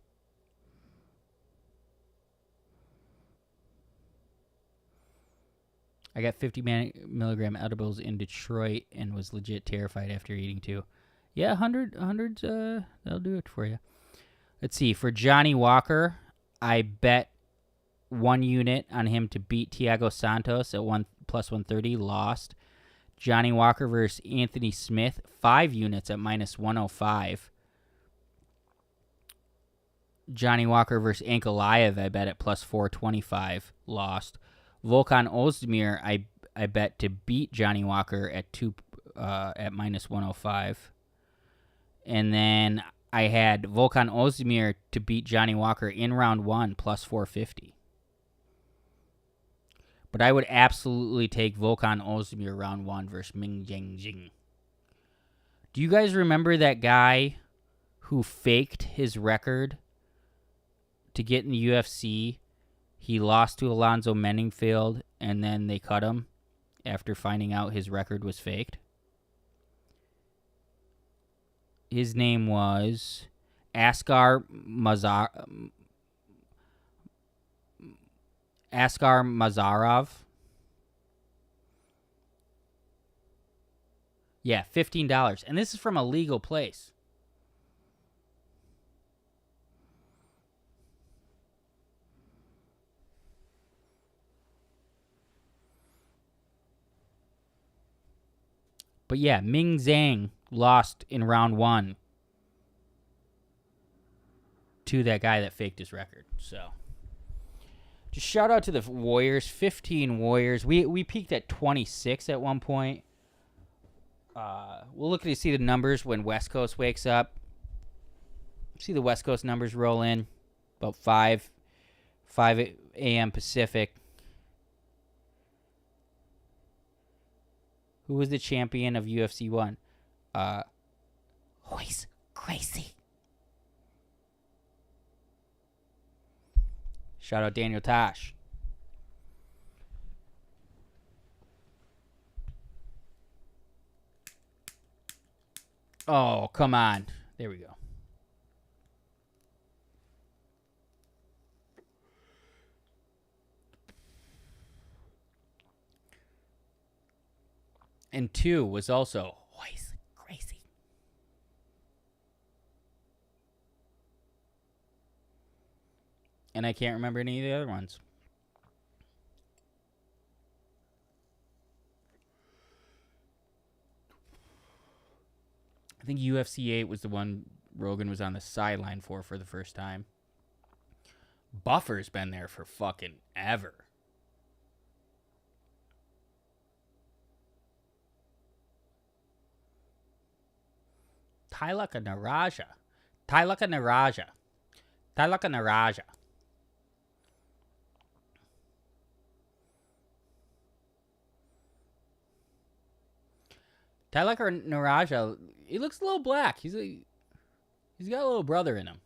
S1: I got 50 milligram edibles in Detroit and was legit terrified after eating 2. Yeah, 100's, that'll do it for you. Let's see. For Johnny Walker, I bet 1 unit on him to beat Thiago Santos at plus 130. Lost. Johnny Walker versus Anthony Smith, 5 units at minus 105. Johnny Walker versus Ankalaev, I bet at plus 425. Lost. Volkan Ozdemir, I bet to beat Johnny Walker at at minus 105. And then I had Volkan Ozdemir to beat Johnny Walker in round 1 plus 450. But I would absolutely take Volkan Ozdemir round 1 versus Mingzang. Do you guys remember that guy who faked his record to get in the UFC? He lost to Alonzo Menningfield, and then they cut him after finding out his record was faked. His name was Askar Mazarov. Yeah, $15. And this is from a legal place. But yeah, Mingzang lost in round 1 to that guy that faked his record. So just shout out to the Warriors. 15 Warriors. We peaked at 26 at one point. We'll look to see the numbers when West Coast wakes up. See the West Coast numbers roll in about 5 a.m. Pacific. Who was the champion of UFC 1? Royce Gracie. Shout out Daniel Tosh. Oh, come on. There we go. And 2 was also Royce Gracie. And I can't remember any of the other ones. I think UFC 8 was the one Rogan was on the sideline for the first time. Buffer's been there for fucking ever. Tilaka Naraja. Tilaka Naraja, he looks a little black. He's got a little brother in him.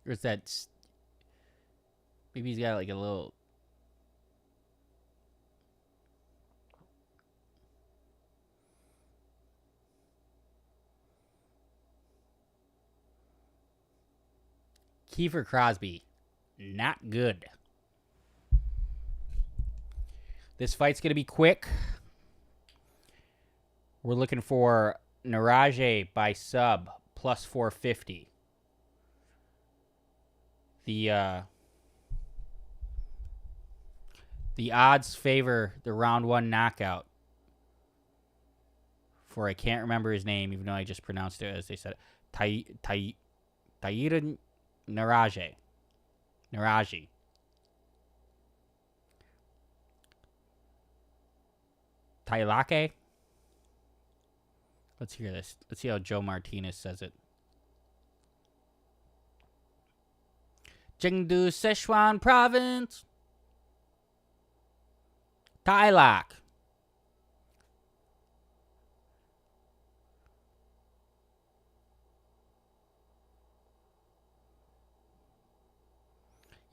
S1: Or is that... Maybe he's got like a little... Kiefer Crosby, not good. This fight's going to be quick. We're looking for Naraje by sub, plus 450. The odds favor the round 1 knockout for, I can't remember his name, even though I just pronounced it as they said it. Taira Naraji. Tailake? Let's hear this. Let's see how Joe Martinez says it. Chengdu, Sichuan Province. Tailak.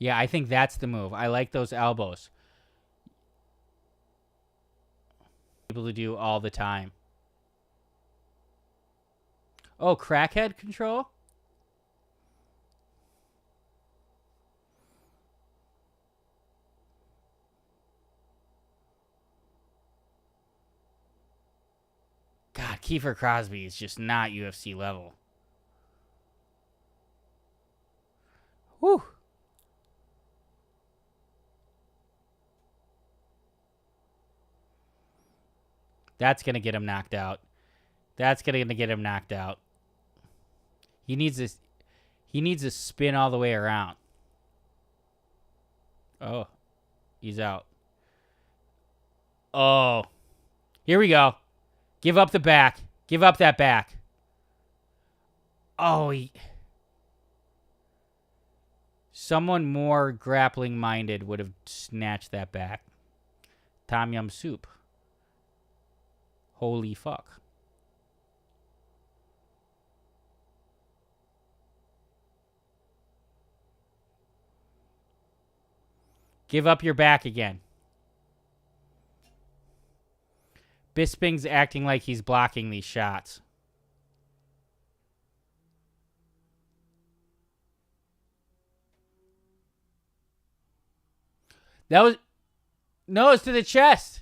S1: Yeah, I think that's the move. I like those elbows. Able to do all the time. Oh, crackhead control? God, Kiefer Crosby is just not UFC level. Whew. That's going to get him knocked out. That's going to get him knocked out. He needs this. He needs to spin all the way around. Oh, he's out. Oh, here we go. Give up the back. Give up that back. Oh, someone more grappling minded would have snatched that back. Tom Yum Soup. Holy fuck. Give up your back again. Bisping's acting like he's blocking these shots. That was... No, it's to the chest.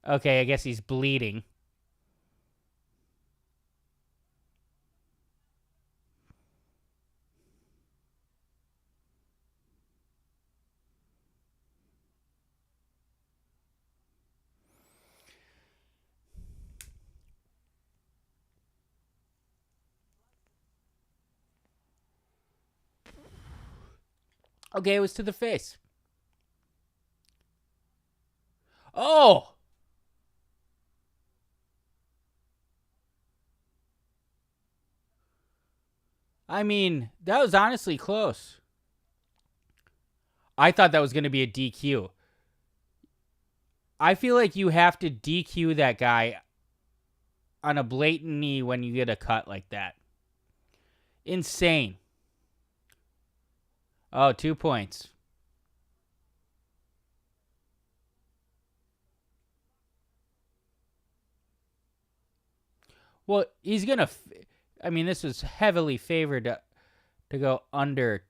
S1: Okay, I guess he's bleeding. Okay, it was to the face. Oh! I mean, that was honestly close. I thought that was going to be a DQ. I feel like you have to DQ that guy on a blatant knee when you get a cut like that. Insane. Oh, 2 points. Well, he's going to... I mean, this was heavily favored to go under.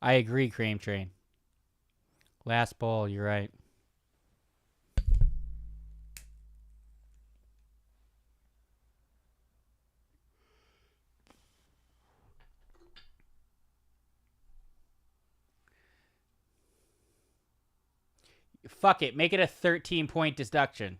S1: I agree, Cream Train. Last ball, you're right. Fuck it. Make it a 13-point deduction.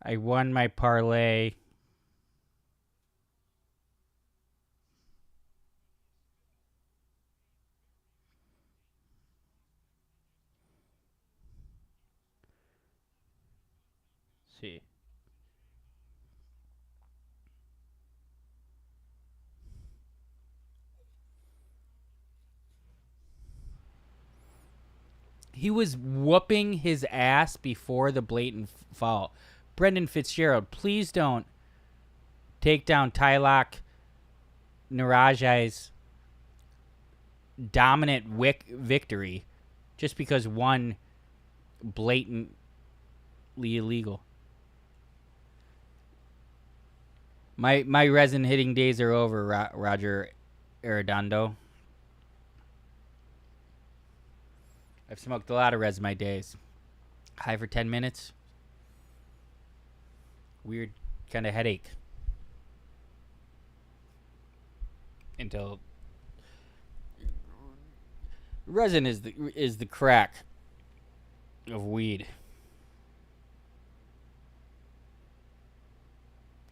S1: I won my parlay. See. He was whooping his ass before the blatant foul. Brendan Fitzgerald, please don't take down Tylak Nirajai's dominant victory just because one blatantly illegal. My resin hitting days are over, Roger Arredondo. I've smoked a lot of resin my days. High for 10 minutes. Weird kind of headache. Until resin is the crack of weed.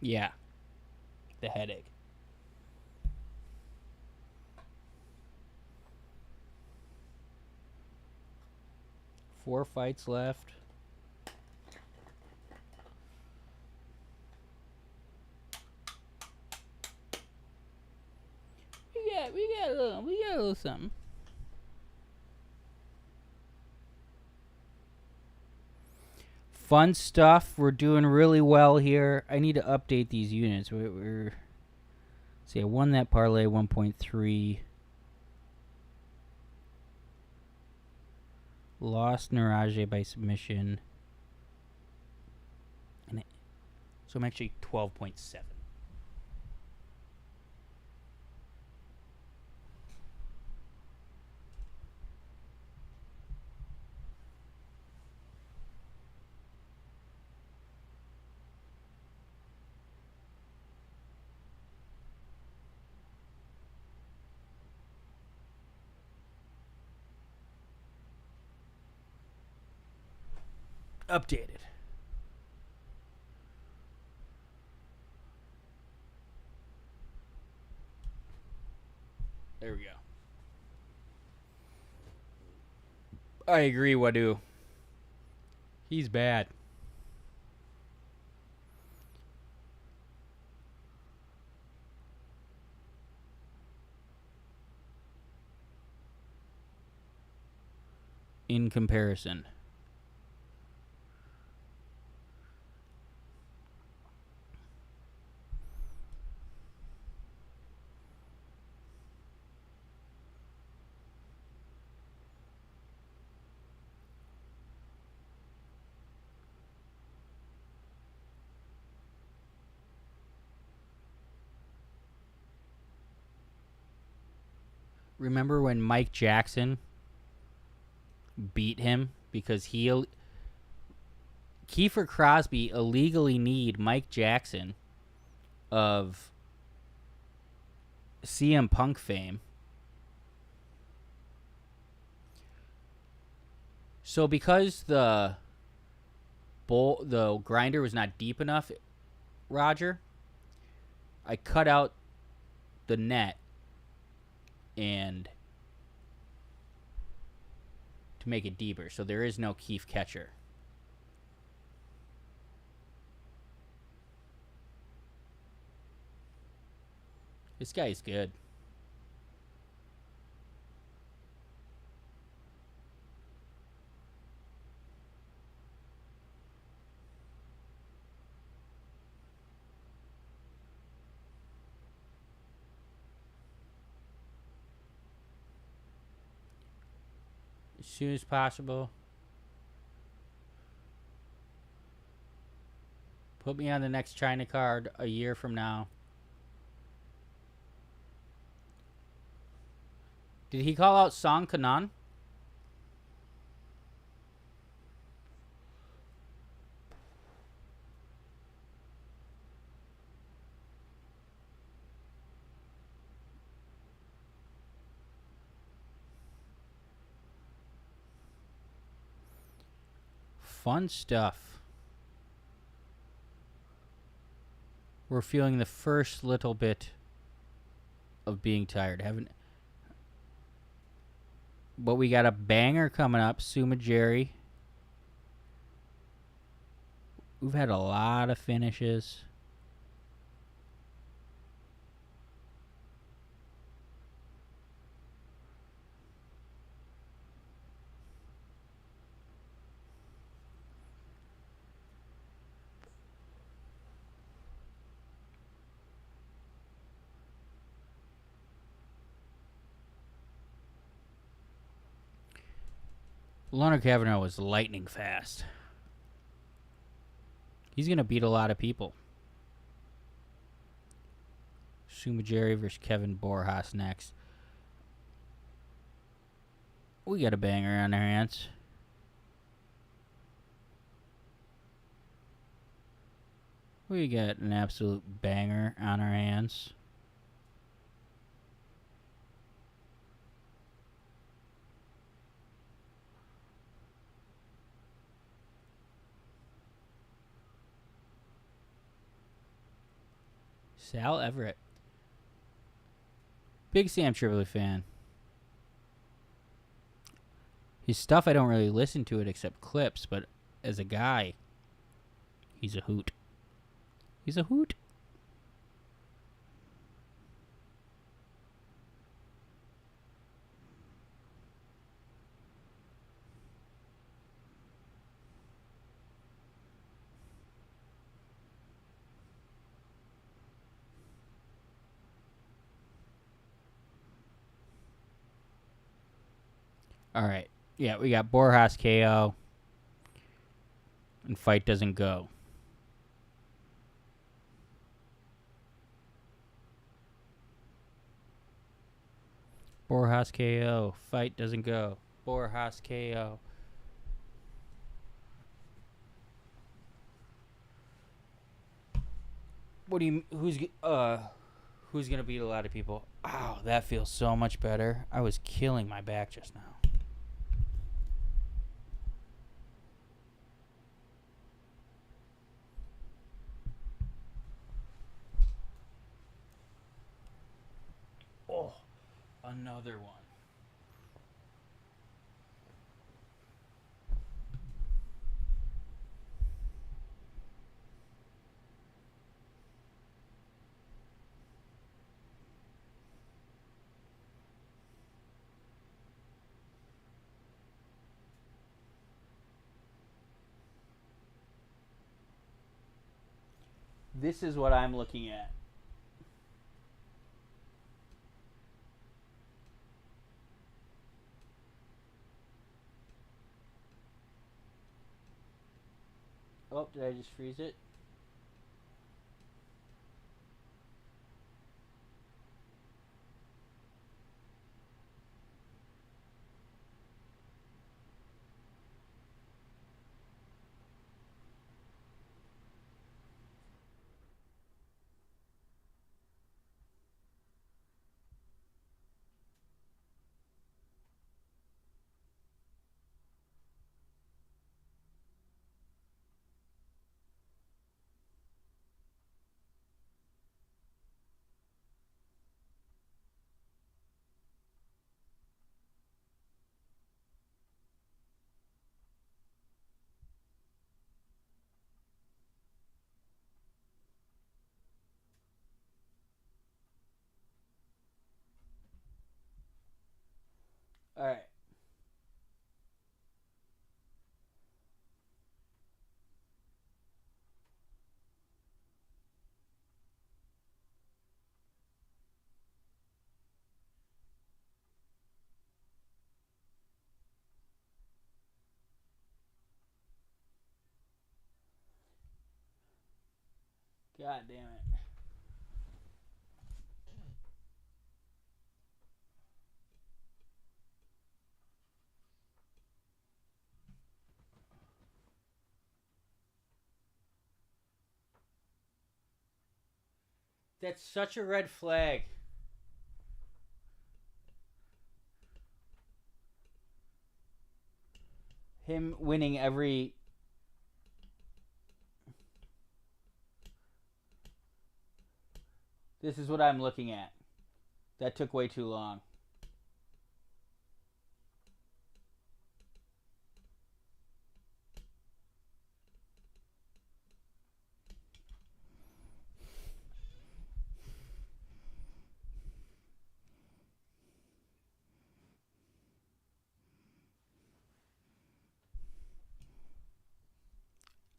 S1: Yeah. The headache. Four fights left. We got a little something. Fun stuff. We're doing really well here. I need to update these units. See, I won that parlay 1.3. Lost Niraj by submission. So I'm actually 12.7. Updated. There we go. I agree, Wadu. He's bad. In comparison. Remember when Mike Jackson beat him because Kiefer Crosby illegally kneed Mike Jackson of CM Punk fame. So because the grinder was not deep enough, Roger, I cut out the net and to make it deeper, so there is no Keith catcher. This guy's good. As soon as possible. Put me on the next China card a year from now. Did he call out Song Kanan? Fun stuff. We're feeling the first little bit of being tired. But we got a banger coming up, Suma Jerry. We've had a lot of finishes. Leonard Kavanaugh was lightning fast. He's going to beat a lot of people. Suma Jerry versus Kevin Borjas next. We got a banger on our hands. We got an absolute banger on our hands. Sal Everett. Big Sam Tripoli fan. His stuff, I don't really listen to it except clips, but as a guy, he's a hoot. He's a hoot. All right. Yeah, we got Borjas KO. And fight doesn't go. Borjas KO. Fight doesn't go. Borjas KO. What do you? Who's gonna beat a lot of people? Ow, that feels so much better. I was killing my back just now. Another one. This is what I'm looking at. Oh, did I just freeze it? All right. God damn it. That's such a red flag. Him winning every. This is what I'm looking at. That took way too long.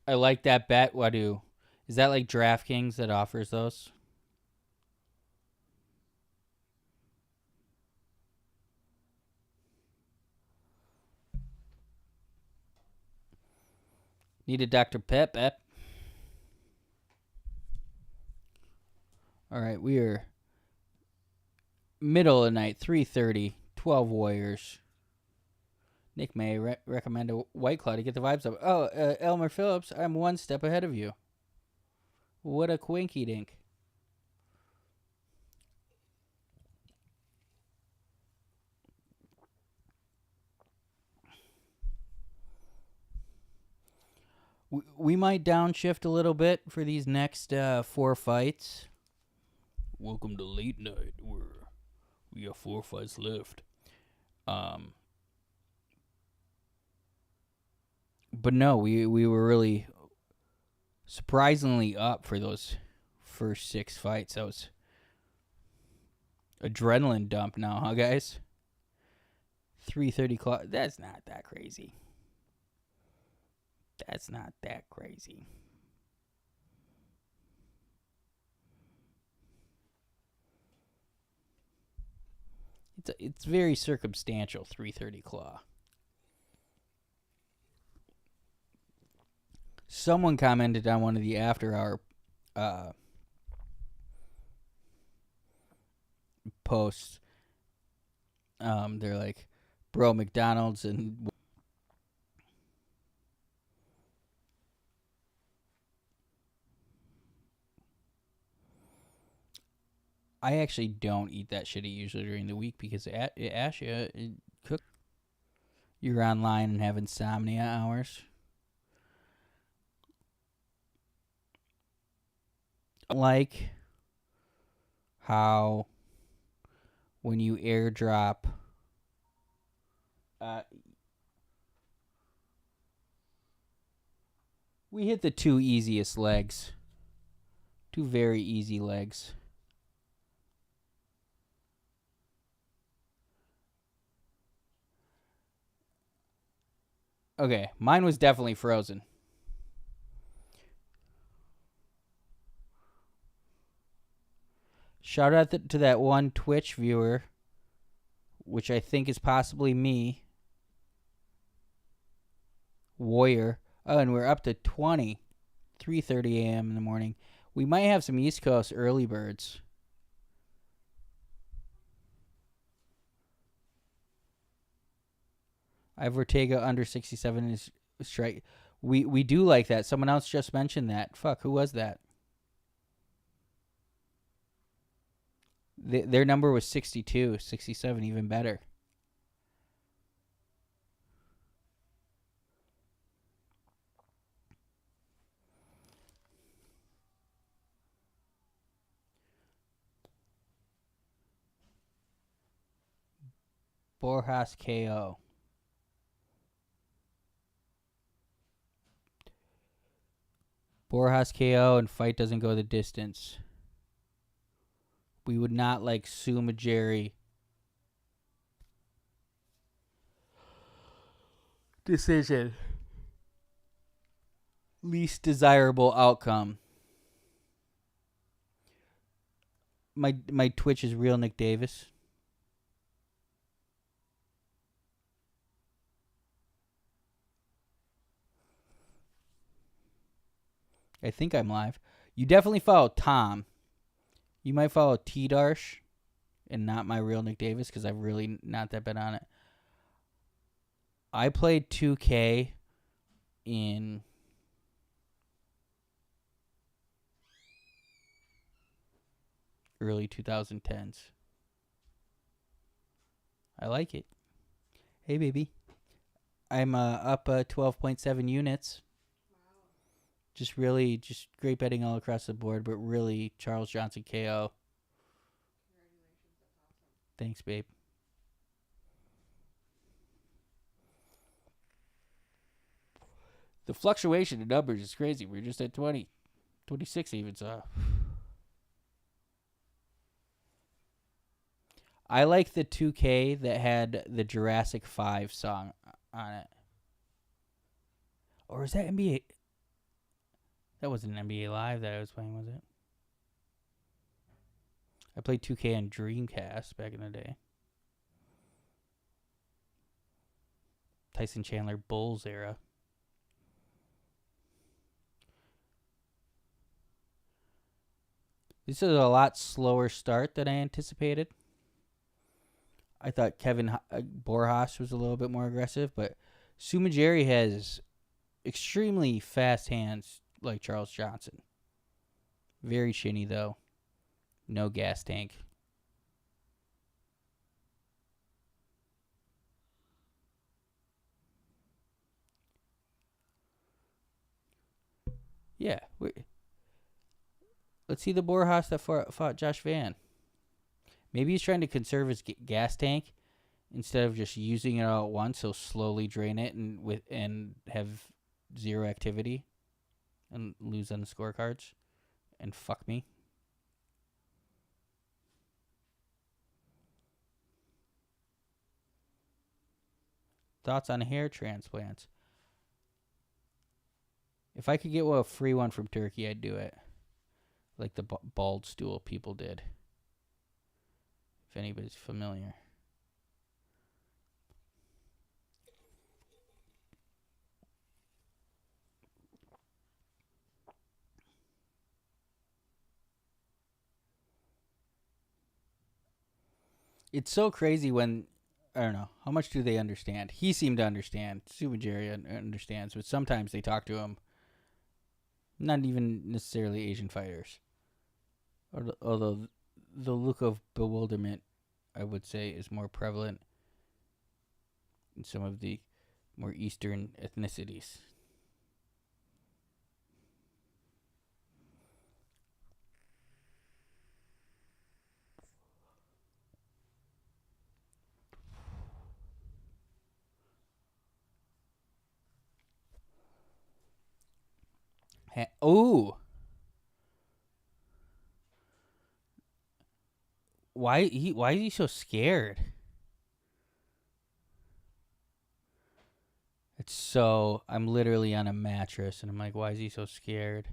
S1: I like that bet. What do? Is that like DraftKings that offers those? Need a Dr. Pep? All right, we are middle of the night, 3:30, 12 Warriors. Nick may recommend a White Claw to get the vibes up. Oh, Elmer Phillips, I'm one step ahead of you. What a quinky dink. We might downshift a little bit for these next 4 fights. Welcome to late night, where we have 4 fights left. But no, we were really surprisingly up for those first 6 fights. That was adrenaline dump now, huh, guys? 3:30 clock. That's not that crazy. That's not that crazy. It's very circumstantial. 3:30 claw. Someone commented on one of the after hour posts. They're like, bro, McDonald's and I actually don't eat that shitty usually during the week because Asha cook. You're online and have insomnia hours. Like how when you airdrop. We hit the two easiest legs. Two very easy legs. Okay, mine was definitely frozen. Shout out to that one Twitch viewer, which I think is possibly me. Warrior. Oh, and we're up to 20. 3:30 a.m. in the morning. We might have some East Coast early birds. I have Ortega under 67 is strike. We do like that. Someone else just mentioned that. Fuck, who was that? Their number was 62, 67, even better. Borjas KO. Borjas KO and fight doesn't go the distance. We would not like Sumajeri. Decision. Least desirable outcome. My Twitch is real Nick Davis. I think I'm live. You definitely follow Tom. You might follow T Darsh and not my real Nick Davis because I've really not that been on it. I played 2K in early 2010s. I like it. Hey, baby. I'm up 12.7 units. Just great betting all across the board, but really Charles Johnson KO. Thanks, babe. The fluctuation in numbers is crazy. We're just at 20, 26 even, so. I like the 2K that had the Jurassic 5 song on it. Or is that NBA? That wasn't NBA Live that I was playing, was it? I played 2K on Dreamcast back in the day. Tyson Chandler Bulls era. This is a lot slower start than I anticipated. I thought Kevin Borjas was a little bit more aggressive, but Sumajeri has extremely fast hands like Charles Johnson. Very chinny, though. No gas tank. Yeah. Let's see the Borjas that fought Josh Van. Maybe he's trying to conserve his gas tank instead of just using it all at once. He'll slowly drain it and have zero activity and lose on the scorecards and fuck me. Thoughts on hair transplants? If I could get a free one from Turkey, I'd do it. Like the bald stool people did. If anybody's familiar. It's so crazy when, I don't know, how much do they understand? He seemed to understand. Sumajeri understands, but sometimes they talk to him. Not even necessarily Asian fighters. Although the look of bewilderment, I would say, is more prevalent in some of the more Eastern ethnicities. Ooh. Why is he so scared? I'm literally on a mattress and I'm like, why is he so scared?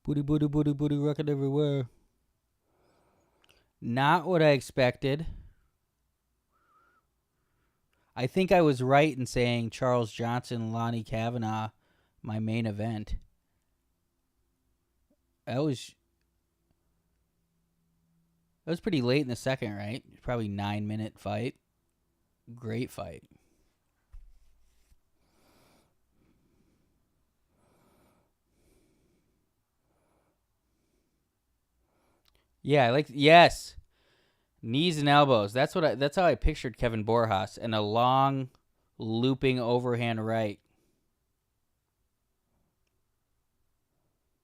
S1: Booty, rocket everywhere. Not what I expected. I think I was right in saying Charles Johnson, Lonnie Kavanaugh, my main event. That was pretty late in the second, right? Probably 9-minute fight. Great fight. Yeah, yes. Knees and elbows. That's how I pictured Kevin Borjas, and a long looping overhand right.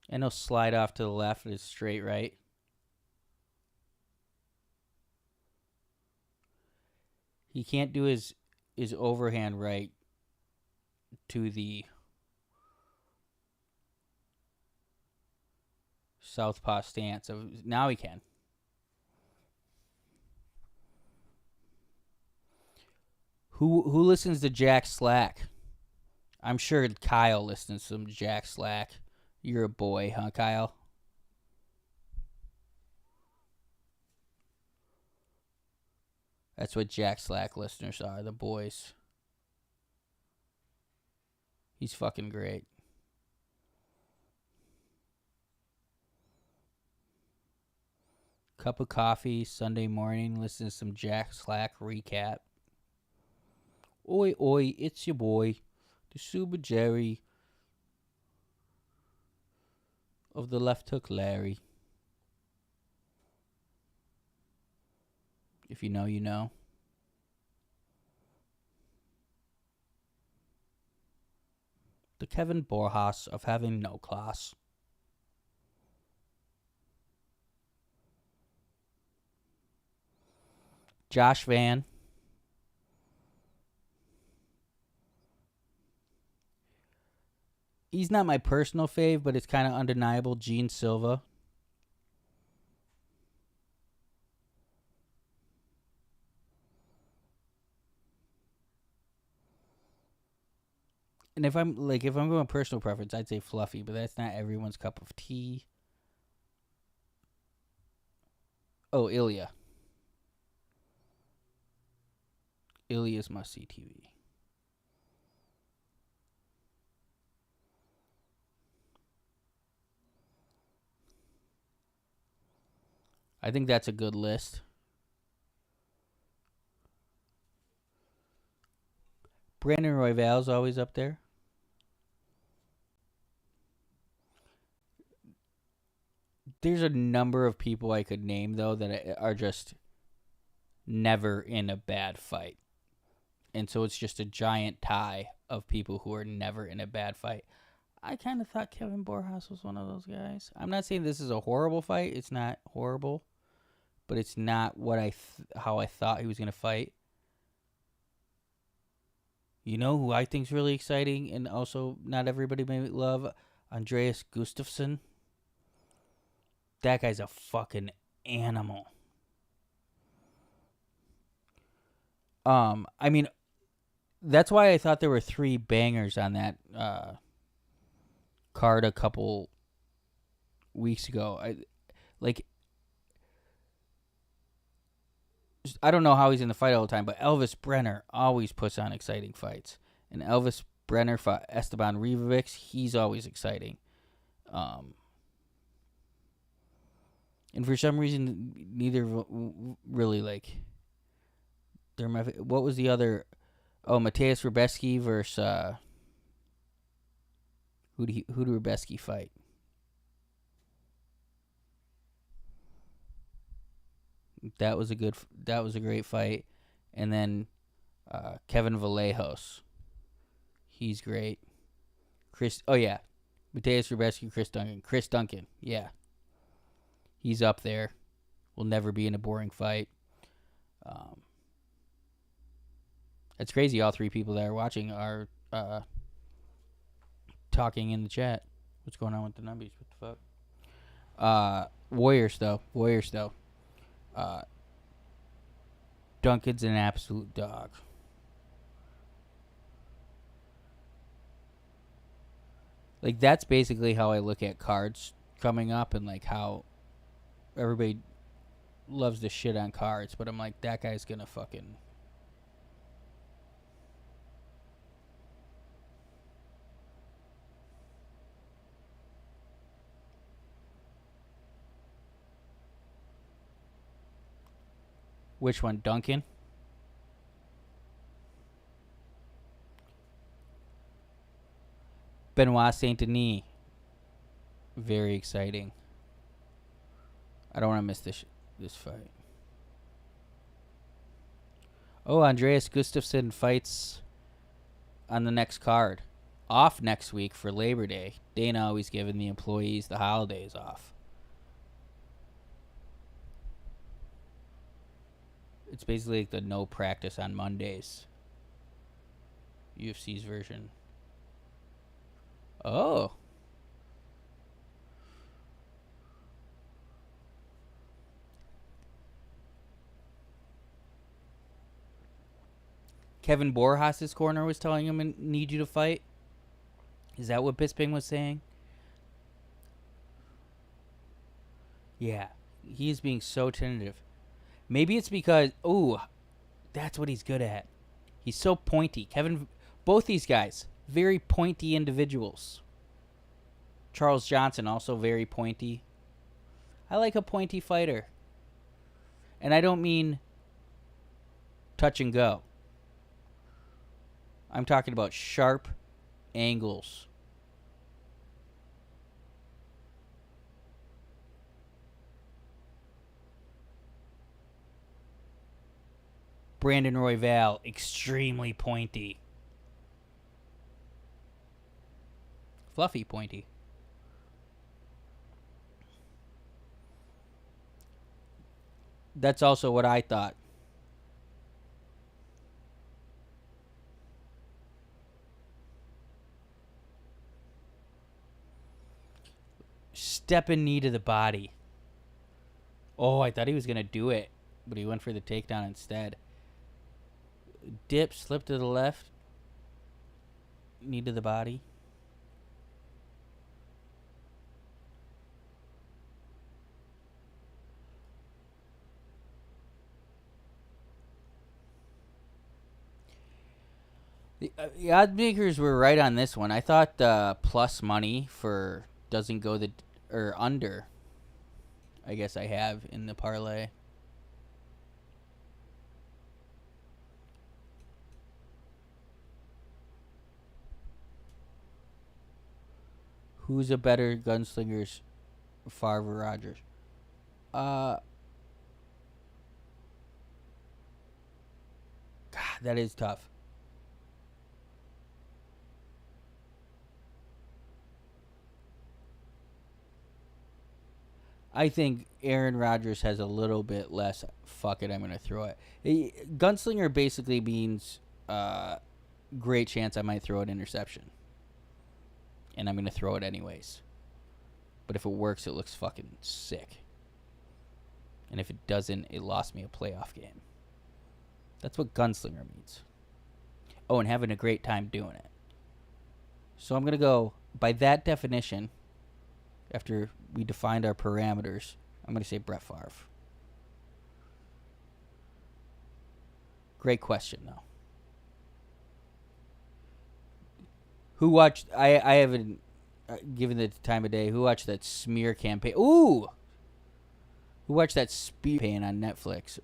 S1: And he'll slide off to the left with his straight right. He can't do his overhand right to the southpaw stance. Now he can. Who listens to Jack Slack? I'm sure Kyle listens to some Jack Slack. You're a boy, huh, Kyle? That's what Jack Slack listeners are, the boys. He's fucking great. Cup of coffee, Sunday morning, listen to some Jack Slack recap. Oi, oi, it's your boy, the Super Jerry of the Left Hook Larry. If you know, you know. The Kevin Borjas of having no class. Josh Van. He's not my personal fave, but it's kind of undeniable. Gene Silva. And if I'm going personal preference, I'd say Fluffy, but that's not everyone's cup of tea. Oh, Ilya. Ilya's must-see TV. I think that's a good list. Brandon Royval's always up there. There's a number of people I could name, though, that are just never in a bad fight. And so it's just a giant tie of people who are never in a bad fight. I kind of thought Kevin Borjas was one of those guys. I'm not saying this is a horrible fight. It's not horrible. But it's not what how I thought he was going to fight. You know who I think's really exciting and also not everybody may love? Andreas Gustafsson. That guy's a fucking animal. I mean, that's why I thought there were 3 bangers on that card a couple weeks ago. I don't know how he's in the fight all the time, but Elvis Brenner always puts on exciting fights. And Elvis Brenner fought Esteban Rivovic. He's always exciting. And for some reason, neither really they're my. What was the other? Oh, Mateus Rubeski versus who did Rubeski fight? That was a great fight. And then Kevin Vallejos. He's great. Mateus Rubeski, Chris Duncan. Yeah. He's up there. Will never be in a boring fight. It's crazy. All three people that are watching are talking in the chat. What's going on with the numbies? What the fuck? Warriors though. Duncan's an absolute dog. Like, that's basically how I look at cards coming up, and like how everybody loves to shit on cards, but I'm like, that guy's gonna fucking... Which one, Duncan? Benoit Saint Denis. Very exciting. I don't want to miss this fight. Oh, Andreas Gustafsson fights on the next card. Off next week for Labor Day. Dana always giving the employees the holidays off. It's basically like the no practice on Mondays. UFC's version. Oh. Kevin Borjas' corner was telling him, I need you to fight. Is that what Bisping was saying? Yeah. He is being so tentative. Maybe it's because, that's what he's good at. He's so pointy. Both these guys, very pointy individuals. Charles Johnson, also very pointy. I like a pointy fighter. And I don't mean touch and go. I'm talking about sharp angles. Brandon Royval, extremely pointy. Fluffy pointy. That's also what I thought. Stepping knee to the body. Oh, I thought he was going to do it, but he went for the takedown instead. Dip, slip to the left. Knee to the body. The odds makers were right on this one. I thought the plus money for doesn't go or under. I guess I have in the parlay. Who's a better gunslinger, Favre or Rogers? God, that is tough. I think Aaron Rodgers has a little bit less. Fuck it, I'm going to throw it. Gunslinger basically means great chance I might throw an interception. And I'm going to throw it anyways. But if it works, it looks fucking sick. And if it doesn't, it lost me a playoff game. That's what gunslinger means. Oh, and having a great time doing it. So I'm going to go, by that definition, after we defined our parameters, I'm going to say Brett Favre. Great question, though. Who watched... I haven't given the time of day. Who watched that smear campaign? Ooh! Who watched that smear campaign on Netflix?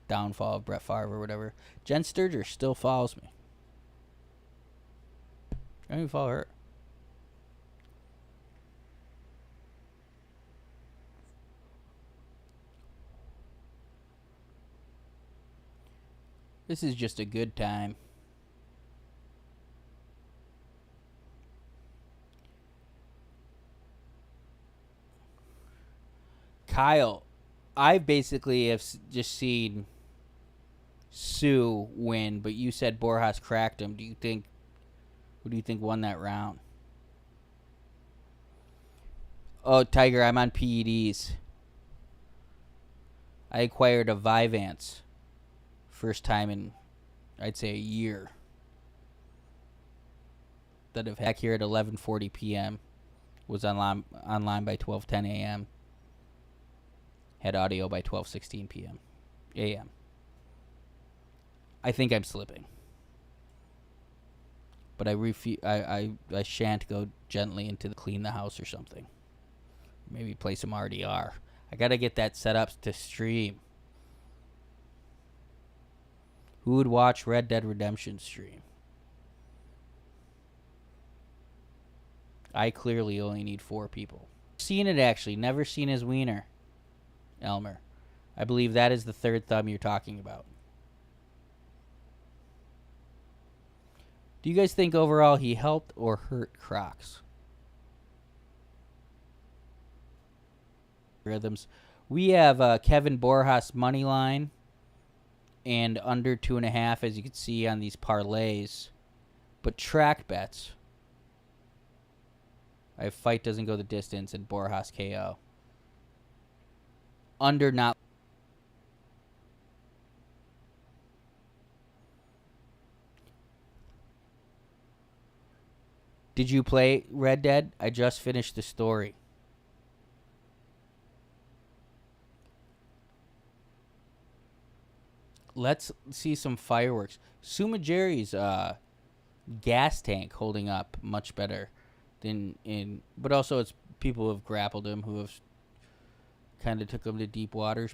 S1: Downfall of Brett Favre or whatever. Jen Sturger still follows me. I don't even follow her. This is just a good time.
S3: Kyle, I basically have just seen Sue win, but you said Borjas cracked him. Who do you think won that round? Oh, Tiger, I'm on PEDs. I acquired a Vyvanse. First time in, I'd say, a year. That I've had here at 11:40 p.m. Was online by 12:10 a.m. Had audio by 12:16 p.m. a.m. I think I'm slipping. But I shan't go gently into clean the house or something. Maybe play some RDR. I gotta get that set up to stream. Who would watch Red Dead Redemption stream? I clearly only need 4 people. Seen it actually. Never seen his wiener. Elmer. I believe that is the third thumb you're talking about. Do you guys think overall he helped or hurt Crocs? Rhythms. We have Kevin Borjas money line and under 2.5, as you can see on these parlays. But track bets, I have fight doesn't go the distance and Borjas KO. Under not. Did you play Red Dead? I just finished the story. Let's see some fireworks. Sumajeri's gas tank holding up much better than in, but also it's people who have grappled him who have kind of took him to deep waters.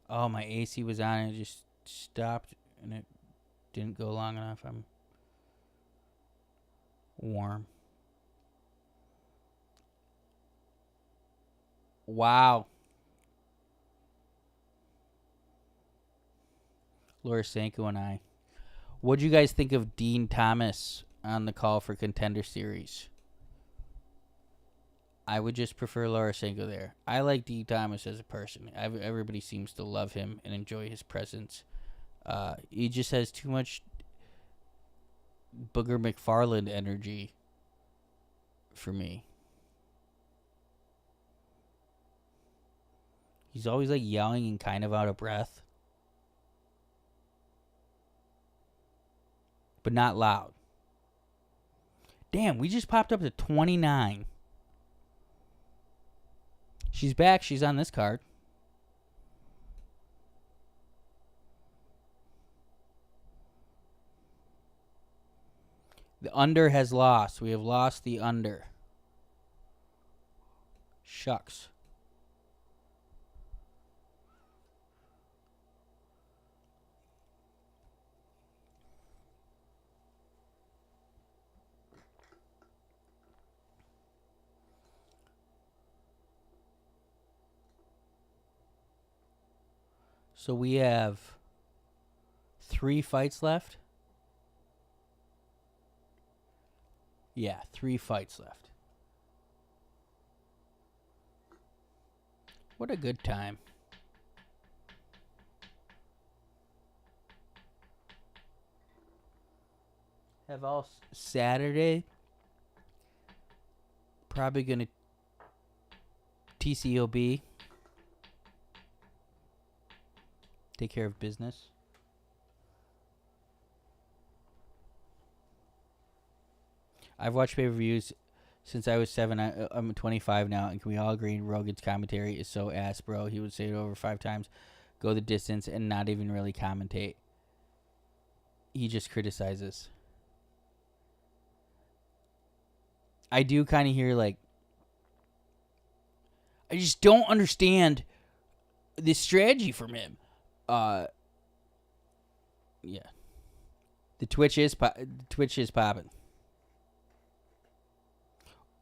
S3: Oh, my AC was on and it just stopped and it didn't go long enough. I'm warm. Wow. Lorisenko and I. What do you guys think of Dean Thomas on the Call for Contender series? I would just prefer Lorisenko there. I like Dean Thomas as a person. Everybody seems to love him and enjoy his presence. He just has too much Booger McFarland energy for me. He's always like yelling and kind of out of breath. But not loud. Damn, we just popped up to 29. She's back. She's on this card. The under has lost. We have lost the under. Shucks. So we have 3 fights left. Yeah, 3 fights left. What a good time. Have all Saturday. Probably going to TCOB. Take care of business. I've watched pay-per-views since I was 7. I'm 25 now, and can we all agree Rogan's commentary is so ass, bro? He would say it over 5 times, go the distance, and not even really commentate. He just criticizes. I do kind of hear, like, I just don't understand this strategy from him. Yeah. The Twitch is popping.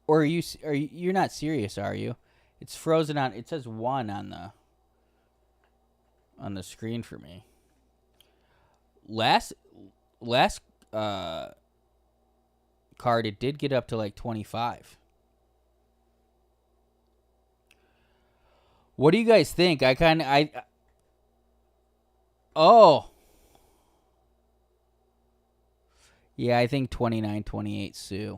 S3: Or you're not serious, are you? It's frozen on. It says 1 on the screen for me. Last card, it did get up to like 25. What do you guys think? Oh. Yeah, I think 29-28 Sioux.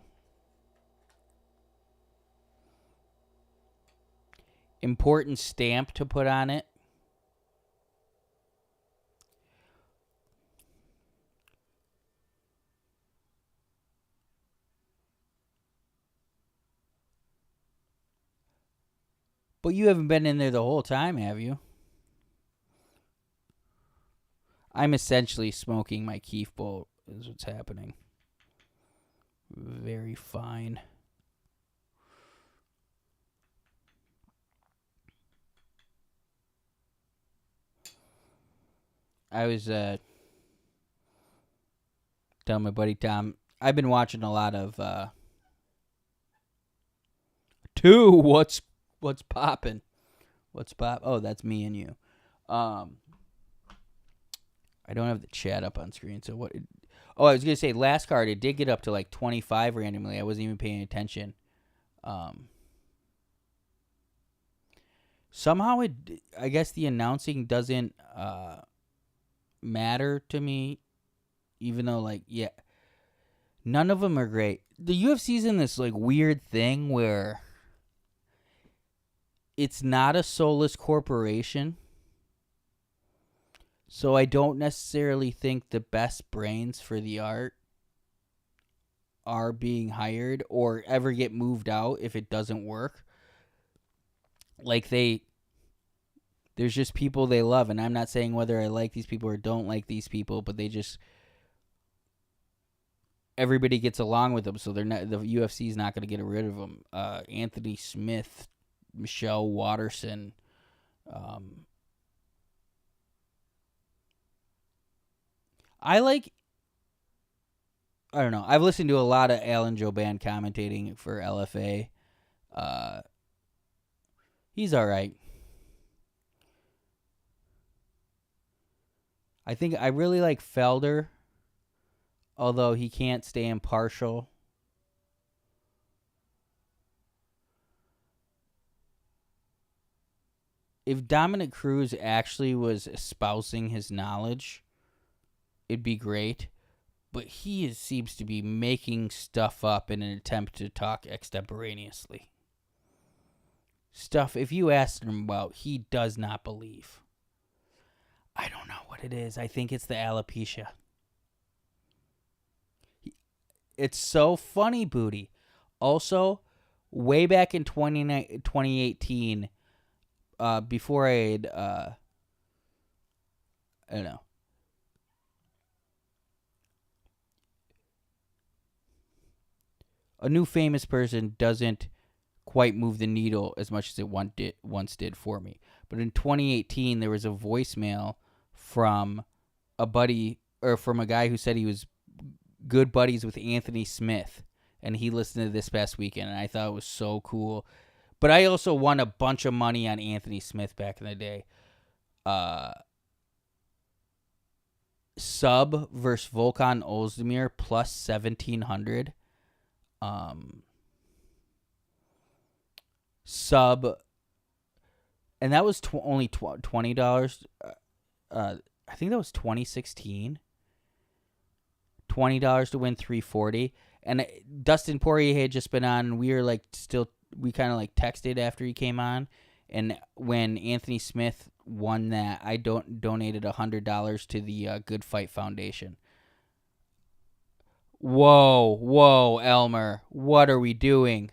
S3: Important stamp to put on it. But you haven't been in there the whole time, have you? I'm essentially smoking my Keef bowl, is what's happening. Very fine. I was telling my buddy Tom, I've been watching a lot of What's poppin'? What's pop? Oh, that's me and you. I don't have the chat up on screen, so what? Oh, I was gonna say last card. It did get up to like 25 randomly. I wasn't even paying attention. Somehow I guess the announcing doesn't matter to me, even though none of them are great. The UFC's in this like weird thing where it's not a soulless corporation. So I don't necessarily think the best brains for the art are being hired or ever get moved out if it doesn't work. Like there's just people they love, and I'm not saying whether I like these people or don't like these people, but everybody gets along with them, so the UFC's not going to get rid of them. Anthony Smith, Michelle Watterson, I don't know. I've listened to a lot of Alan Joban commentating for LFA. He's all right. I think I really like Felder, although he can't stay impartial. If Dominic Cruz actually was espousing his knowledge, it'd be great. But he seems to be making stuff up in an attempt to talk extemporaneously. Stuff, if you ask him about, he does not believe. I don't know what it is. I think it's the alopecia. It's so funny, Booty. Also, way back in 2018, before I had, I don't know. A new famous person doesn't quite move the needle as much as it once did for me. But in 2018, there was a voicemail from a buddy, or from a guy who said he was good buddies with Anthony Smith, and he listened to this past weekend, and I thought it was so cool. But I also won a bunch of money on Anthony Smith back in the day. Sub versus Volkan Ozdemir plus 1,700. Sub, and that was only $20. I think that was 2016. $20 to win 340. And Dustin Poirier had just been on, and we kind of texted after he came on. And when Anthony Smith won that, I donated $100 to the Good Fight Foundation. Whoa, Elmer. What are we doing?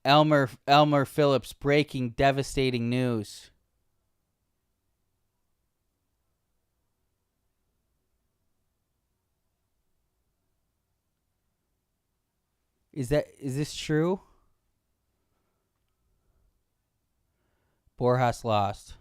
S3: Elmer Phillips breaking devastating news. Is this true? Borjas lost.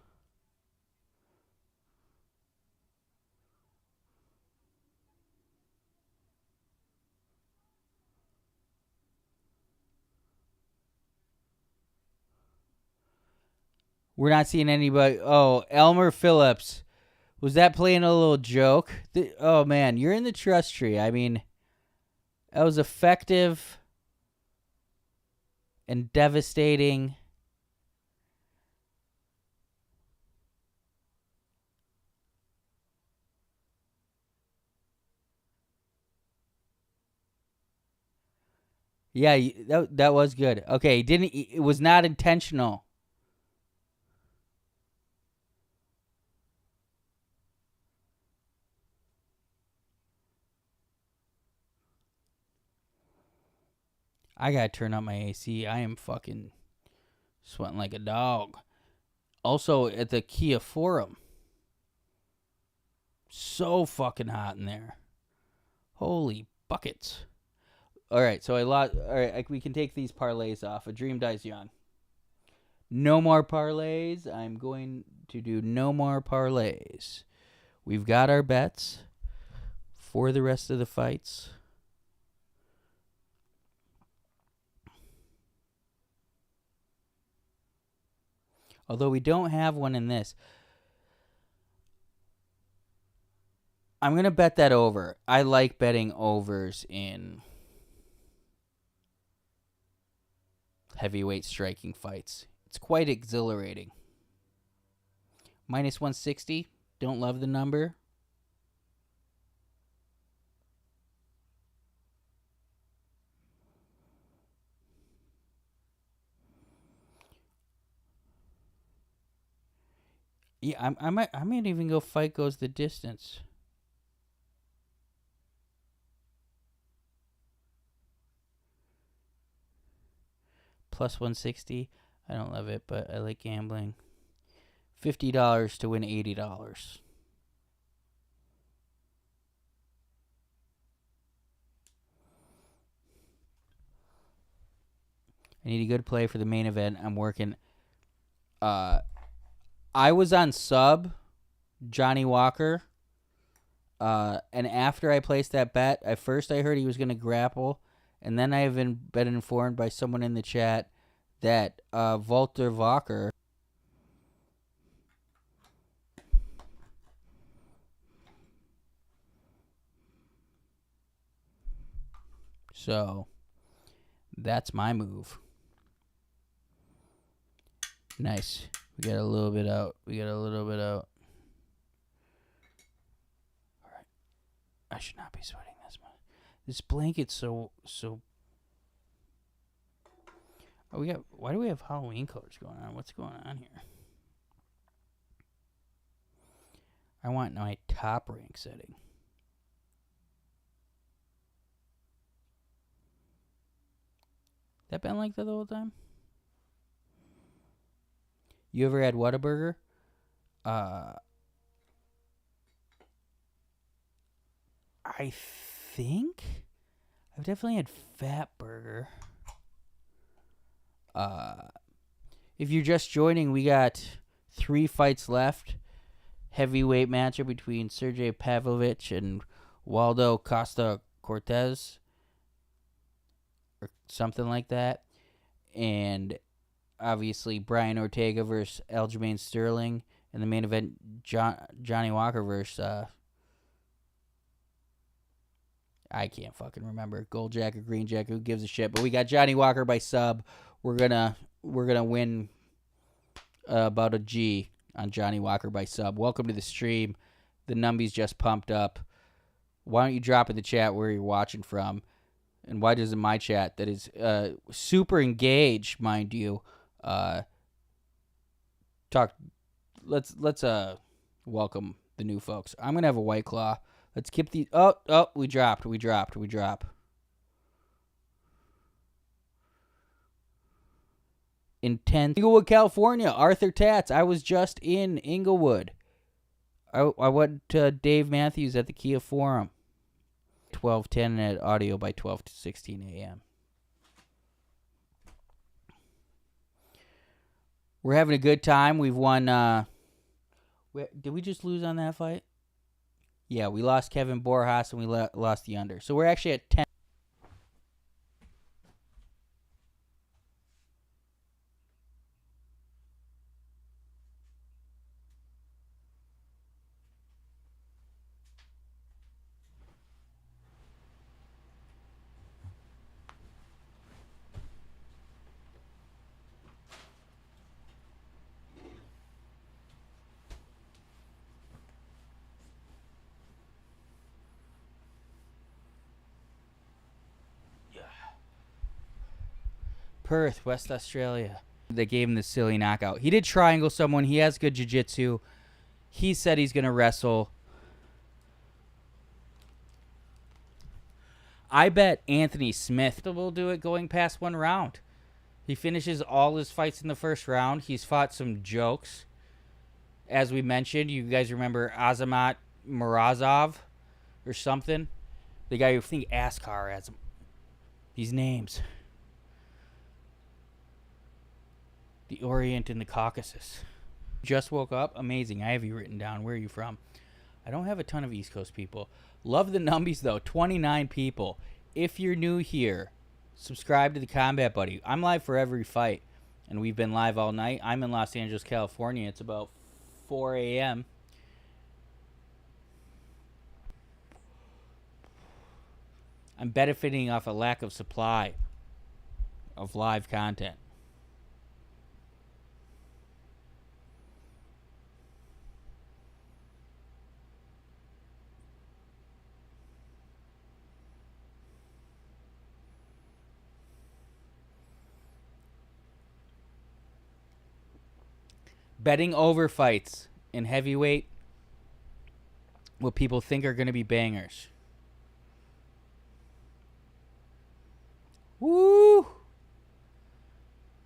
S3: We're not seeing anybody. Oh, Elmer Phillips. Was that playing a little joke? Oh, man, you're in the trust tree. I mean, That was effective and devastating. Yeah, that was good. Okay, it was not intentional. I gotta turn up my AC. I am fucking sweating like a dog. Also at the Kia Forum, so fucking hot in there. Holy buckets! All right, so I lost. All right, we can take these parlays off. A dream dies young. No more parlays. I'm going to do no more parlays. We've got our bets for the rest of the fights. Although we don't have one in this. I'm going to bet that over. I like betting overs in heavyweight striking fights. It's quite exhilarating. Minus 160. Don't love the number. Yeah, I might even go fight goes the distance. Plus 160. I don't love it, but I like gambling. $50 to win $80. I need a good play for the main event. I'm working. I was on sub Johnny Walker. And after I placed that bet, at first I heard he was going to grapple. And then I have been informed by someone in the chat that Walter Walker. So that's my move. Nice. We got a little bit out. All right. I should not be sweating this much. This blanket's so. Oh, why do we have Halloween colors going on? What's going on here? I want my top rank setting. That been like that the whole time? You ever had Whataburger? I think I've definitely had Fat Burger. If you're just joining, we got 3 fights left. Heavyweight matchup between Sergey Pavlovich and Waldo Costa Cortez, or something like that. And obviously Brian Ortega versus Aljamain Sterling. In the main event, Johnny Walker versus I can't fucking remember. Gold Jack or Green Jack, who gives a shit? But we got Johnny Walker by sub. We're gonna win about a G on Johnny Walker by sub. Welcome to the stream. The numbies just pumped up. Why don't you drop in the chat where you're watching from? And why doesn't my chat, that is super engaged, mind you, talk? Let's welcome the new folks. I'm gonna have a White Claw. Let's keep the. Oh, we dropped. Intense. Inglewood, California. Arthur Tats. I was just in Inglewood. I went to Dave Matthews at the Kia Forum. 12:10 at audio by 12 to 16 a.m. We're having a good time. We've won. Did we just lose on that fight? Yeah, we lost Kevin Borjas and we lost the under. So we're actually at 10. Perth, West Australia. They gave him the silly knockout. He did triangle someone. He has good jiu-jitsu. He said he's going to wrestle. I bet Anthony Smith will do it going past 1 round. He finishes all his fights in the first round. He's fought some jokes. As we mentioned, you guys remember Azamat Morozov or something? The guy who I think Askar has these names. The Orient and the Caucasus. Just woke up. Amazing. I have you written down. Where are you from? I don't have a ton of East Coast people. Love the numbies, though. 29 people. If you're new here, subscribe to the Combat Buddy. I'm live for every fight, and we've been live all night. I'm in Los Angeles, California. It's about 4 a.m. I'm benefiting off a lack of supply of live content. Betting over fights in heavyweight, what people think are going to be bangers. Woo!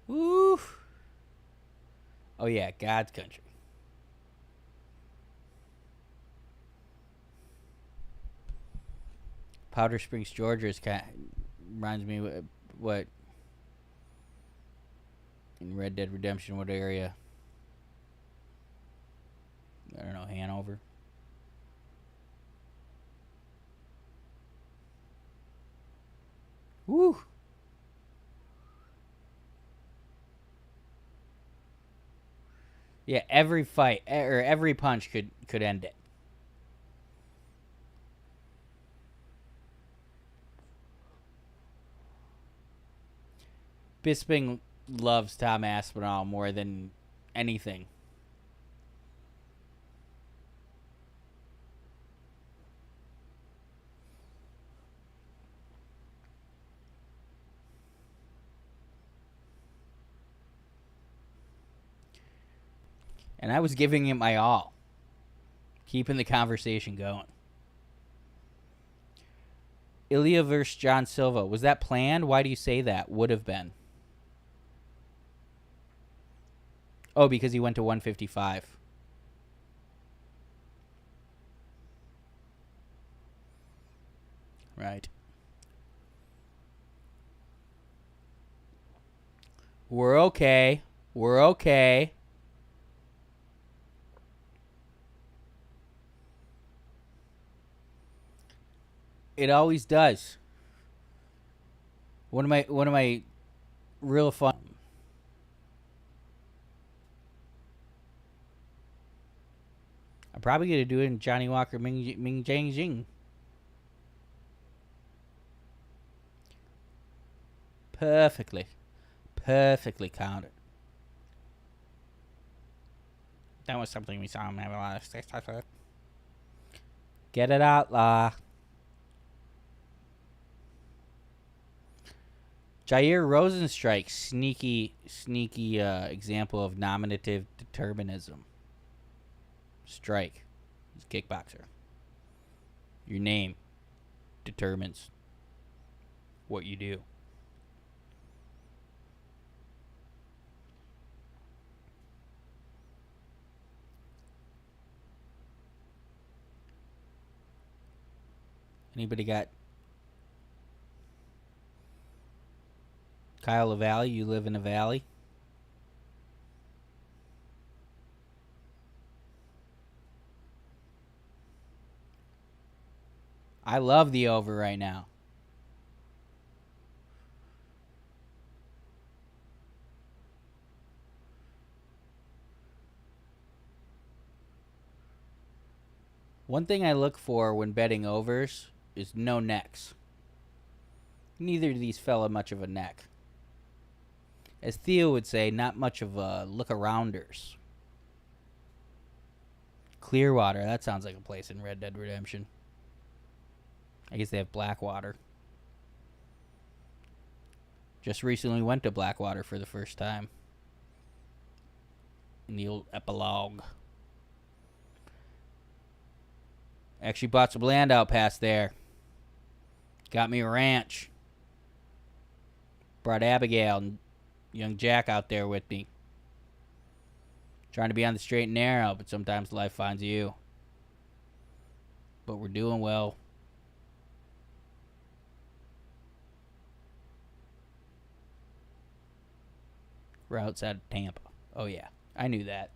S3: Woo! Oh yeah, God's country. Powder Springs, Georgia is reminds me of what in Red Dead Redemption, what area? I don't know, Hanover. Woo! Yeah, every fight or every punch could end it. Bisping loves Tom Aspinall more than anything. And I was giving it my all. Keeping the conversation going. Ilya versus John Silva. Was that planned? Why do you say that? Would have been. Oh, because he went to 155. Right. We're okay. We're okay. It always does. One of my real fun. I'm probably gonna do it in Johnny Walker Mingzang. Perfectly counted. That was something we saw him have a lot of success with. Get it out, La. Jair Rosenstrike, sneaky example of nominative determinism. Strike. He's a kickboxer. Your name determines what you do. Anybody got Kyle LaValle? You live in a valley? I love the over right now. One thing I look for when betting overs is no necks. Neither of these fella much of a neck. As Theo would say, not much of a look-arounders. Clearwater, that sounds like a place in Red Dead Redemption. I guess they have Blackwater. Just recently went to Blackwater for the first time. In the old epilogue. Actually bought some land out past there. Got me a ranch. Brought Abigail and young Jack out there with me. Trying to be on the straight and narrow, but sometimes life finds you. But we're doing well. We're outside of Tampa. Oh yeah, I knew that.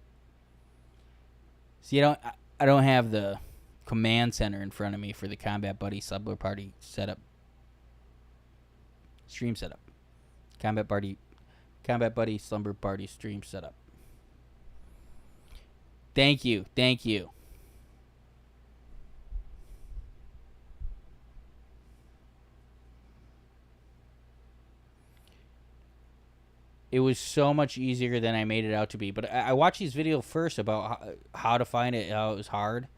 S3: See, I don't have the command center in front of me for the Combat Buddy Slumber Party setup. Stream setup. Combat Buddy Slumber Party stream setup. Thank you. It was so much easier than I made it out to be. But I watched these videos first about how to find it, how it was hard,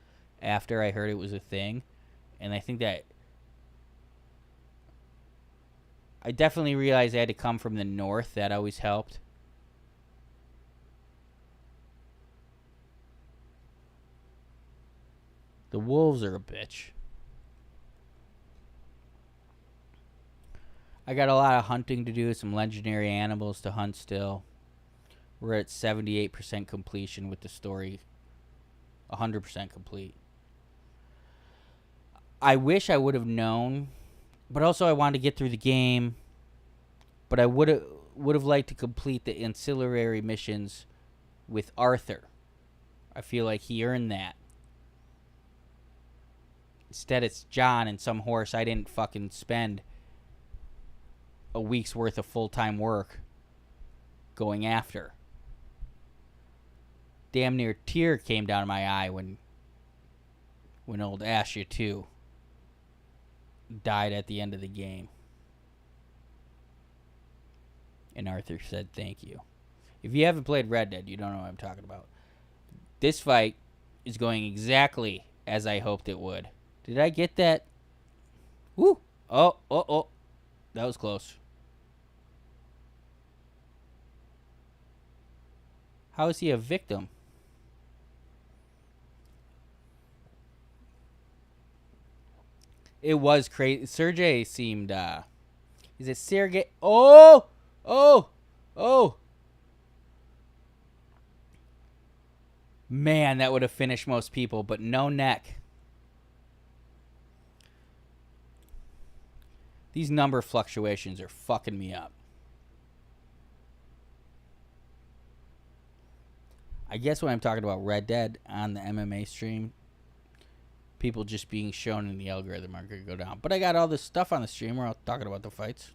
S3: after I heard it was a thing. And I think that I definitely realized I had to come from the north. That always helped. The wolves are a bitch. I got a lot of hunting to do, some legendary animals to hunt still. We're at 78% completion with the story. 100% complete. I wish I would have known, but also I wanted to get through the game. But I would have liked to complete the ancillary missions with Arthur. I feel like he earned that. Instead, it's John and some horse I didn't fucking spend a week's worth of full-time work going after. Damn near tear came down my eye when old Asha 2 died at the end of the game. And Arthur said thank you. If you haven't played Red Dead, you don't know what I'm talking about. This fight is going exactly as I hoped it would. Did I get that? Woo! Oh. That was close. How is he a victim? It was crazy. Sergey seemed, is it Sergey? Oh! Man, that would have finished most people, but no neck. These number fluctuations are fucking me up. I guess when I'm talking about Red Dead on the MMA stream, people just being shown in the algorithm are going to go down. But I got all this stuff on the stream where I'm talking about the fights.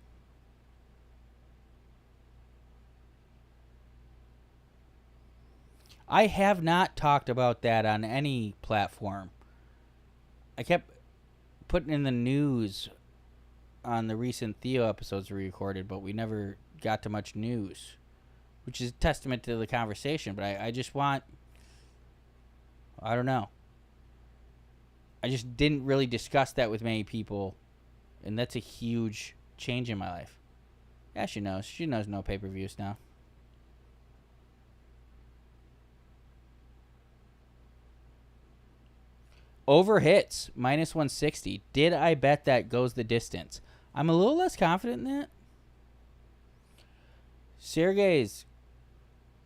S3: I have not talked about that on any platform. I kept putting in the news on the recent Theo episodes we recorded, but we never got to much news, which is a testament to the conversation. But I just want, I don't know. I just didn't really discuss that with many people, and that's a huge change in my life. Yeah, she knows. She knows no pay-per-views now. Over hits, minus 160. Did I bet that goes the distance? I'm a little less confident in that. Sergey's,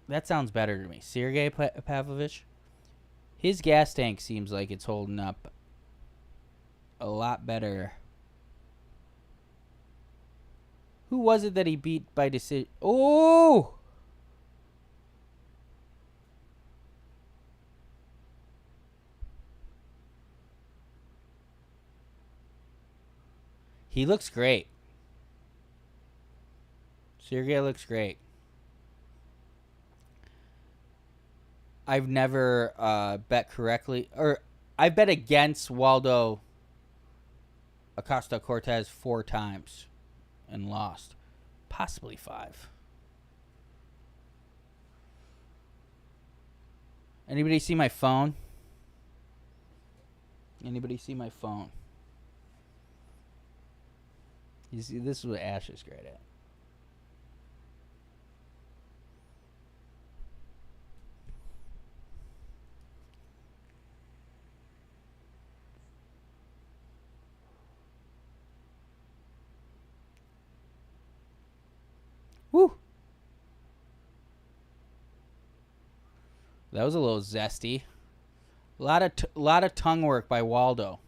S3: that sounds better to me. Sergey Pavlovich. His gas tank seems like it's holding up a lot better. Who was it that he beat by decision? Oh! He looks great. Sergey looks great. I've never bet correctly, or I bet against Waldo Acosta-Cortez 4 times and lost. Possibly 5. Anybody see my phone? Anybody see my phone? You see, this is what Ash is great at. Whew. That was a little zesty. A lot of tongue work by Waldo.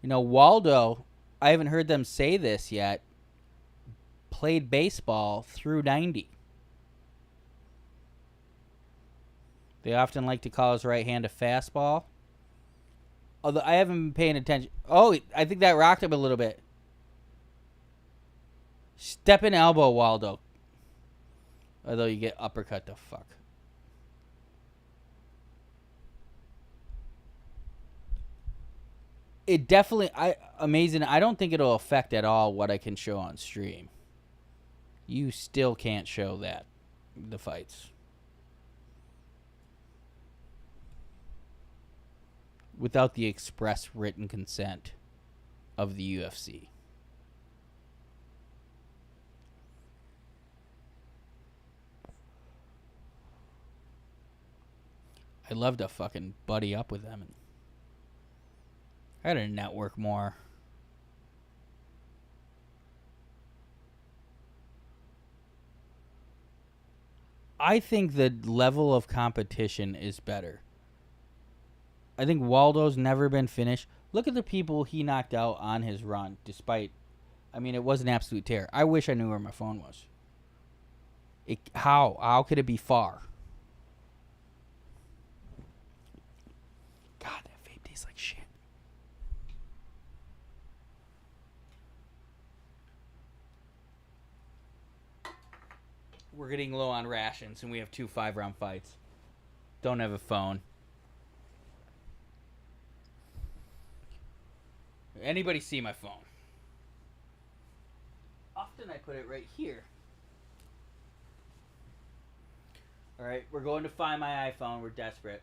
S3: You know, Waldo, I haven't heard them say this yet, played baseball through 90. They often like to call his right hand a fastball. Although I haven't been paying attention. Oh, I think that rocked him a little bit. Step in elbow, Waldo. Although you get uppercut the fuck. It definitely, amazing. I don't think it'll affect at all what I can show on stream. You still can't show that, the fights. Without the express written consent of the UFC. I'd love to fucking buddy up with them. I gotta network more. I think the level of competition is better. I think Waldo's never been finished. Look at the people he knocked out on his run, despite... I mean, it was an absolute tear. I wish I knew where my phone was. How could it be far? God, that vape tastes like shit. We're getting low on rations, and we have 2 5-round fights. Don't have a phone. Anybody see my phone? Often I put it right here. Alright, we're going to find my iPhone. We're desperate.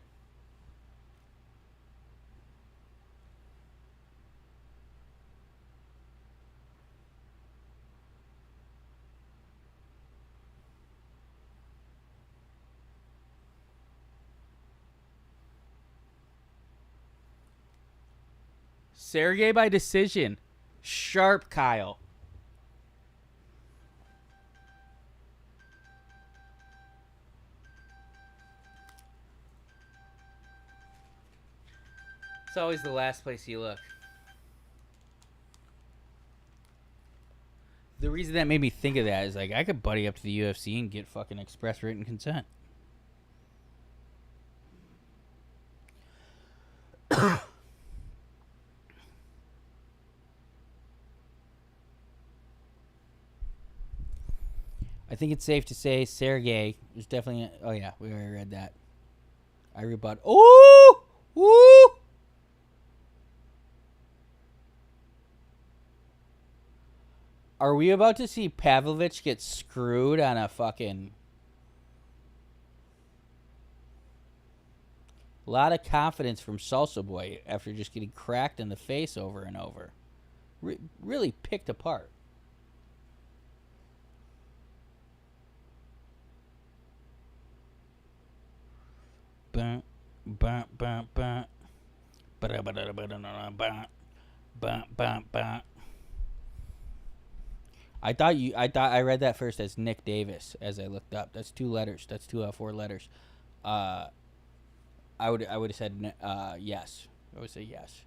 S3: Sergey by decision. Sharp, Kyle. It's always the last place you look. The reason that made me think of that is like I could buddy up to the UFC and get fucking express written consent. I think it's safe to say Sergey is definitely... Oh, yeah. We already read that. I rebut. Ooh! Woo! Are we about to see Pavlovich get screwed on a fucking... A lot of confidence from Salsa Boy after just getting cracked in the face over and over. Really picked apart. I thought I read that first as Nick Davis as I looked up. That's 2 letters. That's 2 out of 4 letters. I would have said yes. I would say yes.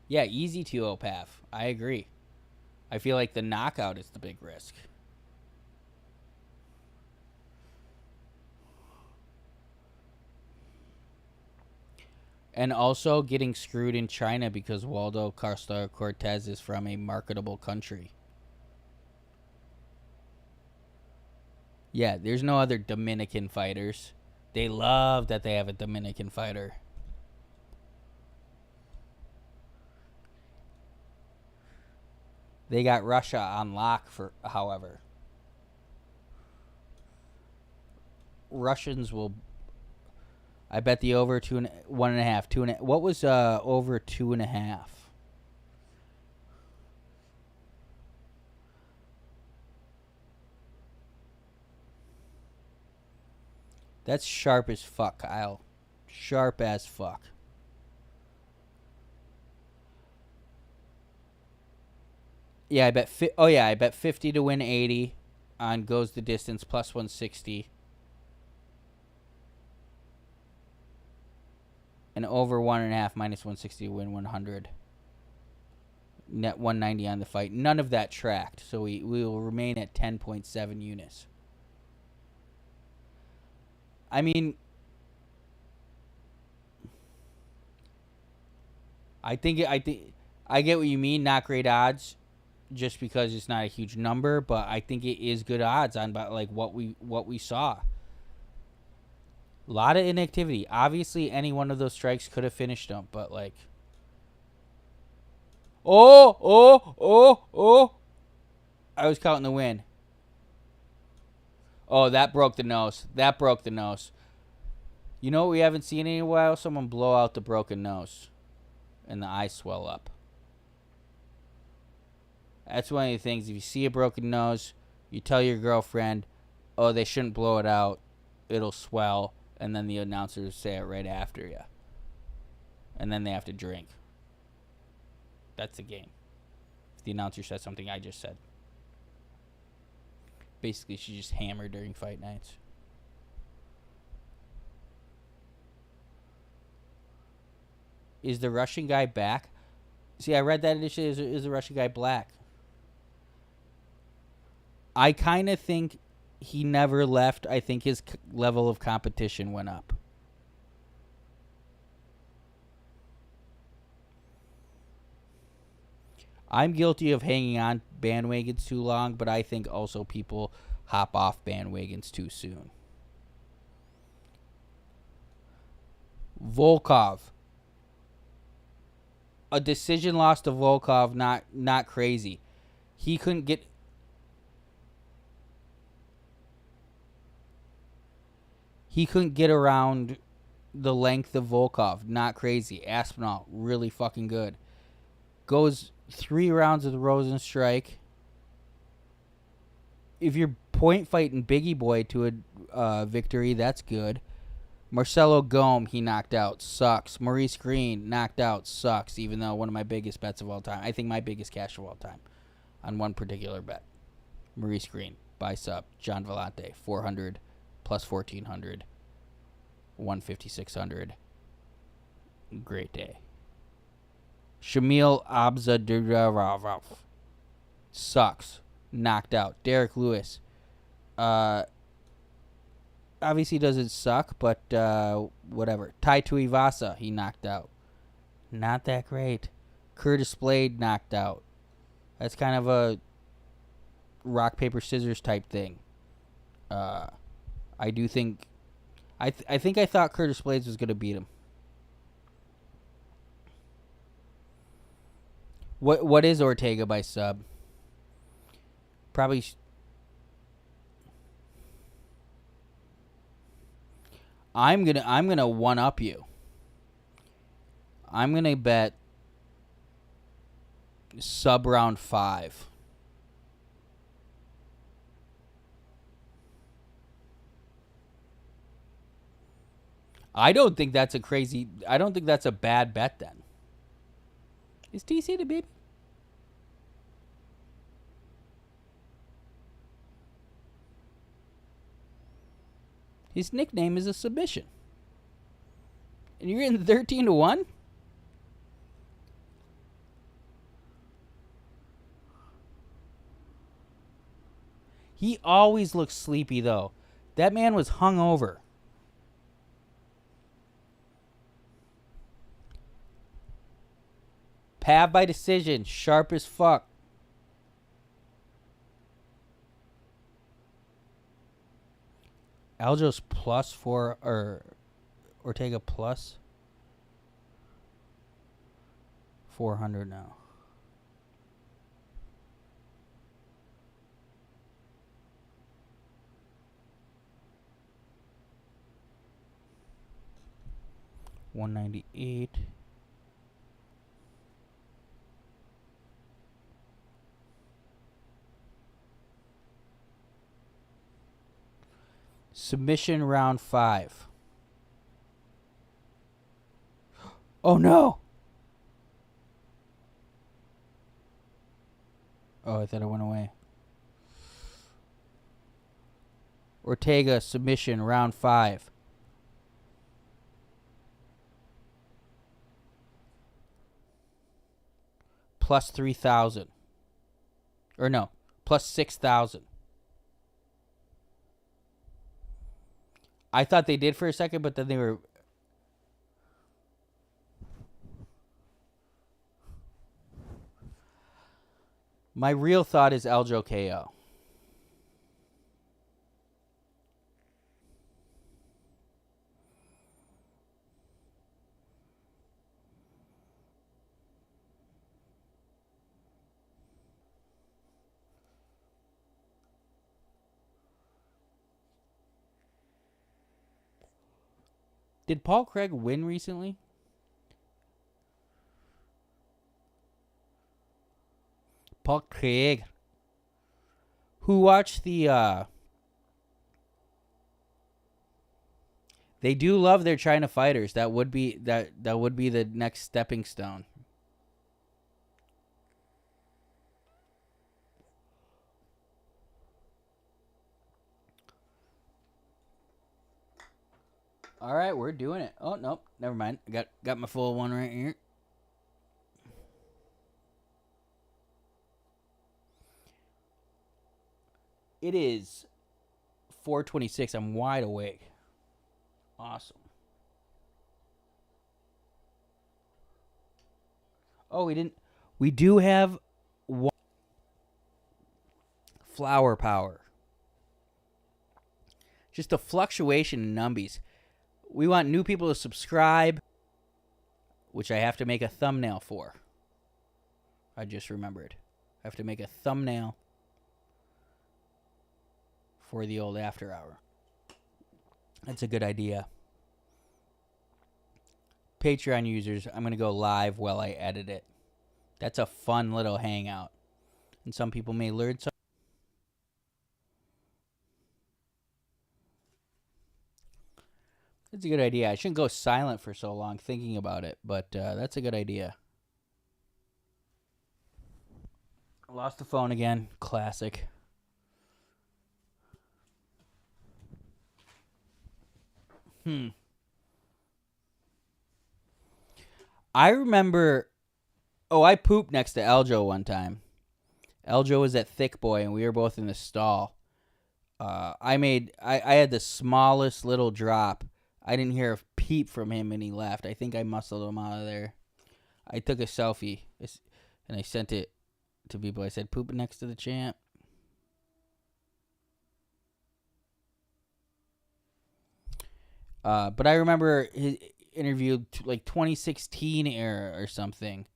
S3: Yeah, easy 2-0 Pav. I agree. I feel like the knockout is the big risk. And also getting screwed in China because Waldo Costa Cortez is from a marketable country. Yeah, there's no other Dominican fighters. They love that they have a Dominican fighter. They got Russia on lock for, however. Russians will... I bet the over 1.5, 2.5. What was over 2.5? That's sharp as fuck, Kyle. Sharp as fuck. Yeah, I bet 50 to win 80 on goes the distance plus 160. And over 1.5 minus 160 to win 100. Net 190 on the fight. None of that tracked, so we will remain at 10.7 units. I mean, I get what you mean. Not great odds, just because it's not a huge number, but I think it is good odds on about like what we saw. A lot of inactivity. Obviously, any one of those strikes could have finished him, but like, oh! I was counting the win. Oh, that broke the nose. You know what we haven't seen in a while? Someone blow out the broken nose, and the eyes swell up. That's one of the things. If you see a broken nose, you tell your girlfriend, "Oh, they shouldn't blow it out. It'll swell." And then the announcers say it right after you. And then they have to drink. That's the game. If the announcer says something I just said. Basically, she just hammered during fight nights. Is the Russian guy back? See, I read that initially. Is the Russian guy black? I kind of think he never left. I think his level of competition went up. I'm guilty of hanging on bandwagons too long, but I think also people hop off bandwagons too soon. Volkov. A decision loss to Volkov, not crazy. He couldn't get around the length of Volkov. Not crazy. Aspinall, really fucking good. Goes 3 rounds with Rosenstrike. If you're point fighting Biggie Boy to a victory, that's good. Marcelo Gome, he knocked out. Sucks. Maurice Green, knocked out. Sucks, even though one of my biggest bets of all time. I think my biggest cash of all time on one particular bet. Maurice Green, buy sub. John Vellante, 400 plus 1,400. 15600. Great day. Shamil Abzadurarov. Sucks. Knocked out. Derek Lewis. Obviously doesn't suck, but whatever. Tai Tuivasa, he knocked out. Not that great. Curtis Blade knocked out. That's kind of a rock, paper, scissors type thing. I do think... I think I thought Curtis Blades was going to beat him. What is Ortega by sub? Probably... I'm gonna one up you. I'm gonna bet sub round 5. I don't think that's a bad bet then. Is TC the baby? His nickname is a submission. And you're in 13-1? He always looks sleepy, though. That man was hungover. Pav by decision. Sharp as fuck. Aljo's plus 4, or Ortega plus 400 now. $198. Submission round 5. Oh no! Oh, I thought it went away. Ortega submission round 5. Plus 3,000. Or no, plus 6,000. I thought they did for a second, but then they were. My real thought is Aljo KO. Did Paul Craig win recently? Paul Craig. Who watched the they do love their China fighters. That would be the next stepping stone. All right, we're doing it. Oh, nope, never mind. I got my full one right here. It is 4:26. I'm wide awake. Awesome. Oh, we do have flower power. Just a fluctuation in numbies. We want new people to subscribe, which I have to make a thumbnail for. I just remembered. I have to make a thumbnail for the old after hour. That's a good idea. Patreon users, I'm going to go live while I edit it. That's a fun little hangout. And some people may learn something. That's a good idea. I shouldn't go silent for so long thinking about it, but that's a good idea. I lost the phone again. Classic. I remember... Oh, I pooped next to Aljo one time. Aljo was at Thick Boy, and we were both in the stall. I had the smallest little drop. I didn't hear a peep from him, and he left. I think I muscled him out of there. I took a selfie, and I sent it to people. I said, pooping next to the champ. But I remember his interview, like 2016 era or something,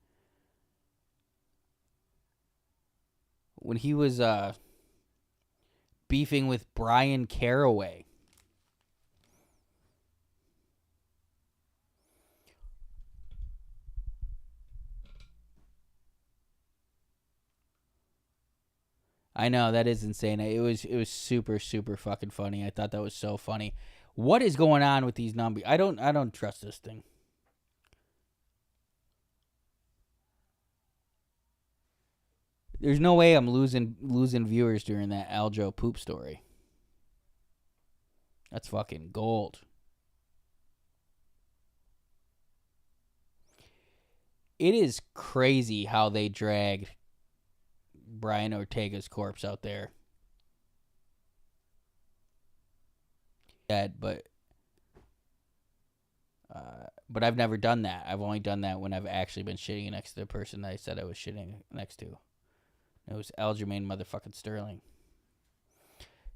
S3: when he was beefing with Brian Caraway. I know, that is insane. It was super, super fucking funny. I thought that was so funny. What is going on with these numbers? I don't trust this thing. There's no way I'm losing viewers during that Aljo poop story. That's fucking gold. It is crazy how they dragged Brian Ortega's corpse out there. Dead, but I've never done that. I've only done that when I've actually been shitting next to the person that I said I was shitting next to. It was Aljamain motherfucking Sterling.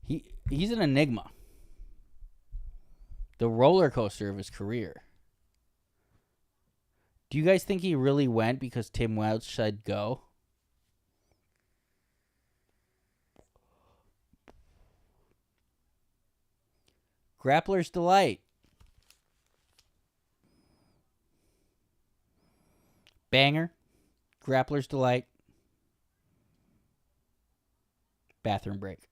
S3: He's an enigma. The roller coaster of his career. Do you guys think he really went because Tim Welch said go? Grappler's Delight. Banger. Grappler's Delight. Bathroom break.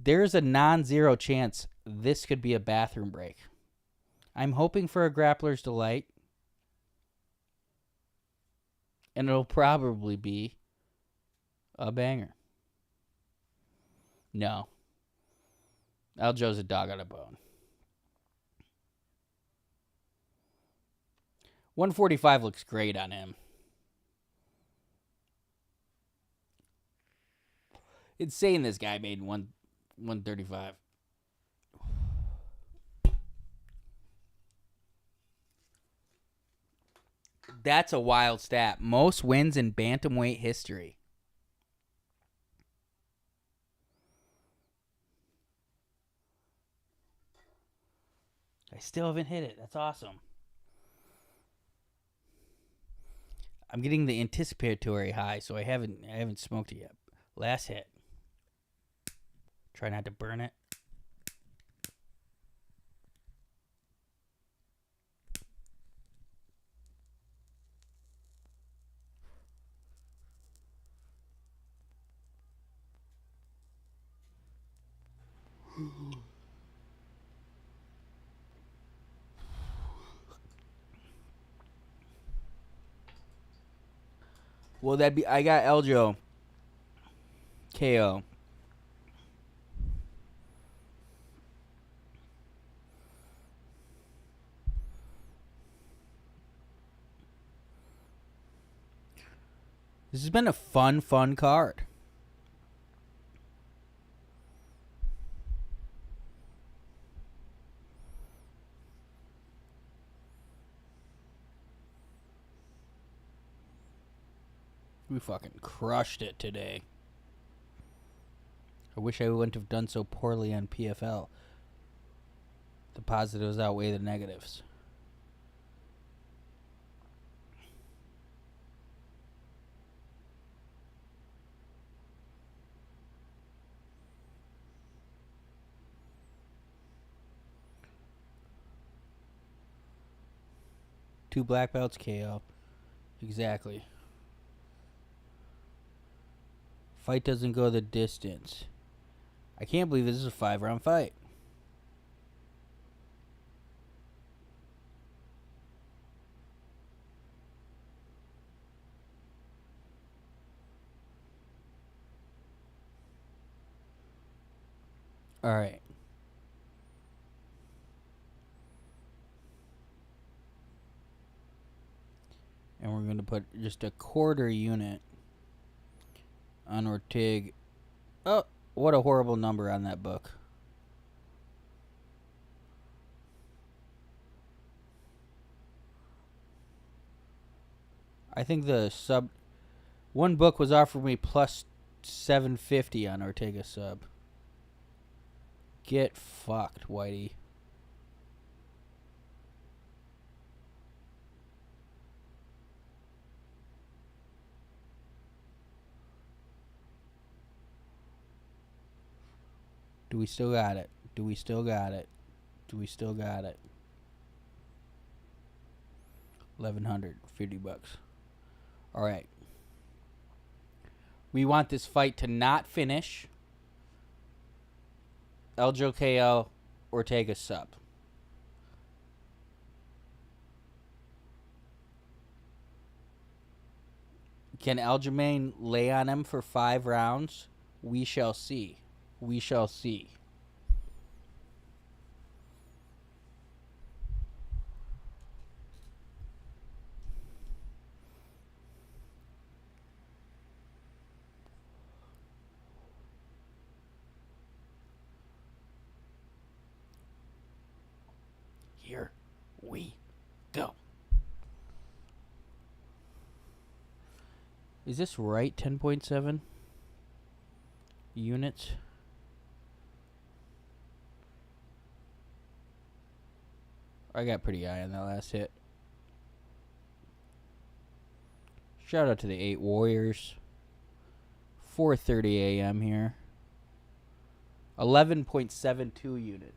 S3: There's a non-zero chance this could be a bathroom break. I'm hoping for a Grappler's Delight. And it'll probably be a banger. No. Aljo's a dog on a bone. 145 looks great on him. Insane this guy made 135. That's a wild stat. Most wins in bantamweight history. I still haven't hit it. That's awesome. I'm getting the anticipatory high, so I haven't smoked it yet. Last hit. Try not to burn it. Well, I got Aljo KO. This has been a fun card. We fucking crushed it today. I wish I wouldn't have done so poorly on PFL. The positives outweigh the negatives. Two black belts KO. Exactly. Fight doesn't go the distance. I can't believe this is a 5-round fight. All right. And we're going to put just a quarter unit on Ortega. Oh, what a horrible number on that book. I think the sub... One book was offering me plus 750 on Ortega sub. Get fucked, Whitey. Do we still got it? Do we still got it? Do we still got it? 1,150 bucks. All right. We want this fight to not finish. Aljo KO, Ortega sub. Can Aljamain lay on him for 5 rounds? We shall see. We shall see. Here we go. Is this right? 10.7 units? I got pretty high on that last hit. Shout out to the 8 Warriors. 4:30 a.m. here. 11.72 units.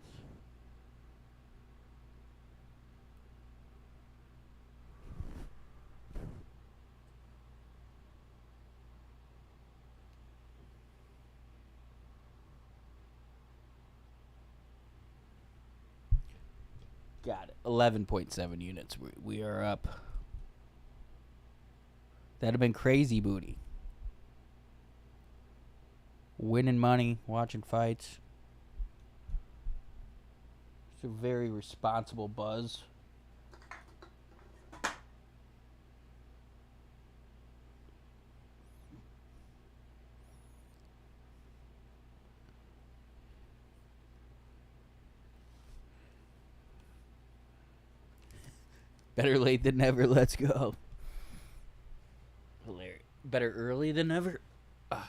S3: Got it. 11.7 units. We are up. That'd have been crazy booty. Winning money, watching fights. It's a very responsible buzz. Better late than never. Let's go. Hilarious. Better early than never. I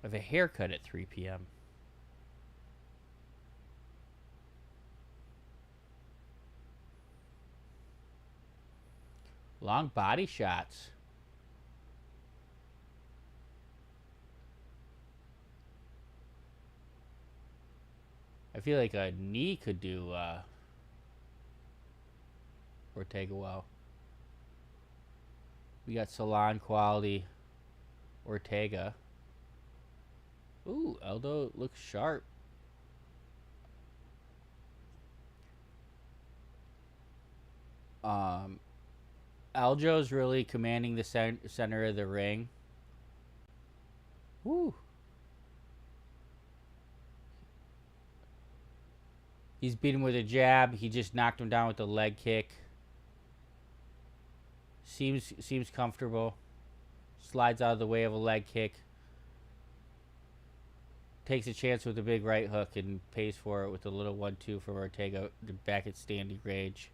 S3: have a haircut at 3 p.m. Long body shots. I feel like a knee could do Ortega well. We got salon quality Ortega. Ooh, Aldo looks sharp. Aljo's really commanding the center of the ring. Woo. He's beat him with a jab. He just knocked him down with a leg kick. Seems comfortable. Slides out of the way of a leg kick. Takes a chance with a big right hook and pays for it with a little 1-2 from Ortega back at standing range.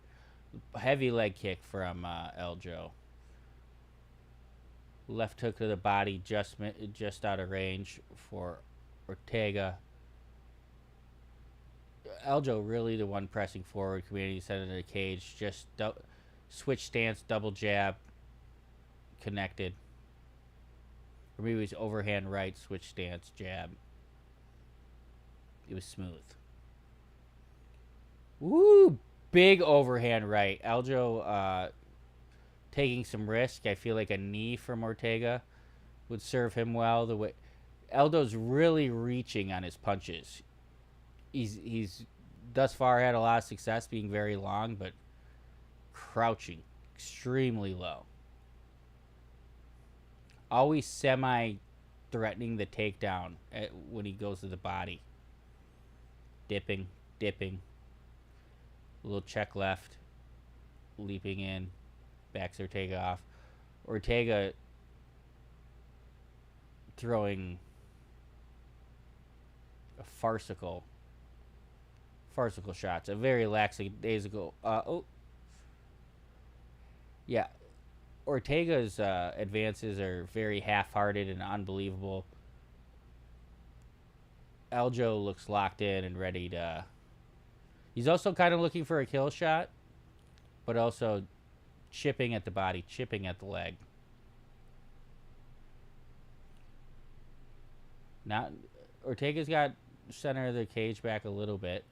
S3: Heavy leg kick from Aljo. Left hook to the body, just out of range for Ortega. Aljo really the one pressing forward, commanding the center of the cage. Just switch stance, double jab, connected. Or maybe it was overhand right, switch stance, jab. It was smooth. Woo! Big overhand right. Aljo taking some risk. I feel like a knee from Ortega would serve him well. The way Aldo's really reaching on his punches. He's thus far had a lot of success being very long, but crouching extremely low. Always semi-threatening the takedown when he goes to the body. Dipping. A little check left. Leaping in. Backs Ortega off. Ortega throwing a farcical shots. A very lackadaisical. Yeah. Ortega's advances are very half-hearted and unbelievable. Aljo looks locked in and ready to... He's also kind of looking for a kill shot, but also chipping at the body, chipping at the leg. Ortega's got center of the cage back a little bit.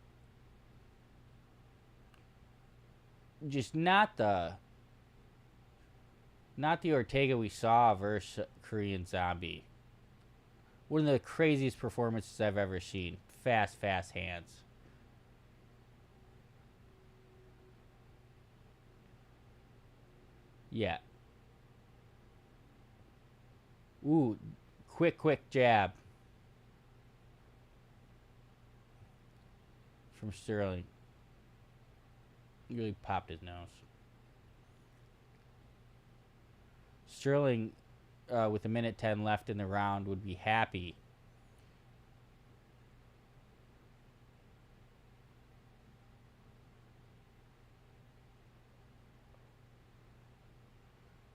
S3: Just not the Ortega we saw versus Korean Zombie. One of the craziest performances I've ever seen. Fast hands. Yeah. Ooh, quick jab. From Sterling. He really popped his nose. Sterling, with 1:10 left in the round, would be happy.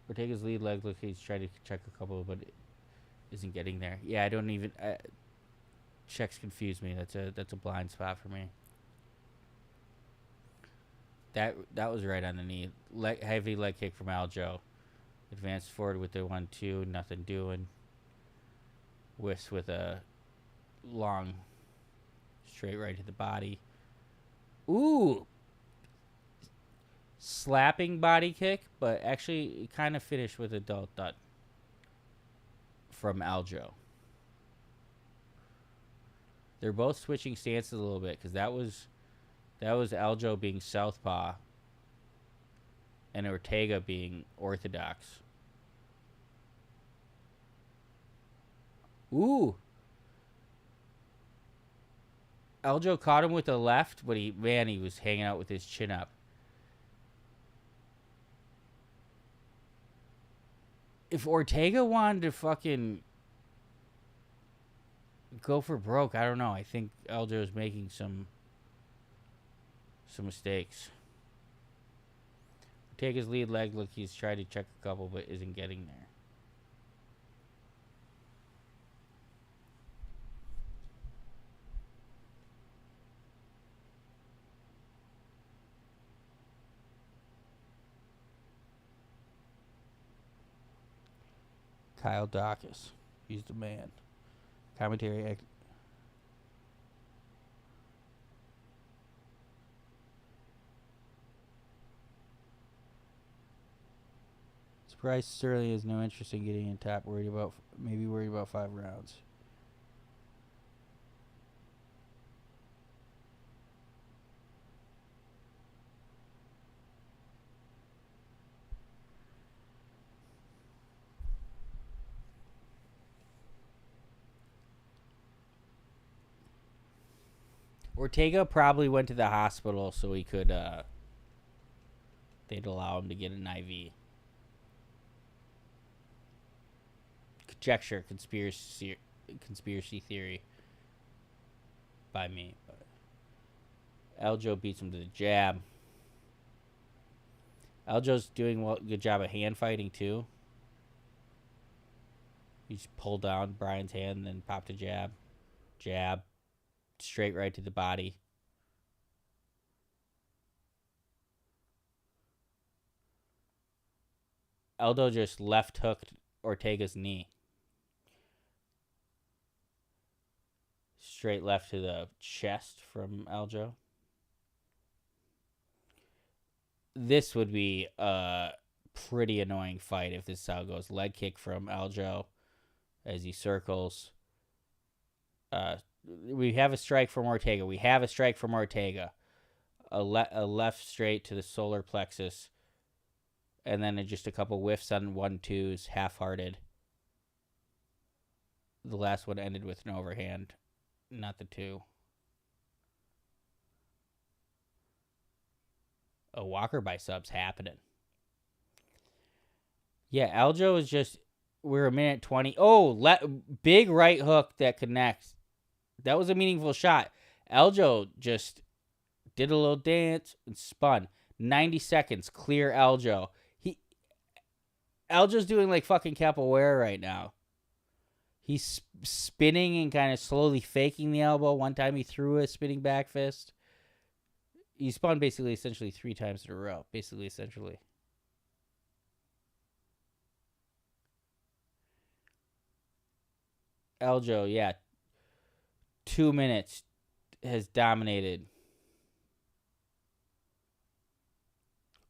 S3: Ortega's lead leg. Look, he's trying to check a couple, but it isn't getting there. Yeah, I don't even. Checks confuse me. That's a blind spot for me. That was right on the knee. Heavy leg kick from Aljo. Advanced forward with the 1-2. Nothing doing. Whiffs with a long straight right to the body. Ooh. Slapping body kick, but actually kind of finished with a dull thud from Aljo. They're both switching stances a little bit because that was Aljo being southpaw and Ortega being orthodox. Ooh. Aljo caught him with the left, but he was hanging out with his chin up. If Ortega wanted to fucking go for broke, I don't know. I think Aljo's making some mistakes. Ortega's lead leg, look, he's tried to check a couple, but isn't getting there. Kyle Dawkins. He's the man. Commentary. Surprised Sterling has no interest in getting in top. Worried about 5 rounds. Ortega probably went to the hospital so he could, they'd allow him to get an IV. Conjecture, conspiracy theory by me. But Aljo beats him to the jab. Aljo's doing a good job of hand fighting, too. He just pulled down Brian's hand and then popped a jab. Jab. Straight right to the body. Aldo just left hooked Ortega's knee. Straight left to the chest from Aljo. This would be a pretty annoying fight if this is how it goes. Leg kick from Aljo as he circles. We have a strike from Ortega. A left straight to the solar plexus. And then just a couple whiffs on 1-2s, half-hearted. The last one ended with an overhand, not the 2. A Walker by subs happening. Yeah, Aljo is just... We're a minute 20. Oh, big right hook that connects. That was a meaningful shot. Aljo just did a little dance and spun. 90 seconds, clear Aljo. Aljo's doing like fucking capoeira right now. He's spinning and kind of slowly faking the elbow. One time he threw a spinning back fist. He spun essentially 3 times in a row. Essentially. Aljo, yeah. 2 minutes has dominated.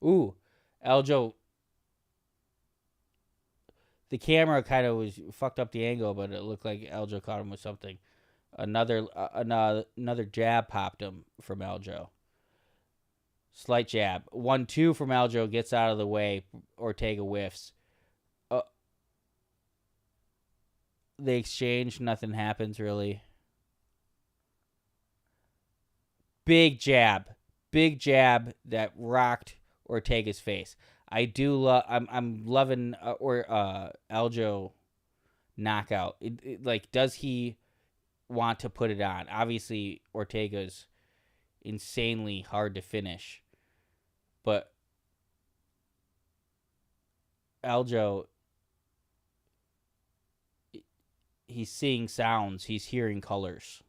S3: Ooh, Aljo. The camera kind of was fucked up the angle, but it looked like Aljo caught him with something. Another jab popped him from Aljo. Slight jab. 1-2 from Aljo, gets out of the way. Ortega whiffs. They exchange. Nothing happens, really. Big jab that rocked Ortega's face. I do love. I'm loving Aljo knockout. Like, does he want to put it on? Obviously, Ortega's insanely hard to finish, but Aljo, he's seeing sounds. He's hearing colors.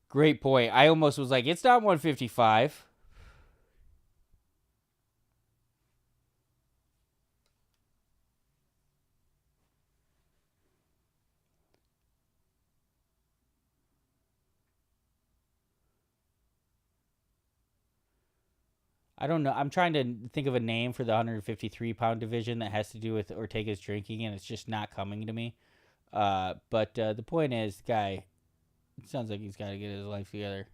S3: Great point. I almost was like, it's not 155. I don't know. I'm trying to think of a name for the 153-pound division that has to do with Ortega's drinking, and it's just not coming to me. But the point is, the guy, it sounds like he's got to get his life together.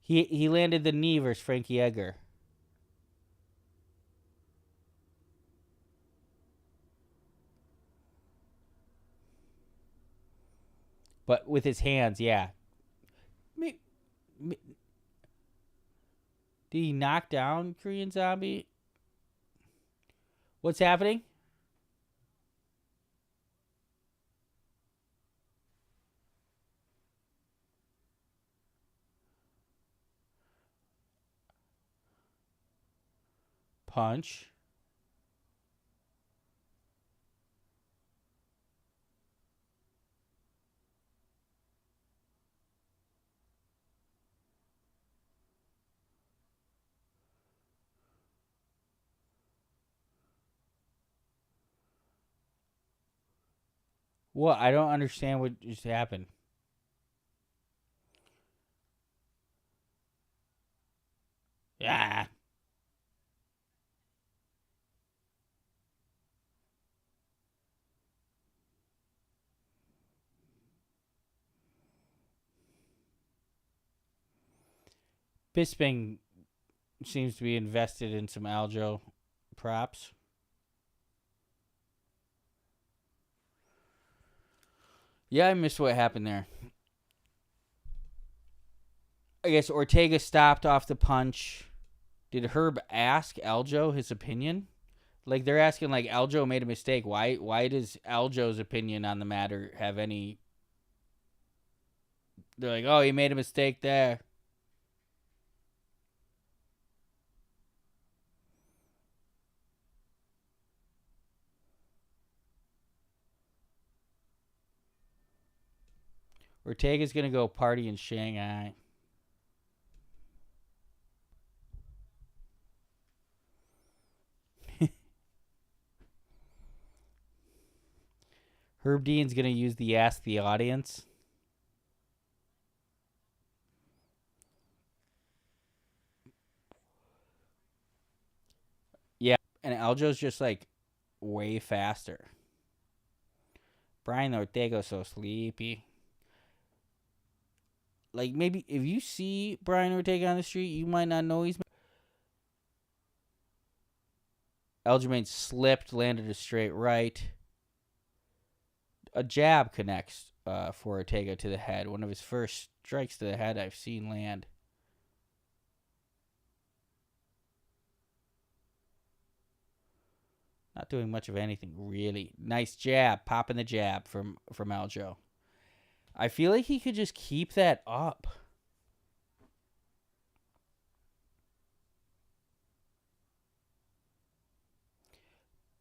S3: He landed the knee versus Frankie Edgar. But with his hands, yeah. Did he knock down Korean Zombie? What's happening? Punch. What? I don't understand what just happened. Yeah. Bisping seems to be invested in some Aljo props. Yeah, I missed what happened there. I guess Ortega stopped off the punch. Did Herb ask Aljo his opinion? Like, they're asking, like, Aljo made a mistake. Why does Aljo's opinion on the matter have any... They're like, oh, he made a mistake there. Ortega's going to go party in Shanghai. Herb Dean's going to use the Ask the Audience. Yeah, and Aljo's just, like, way faster. Brian Ortega's so sleepy. Like, maybe if you see Brian Ortega on the street, you might not know he's... Aljamain slipped, landed a straight right. A jab connects for Ortega to the head. One of his first strikes to the head I've seen land. Not doing much of anything, really. Nice jab. Popping the jab from Aljo. I feel like he could just keep that up.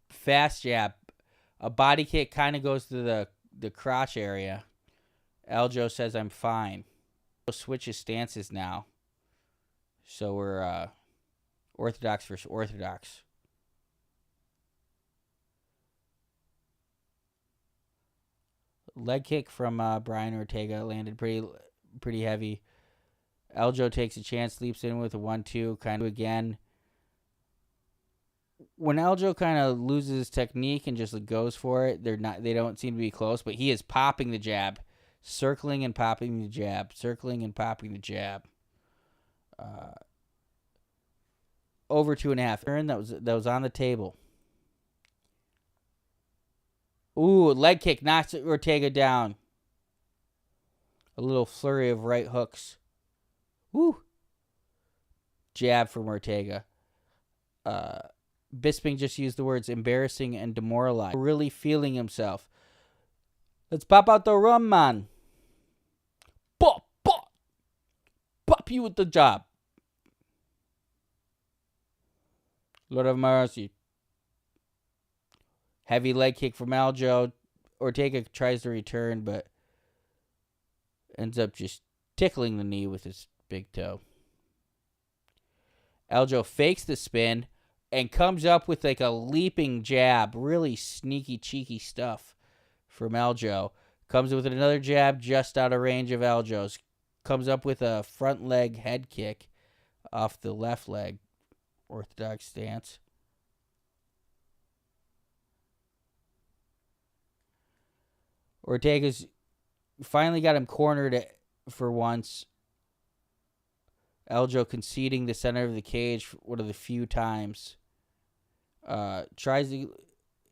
S3: Fast jab. A body kick kind of goes to the crotch area. Aljo says, I'm fine. Switches stances now. So we're orthodox versus orthodox. Leg kick from Brian Ortega landed pretty heavy. Aljo takes a chance, leaps in with a 1-2, kind of again. When Aljo kind of loses his technique and just goes for it, they don't seem to be close, but he is popping the jab, circling and popping the jab, circling and popping the jab. Over 2.5. Turn that was on the table. Ooh, leg kick knocks Ortega down. A little flurry of right hooks. Woo. Jab from Ortega. Bisping just used the words embarrassing and demoralized. Really feeling himself. Let's pop out the rum, man. Pop, pop. Pop you with the jab. Lord of mercy. Heavy leg kick from Aljo. Ortega tries to return, but ends up just tickling the knee with his big toe. Aljo fakes the spin and comes up with like a leaping jab. Really sneaky, cheeky stuff from Aljo. Comes with another jab just out of range of Aljo's. Comes up with a front leg head kick off the left leg. Orthodox stance. Ortega's finally got him cornered for once. Aljo conceding the center of the cage for one of the few times. Tries to...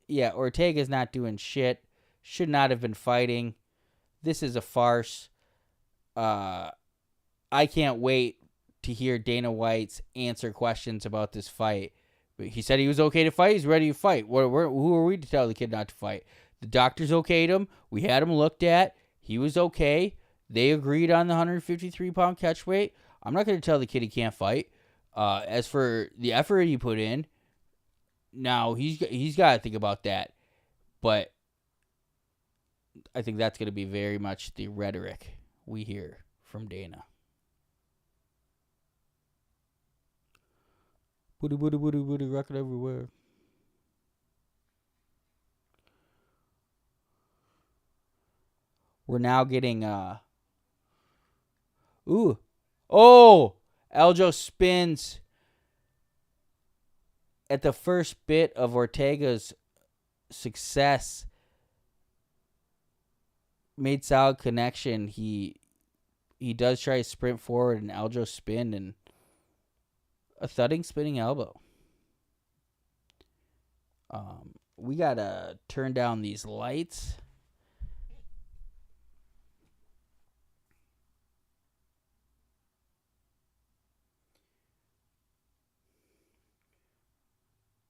S3: Yeah, Ortega's not doing shit. Should not have been fighting. This is a farce. I can't wait to hear Dana White's answer questions about this fight. He said he was okay to fight. He's ready to fight. Who are we to tell the kid not to fight? The doctors okayed him. We had him looked at. He was okay. They agreed on the 153-pound catch weight. I'm not going to tell the kid he can't fight. As for the effort he put in, now he's got to think about that. But I think that's going to be very much the rhetoric we hear from Dana. Booty, booty, booty, booty, rocket everywhere. We're now getting, Aljo spins at the first bit of Ortega's success. Made solid connection. He does try to sprint forward, and Aljo spin, and a thudding spinning elbow. We gotta turn down these lights.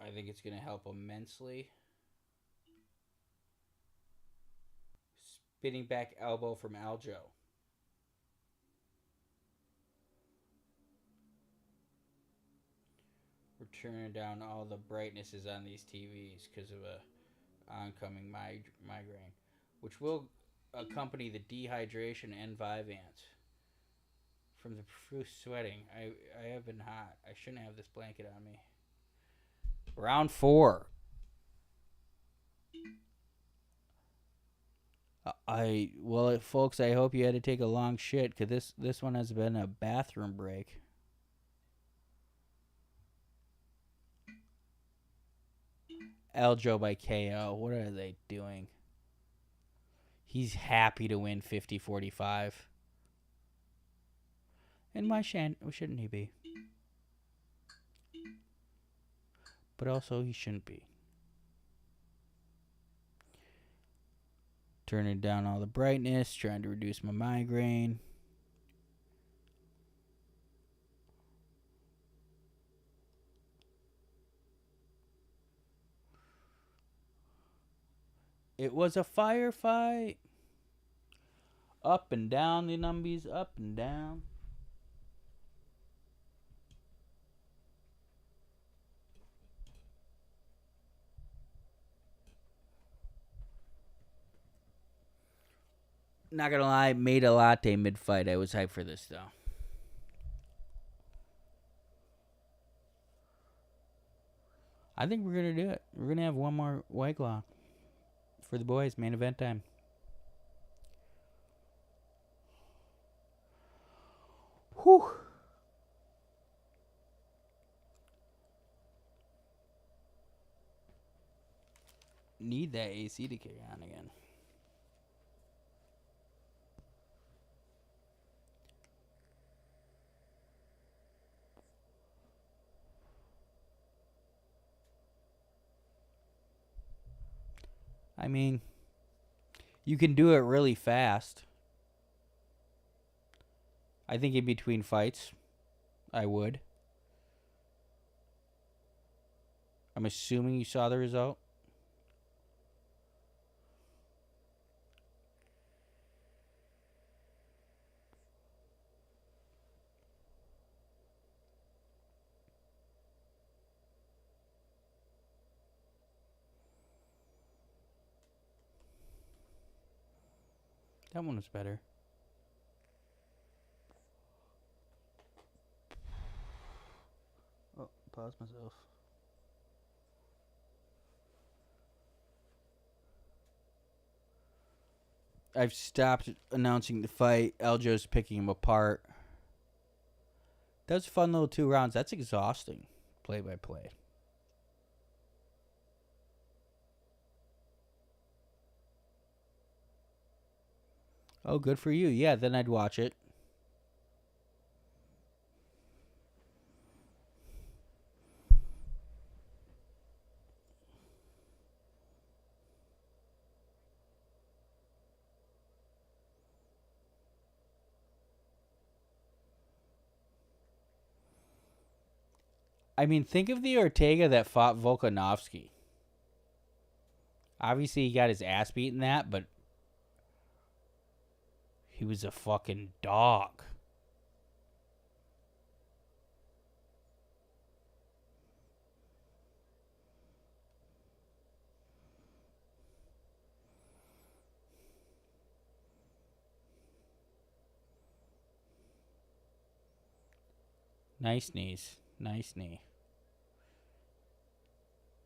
S3: I think it's gonna help immensely. Spinning back elbow from Aljo. We're turning down all the brightnesses on these TVs because of a oncoming migraine, which will accompany the dehydration and Vyvanse. From the profuse sweating, I have been hot. I shouldn't have this blanket on me. Round 4. Folks, I hope you had to take a long shit, because this one has been a bathroom break. Aljo by KO. What are they doing? He's happy to win 50-45. And why shouldn't he be? But also, he shouldn't be. Turning down all the brightness, trying to reduce my migraine. It was a firefight. Up and down, the numbies, up and down. Not gonna lie, made a latte mid-fight. I was hyped for this, though. I think we're gonna do it. We're gonna have one more White Claw for the boys. Main event time. Whew. Need that AC to kick on again. I mean, you can do it really fast. I think in between fights, I would. I'm assuming you saw the result. That one was better. Oh, pause myself. I've stopped announcing the fight. Aljo's picking him apart. That was a fun little 2 rounds. That's exhausting, play by play. Oh, good for you. Yeah, then I'd watch it. I mean, think of the Ortega that fought Volkanovski. Obviously, he got his ass beat in that, but he was a fucking dog. Nice knees. Nice knee.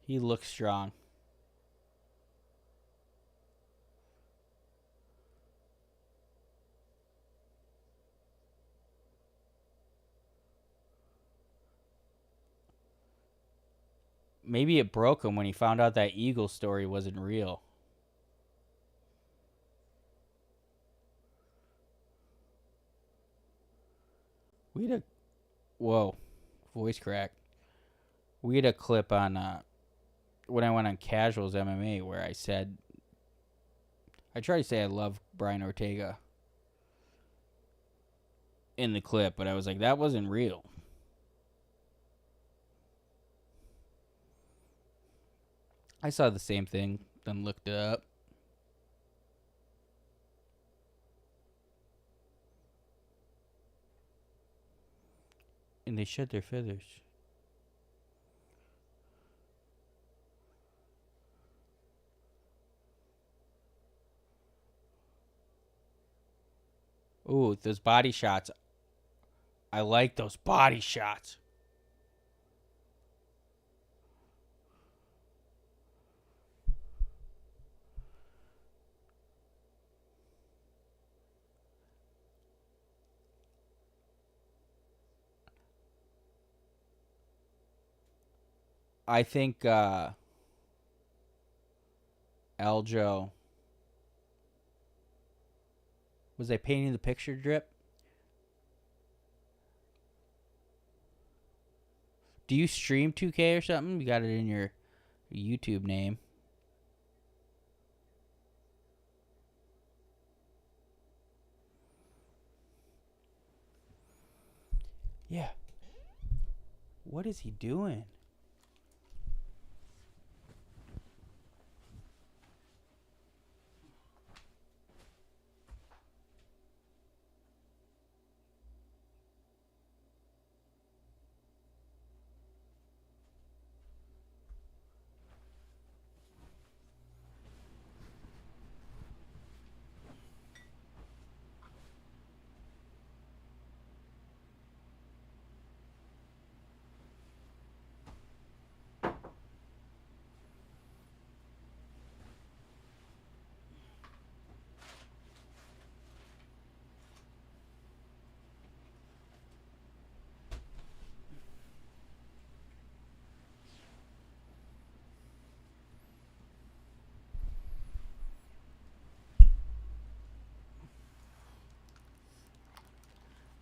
S3: He looks strong. Maybe it broke him when he found out that Eagle story wasn't real. We had a... Whoa. Voice crack. We had a clip on... when I went on Casuals MMA where I said... I tried to say I love Brian Ortega in the clip, but I was like, that wasn't real. I saw the same thing, then looked it up. And they shed their feathers. Ooh, those body shots. I like those body shots. I think Aljo... Was I painting the picture, Drip? Do you stream 2K or something? You got it in your YouTube name. Yeah. What is he doing?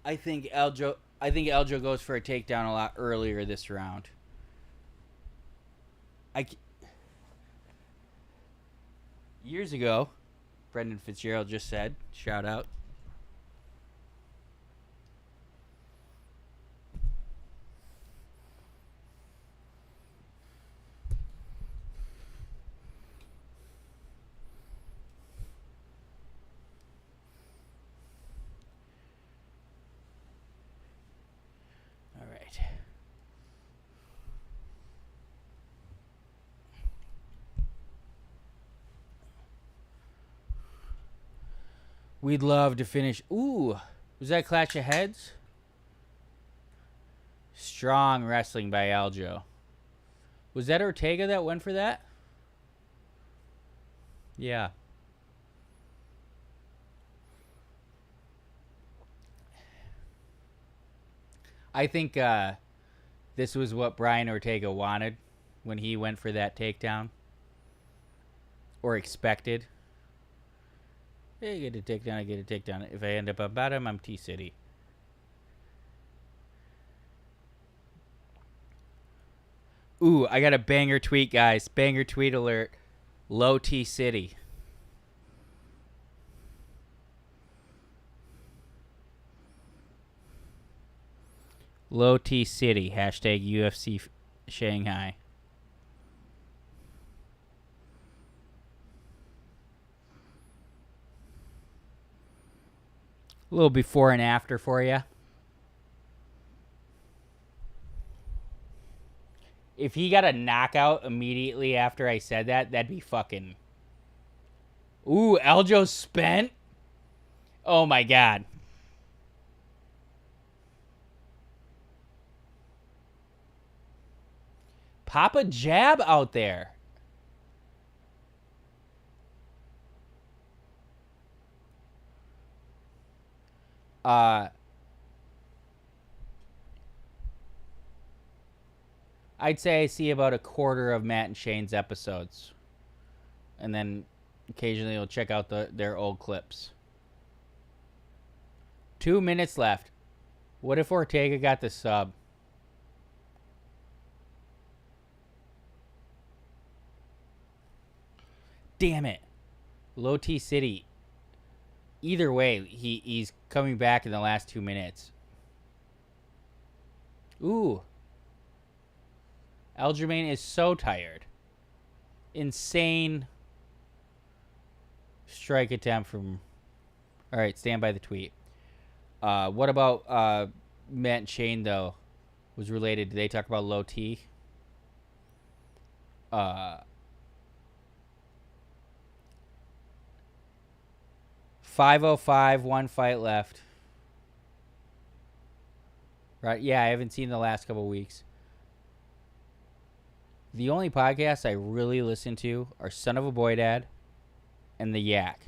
S3: I think Aljo goes for a takedown a lot earlier this round. Years ago, Brendan Fitzgerald just said, shout out. All right. We'd love to finish. Ooh, was that Clash of Heads? Strong wrestling by Aljo. Was that Ortega that went for that? Yeah. I think this was what Brian Ortega wanted when he went for that takedown. Or expected. Hey, get a takedown, I get a takedown. If I end up on bottom, I'm T-City. Ooh, I got a banger tweet, guys. Banger tweet alert. Low T-City. Low T-City. Hashtag UFC Shanghai. A little before and after for you. If he got a knockout immediately after I said that, that'd be fucking... Ooh, Aljo spent? Oh my god. Pop a jab out there. I'd say I see about a quarter of Matt and Shane's episodes. And then occasionally I'll check out their old clips. 2 minutes left. What if Ortega got the sub? Damn it. Low T City. Either way, he's coming back in the last 2 minutes. Ooh. Aljamain is so tired. Insane strike attempt from... All right, stand by the tweet. What about Matt and Shane, though? Was related. Did they talk about low T? 5:05, 1 fight left. Right? Yeah, I haven't seen the last couple weeks. The only podcasts I really listen to are Son of a Boy Dad and The Yak.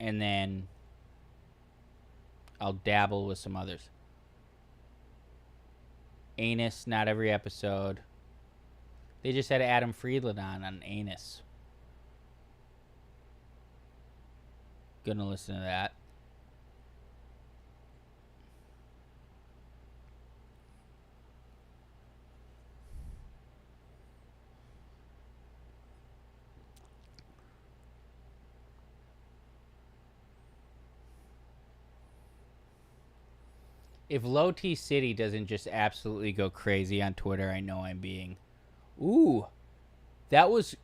S3: And then I'll dabble with some others. Anus, not every episode. They just had Adam Friedland on Anus. Gonna listen to that. If Low T City doesn't just absolutely go crazy on Twitter, I know I'm being... Ooh. That was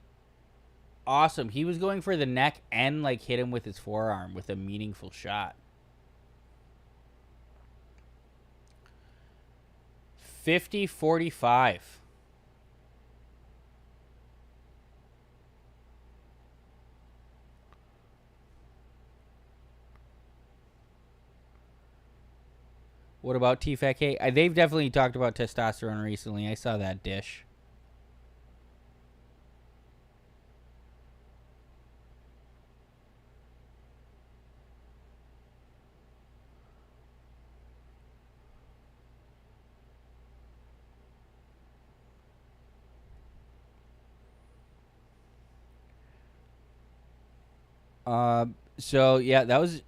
S3: awesome. He was going for the neck and like hit him with his forearm with a meaningful shot. 50-45. What about T-Fat K? They've definitely talked about testosterone recently. I saw that dish. So yeah, that was...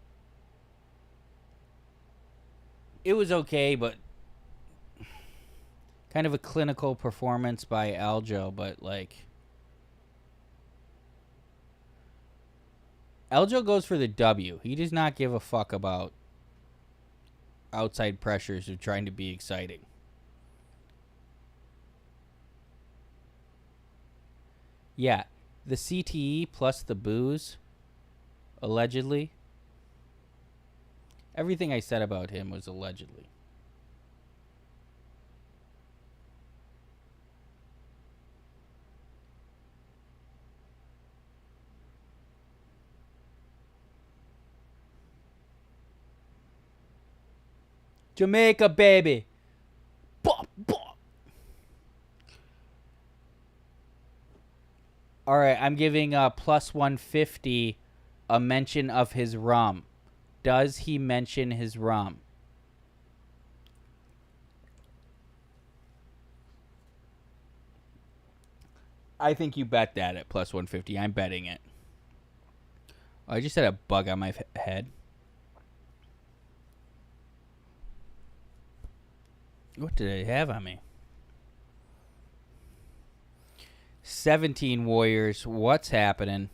S3: It was okay, but kind of a clinical performance by Aljo, but like... Aljo goes for the W. He does not give a fuck about outside pressures of trying to be exciting. Yeah, the CTE plus the booze, allegedly. Everything I said about him was allegedly. Jamaica, baby. Bop, bop. All right, I'm giving plus 150 a mention of his rum. Does he mention his rum? I think you bet that at plus 150. I'm betting it. Oh, I just had a bug on my head. What did it have on me? 17 Warriors. What's happening?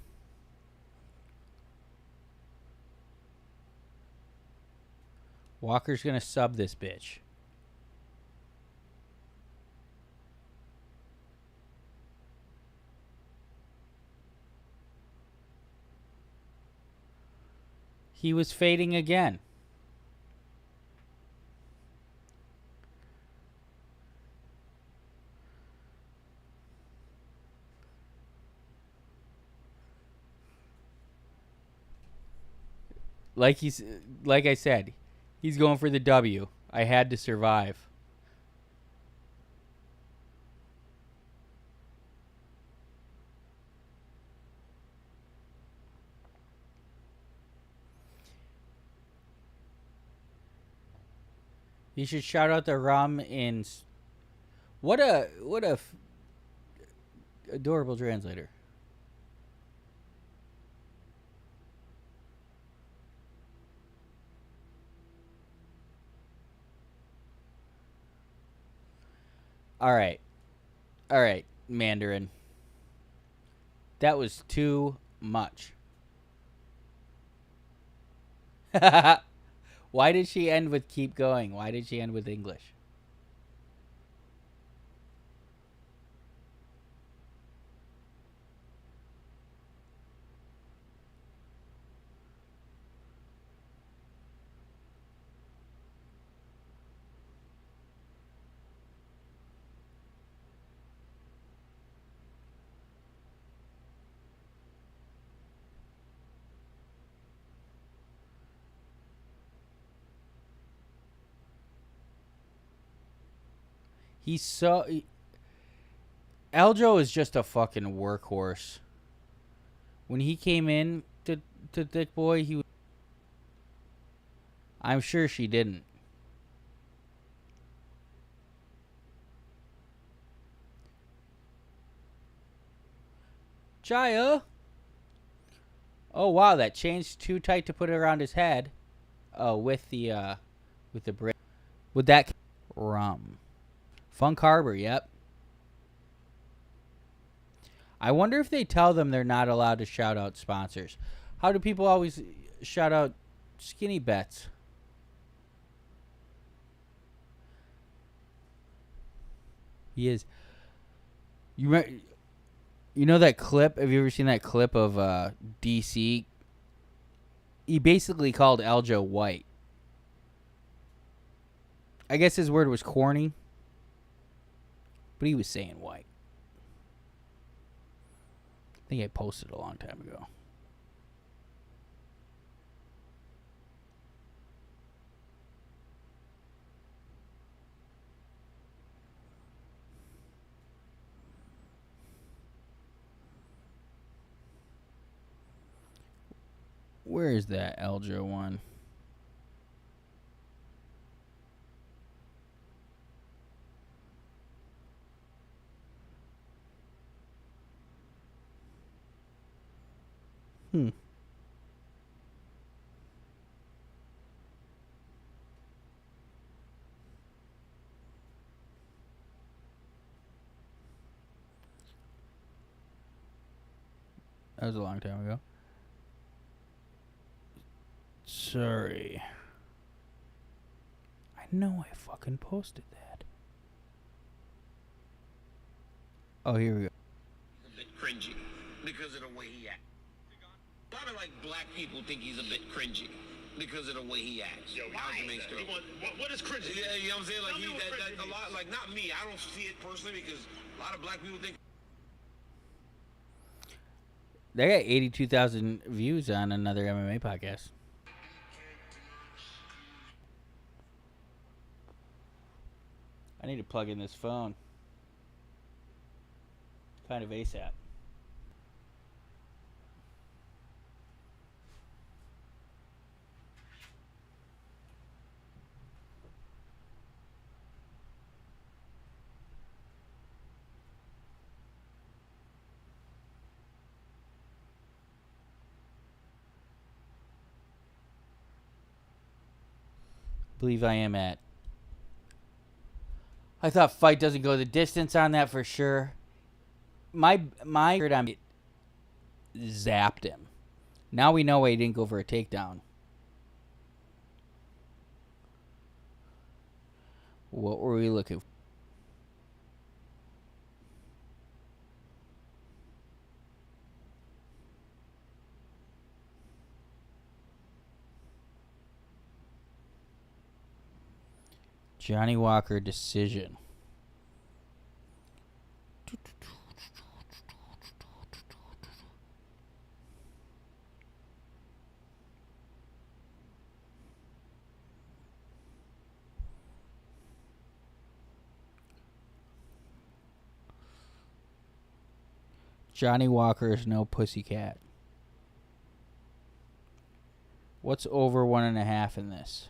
S3: Walker's going to sub this bitch. He was fading again. Like I said, he's going for the W. I had to survive. You should shout out the rum in. What a adorable translator. All right, Mandarin. That was too much. Why did she end with keep going? Why did she end with English? Aljo is just a fucking workhorse. When he came in to Thick Boy, I'm sure she didn't. Jaya. Oh wow, that chain's too tight to put it around his head. Oh, with the braid. With that rum. Funk Harbor, yep. I wonder if they tell them they're not allowed to shout out sponsors. How do people always shout out Skinny Bets? He is. You know that clip? Have you ever seen that clip of DC? He basically called Aljo white. I guess his word was corny, but he was saying white. I think I posted a long time ago. Where is that Aljo one? That was a long time ago. Sorry. I know I fucking posted that. Oh, here we go.
S4: A bit cringy because of the way he acts. A lot of like black people think he's a bit cringy because of the way he acts.
S5: Yo, why? What is cringy?
S4: Yeah, you know what I'm saying? Like a lot, like not me. I don't see it personally because a lot of black people think.
S3: They got 82,000 views on another MMA podcast. I need to plug in this phone. Kind of ASAP. believe I am at. I thought fight doesn't go the distance on that for sure. My zapped him. Now we know why he didn't go for a takedown. What were we looking for? Johnny Walker decision. Johnny Walker is no pussycat. What's over 1.5 in this?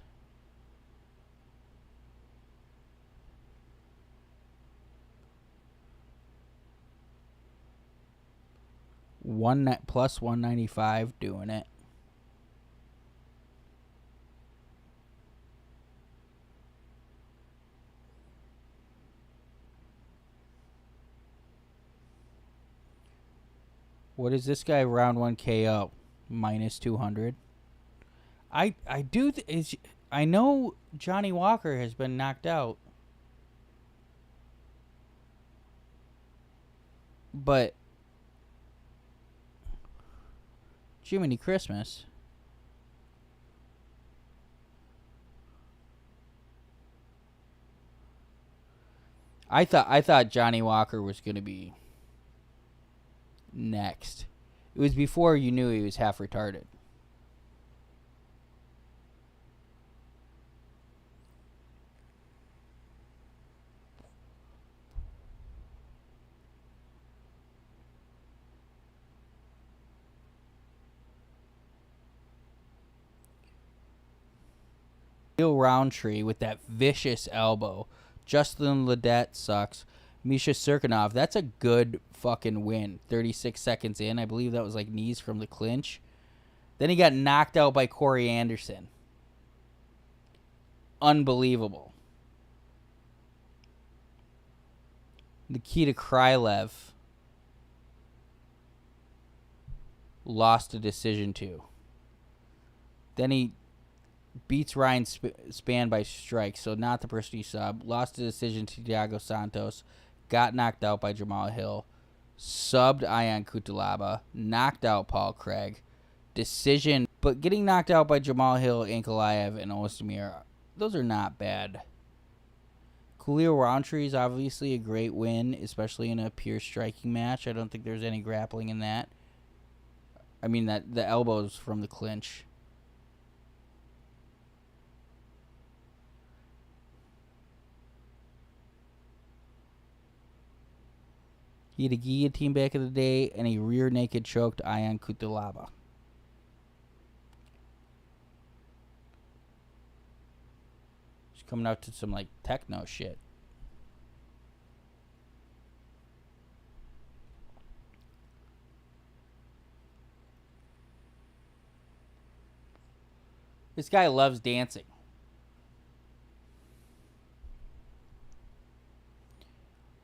S3: Plus 195 doing it. What is this guy round 1 KO? Minus 200. I know Johnny Walker has been knocked out. But Jiminy Christmas. I thought Johnny Walker was going to be next. It was before you knew he was half retarded. Roundtree with that vicious elbow. Justin Ledet sucks. Misha Serkinov, that's a good fucking win. 36 seconds in. I believe that was like knees from the clinch. Then he got knocked out by Corey Anderson. Unbelievable. Nikita Krylev lost a decision to. Then he beats Ryan Spann by strike, so not the person he subbed. Lost a decision to Thiago Santos. Got knocked out by Jamal Hill. Subbed Ion Cutelaba. Knocked out Paul Craig. Decision, but getting knocked out by Jamal Hill, Ankalaev, and Osimir, those are not bad. Khalil Roundtree is obviously a great win, especially in a pure striking match. I don't think there's any grappling in that. I mean, that the elbows from the clinch. He had a guillotine back in the day, and he rear naked choked Ion Cutelaba. He's coming out to some like techno shit. This guy loves dancing.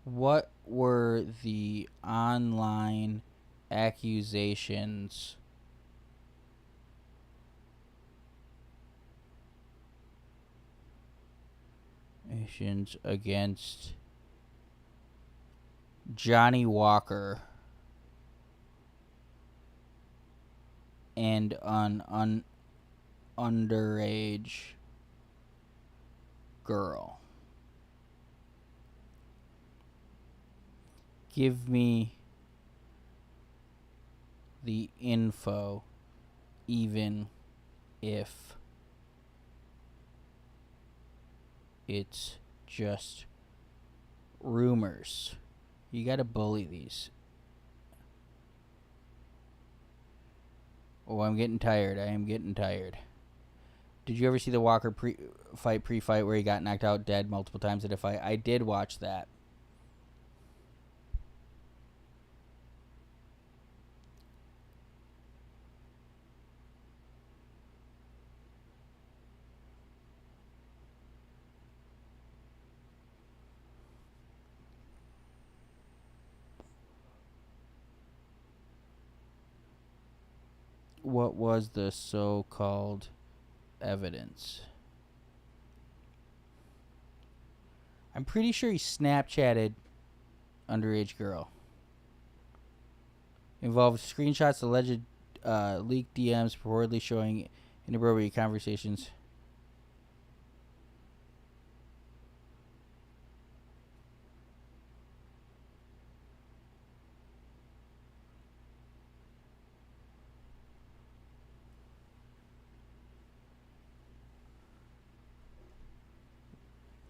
S3: What were the online accusations against Johnny Walker and an underage girl? Give me the info, even if it's just rumors. You gotta bully these. Oh, I'm getting tired. I am getting tired. Did you ever see the Walker pre-fight where he got knocked out dead multiple times at a fight? I did watch that. what was the so-called evidence? I'm pretty sure he Snapchatted underage girl. Involved screenshots, alleged leaked DMs purportedly showing inappropriate conversations.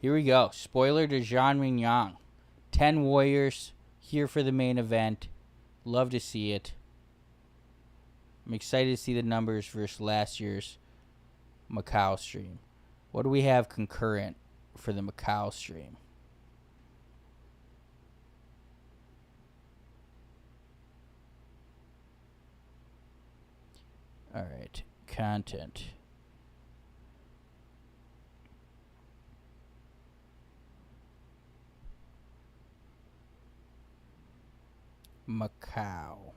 S3: Here we go. Spoiler to Zhang Mingyang. 10 Warriors here for the main event. Love to see it. I'm excited to see the numbers versus last year's Macau stream. What do we have concurrent for the Macau stream? All right. Content. Macau.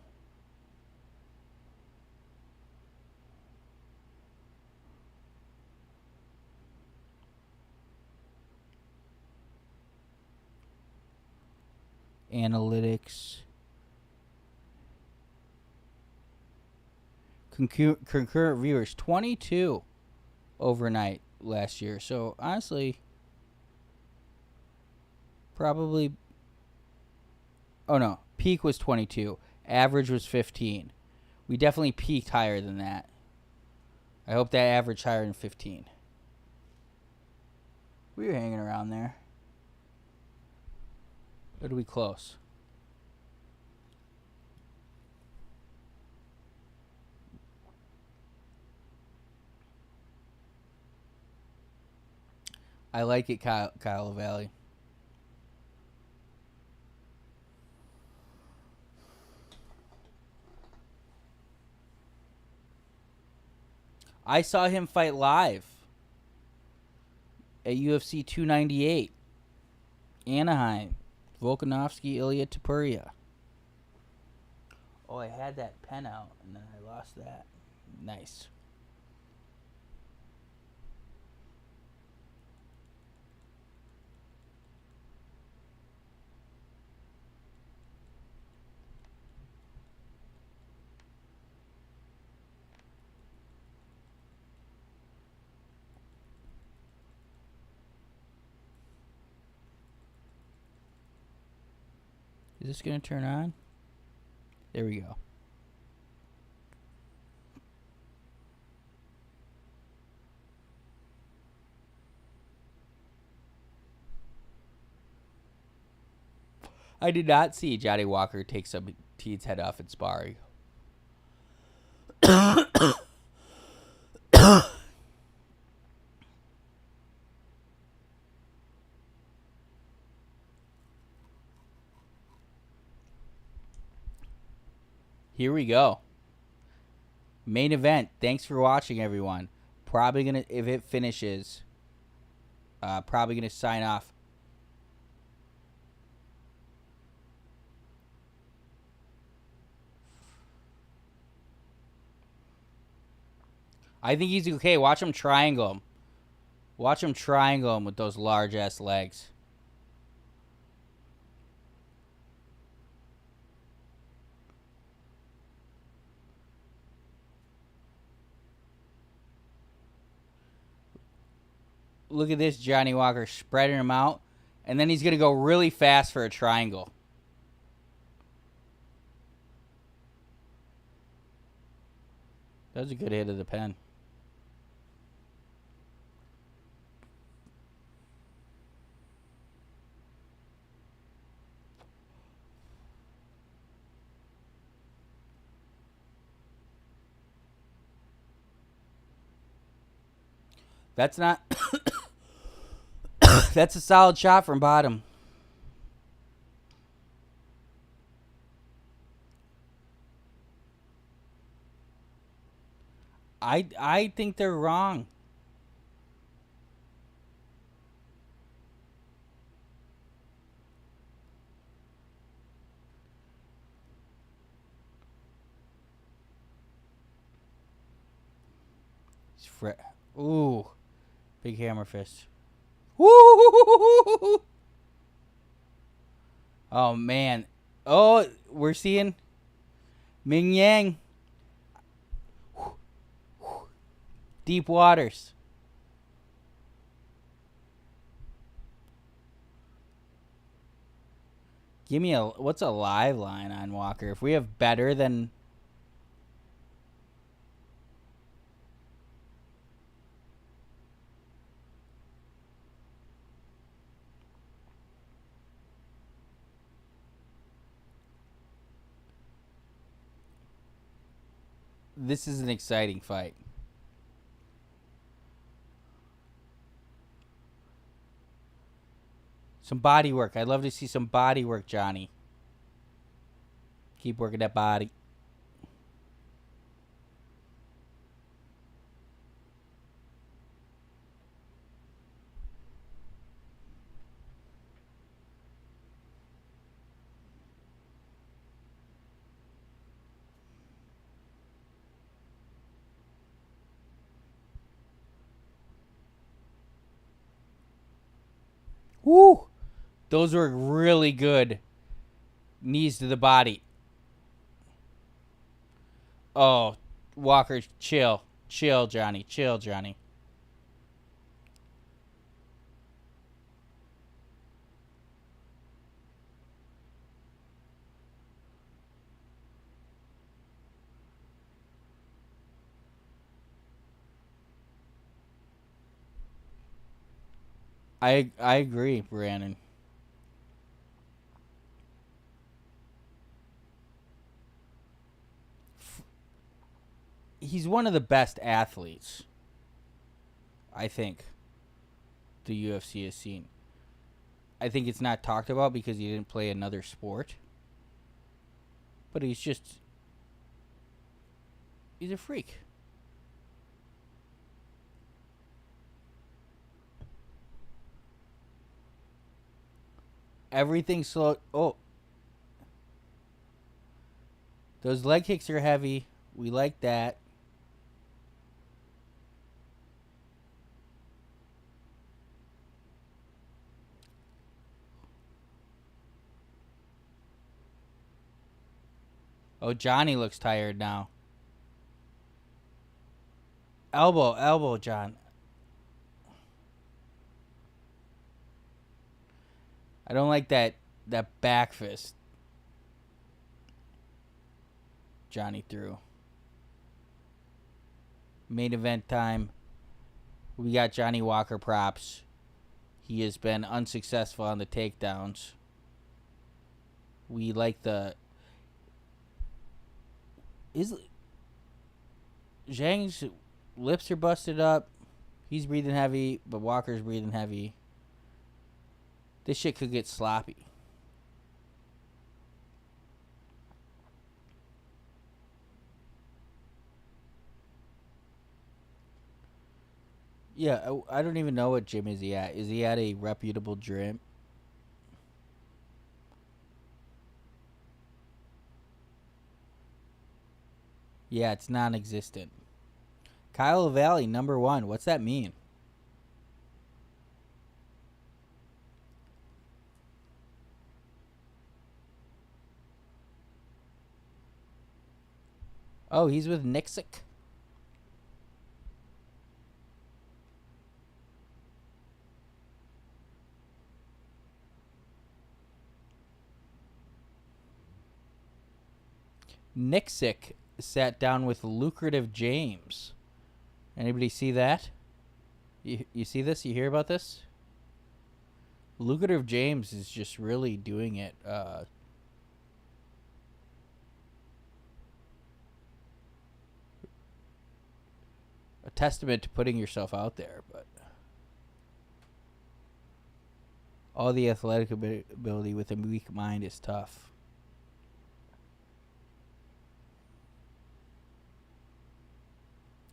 S3: Analytics. Concurrent viewers, 22 overnight last year. So honestly, probably. Oh no, peak was 22. Average was 15. We definitely peaked higher than that. I hope that average higher than 15. We were hanging around there. Or did we close? I like it, Kyle Valley. I saw him fight live at UFC 298. Anaheim. Volkanovski, Ilya Topuria. Oh, I had that pen out, and then I lost that. Nice. Is this going to turn on? There we go. I did not see Johnny Walker take some Teed's head off in sparring. Here we go. Main event. Thanks for watching, everyone. Probably gonna, if it finishes, probably gonna sign off. I think he's okay. Watch him triangle him. Watch him triangle him with those large ass legs. Look at this, Johnny Walker spreading him out. And then he's going to go really fast for a triangle. That was a good hit of the pen. That's not... That's a solid shot from bottom. I think they're wrong. Ooh. Big hammer fist. Woo! Oh, man. Oh, we're seeing Mingzang. Deep waters. Give me what's a live line on Walker? If we have better than... This is an exciting fight. Some body work. I'd love to see some body work, Johnny. Keep working that body. Woo! Those were really good. Knees to the body. Oh, Walker, chill. Chill, Johnny. Chill, Johnny. I agree, Brandon. He's one of the best athletes, I think, the UFC has seen. I think it's not talked about because he didn't play another sport. But he's a freak. Everything slow. Oh. Those leg kicks are heavy. We like that. Oh, Johnny looks tired now. Elbow, John. I don't like that back fist Johnny threw. Main event time. We got Johnny Walker props. He has been unsuccessful on the takedowns. We like the... Zhang's lips are busted up. He's breathing heavy, but Walker's breathing heavy. This shit could get sloppy. Yeah, I don't even know what gym is he at. Is he at a reputable gym? Yeah, it's non-existent. Kyle Valley, number 1. What's that mean? Oh, he's with Nixick. Nixick sat down with Lucrative James. Anybody see that? You see this? You hear about this? Lucrative James is just really doing it. A testament to putting yourself out there, but all the athletic ability with a weak mind is tough.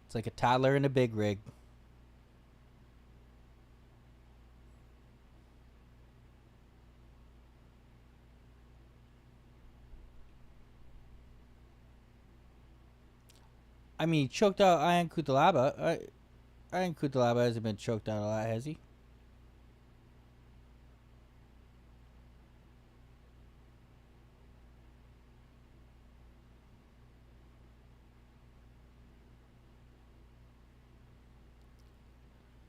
S3: It's like a toddler in a big rig. I mean, he choked out Ian Kutalaba. I think Kutalaba hasn't been choked out a lot, has he?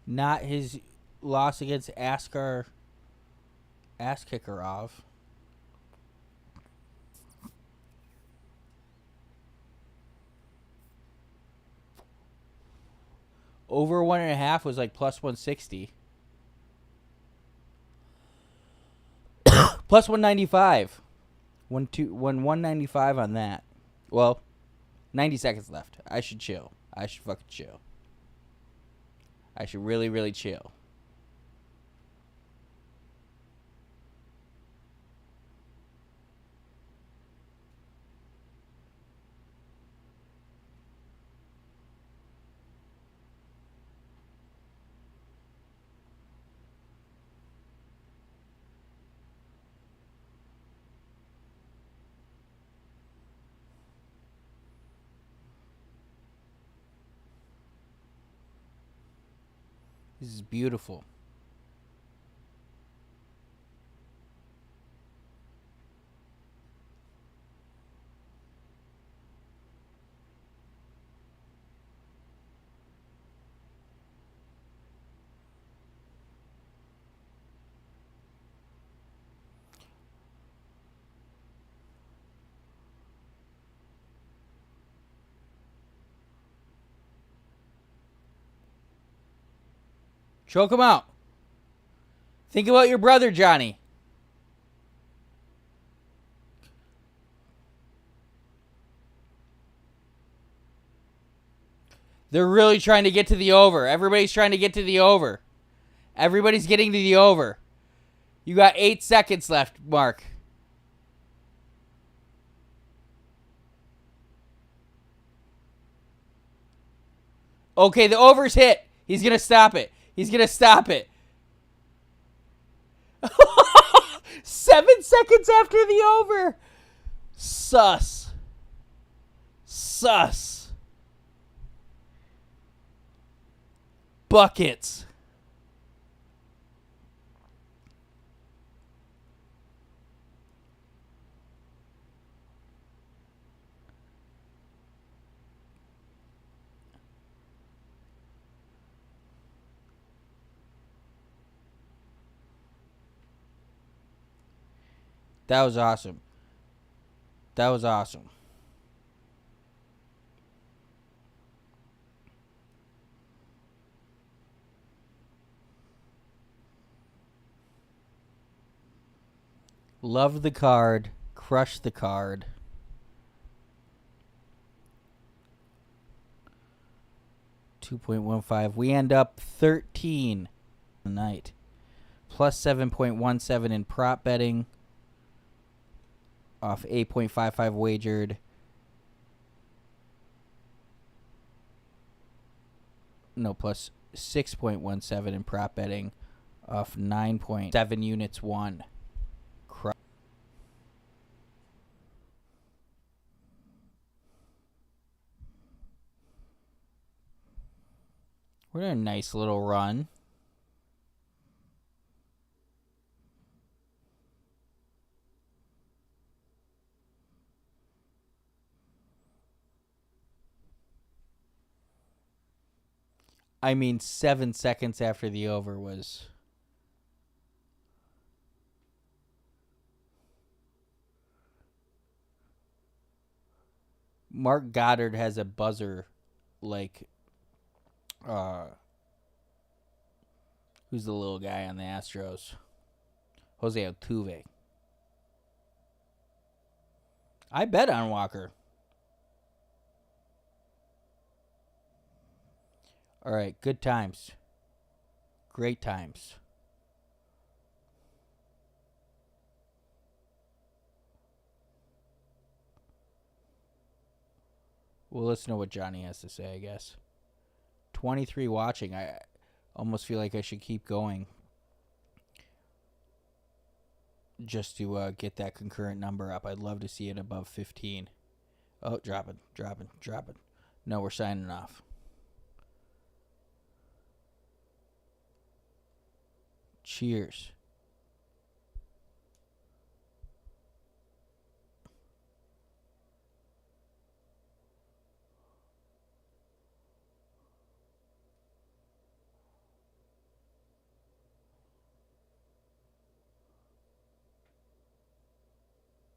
S3: Not his loss against Askar Askikarov. Over 1.5 was like plus 160. Plus 195. 195 on that. Well, 90 seconds left. I should chill. I should fucking chill. I should really, really chill. This is beautiful. Choke him out. Think about your brother, Johnny. They're really trying to get to the over. Everybody's trying to get to the over. Everybody's getting to the over. You got 8 seconds left, Mark. Okay, the over's hit. He's going to stop it. He's going to stop it. 7 seconds after the over. Sus. Buckets. That was awesome. That was awesome. Loved the card. Crushed the card. $2.15. We end up 13 the night. Plus 7.17 in prop betting. Off 8.55 wagered. No, plus 6.17 in prop betting. Off 9.7 units won. We're in a nice little run. I mean, 7 seconds after the over was... Mark Goddard has a buzzer like... who's the little guy on the Astros? Jose Altuve. I bet on Walker. All right, good times. Great times. We'll listen to what Johnny has to say, I guess. 23 watching. I almost feel like I should keep going just to get that concurrent number up. I'd love to see it above 15. Oh, dropping. No, we're signing off. Cheers.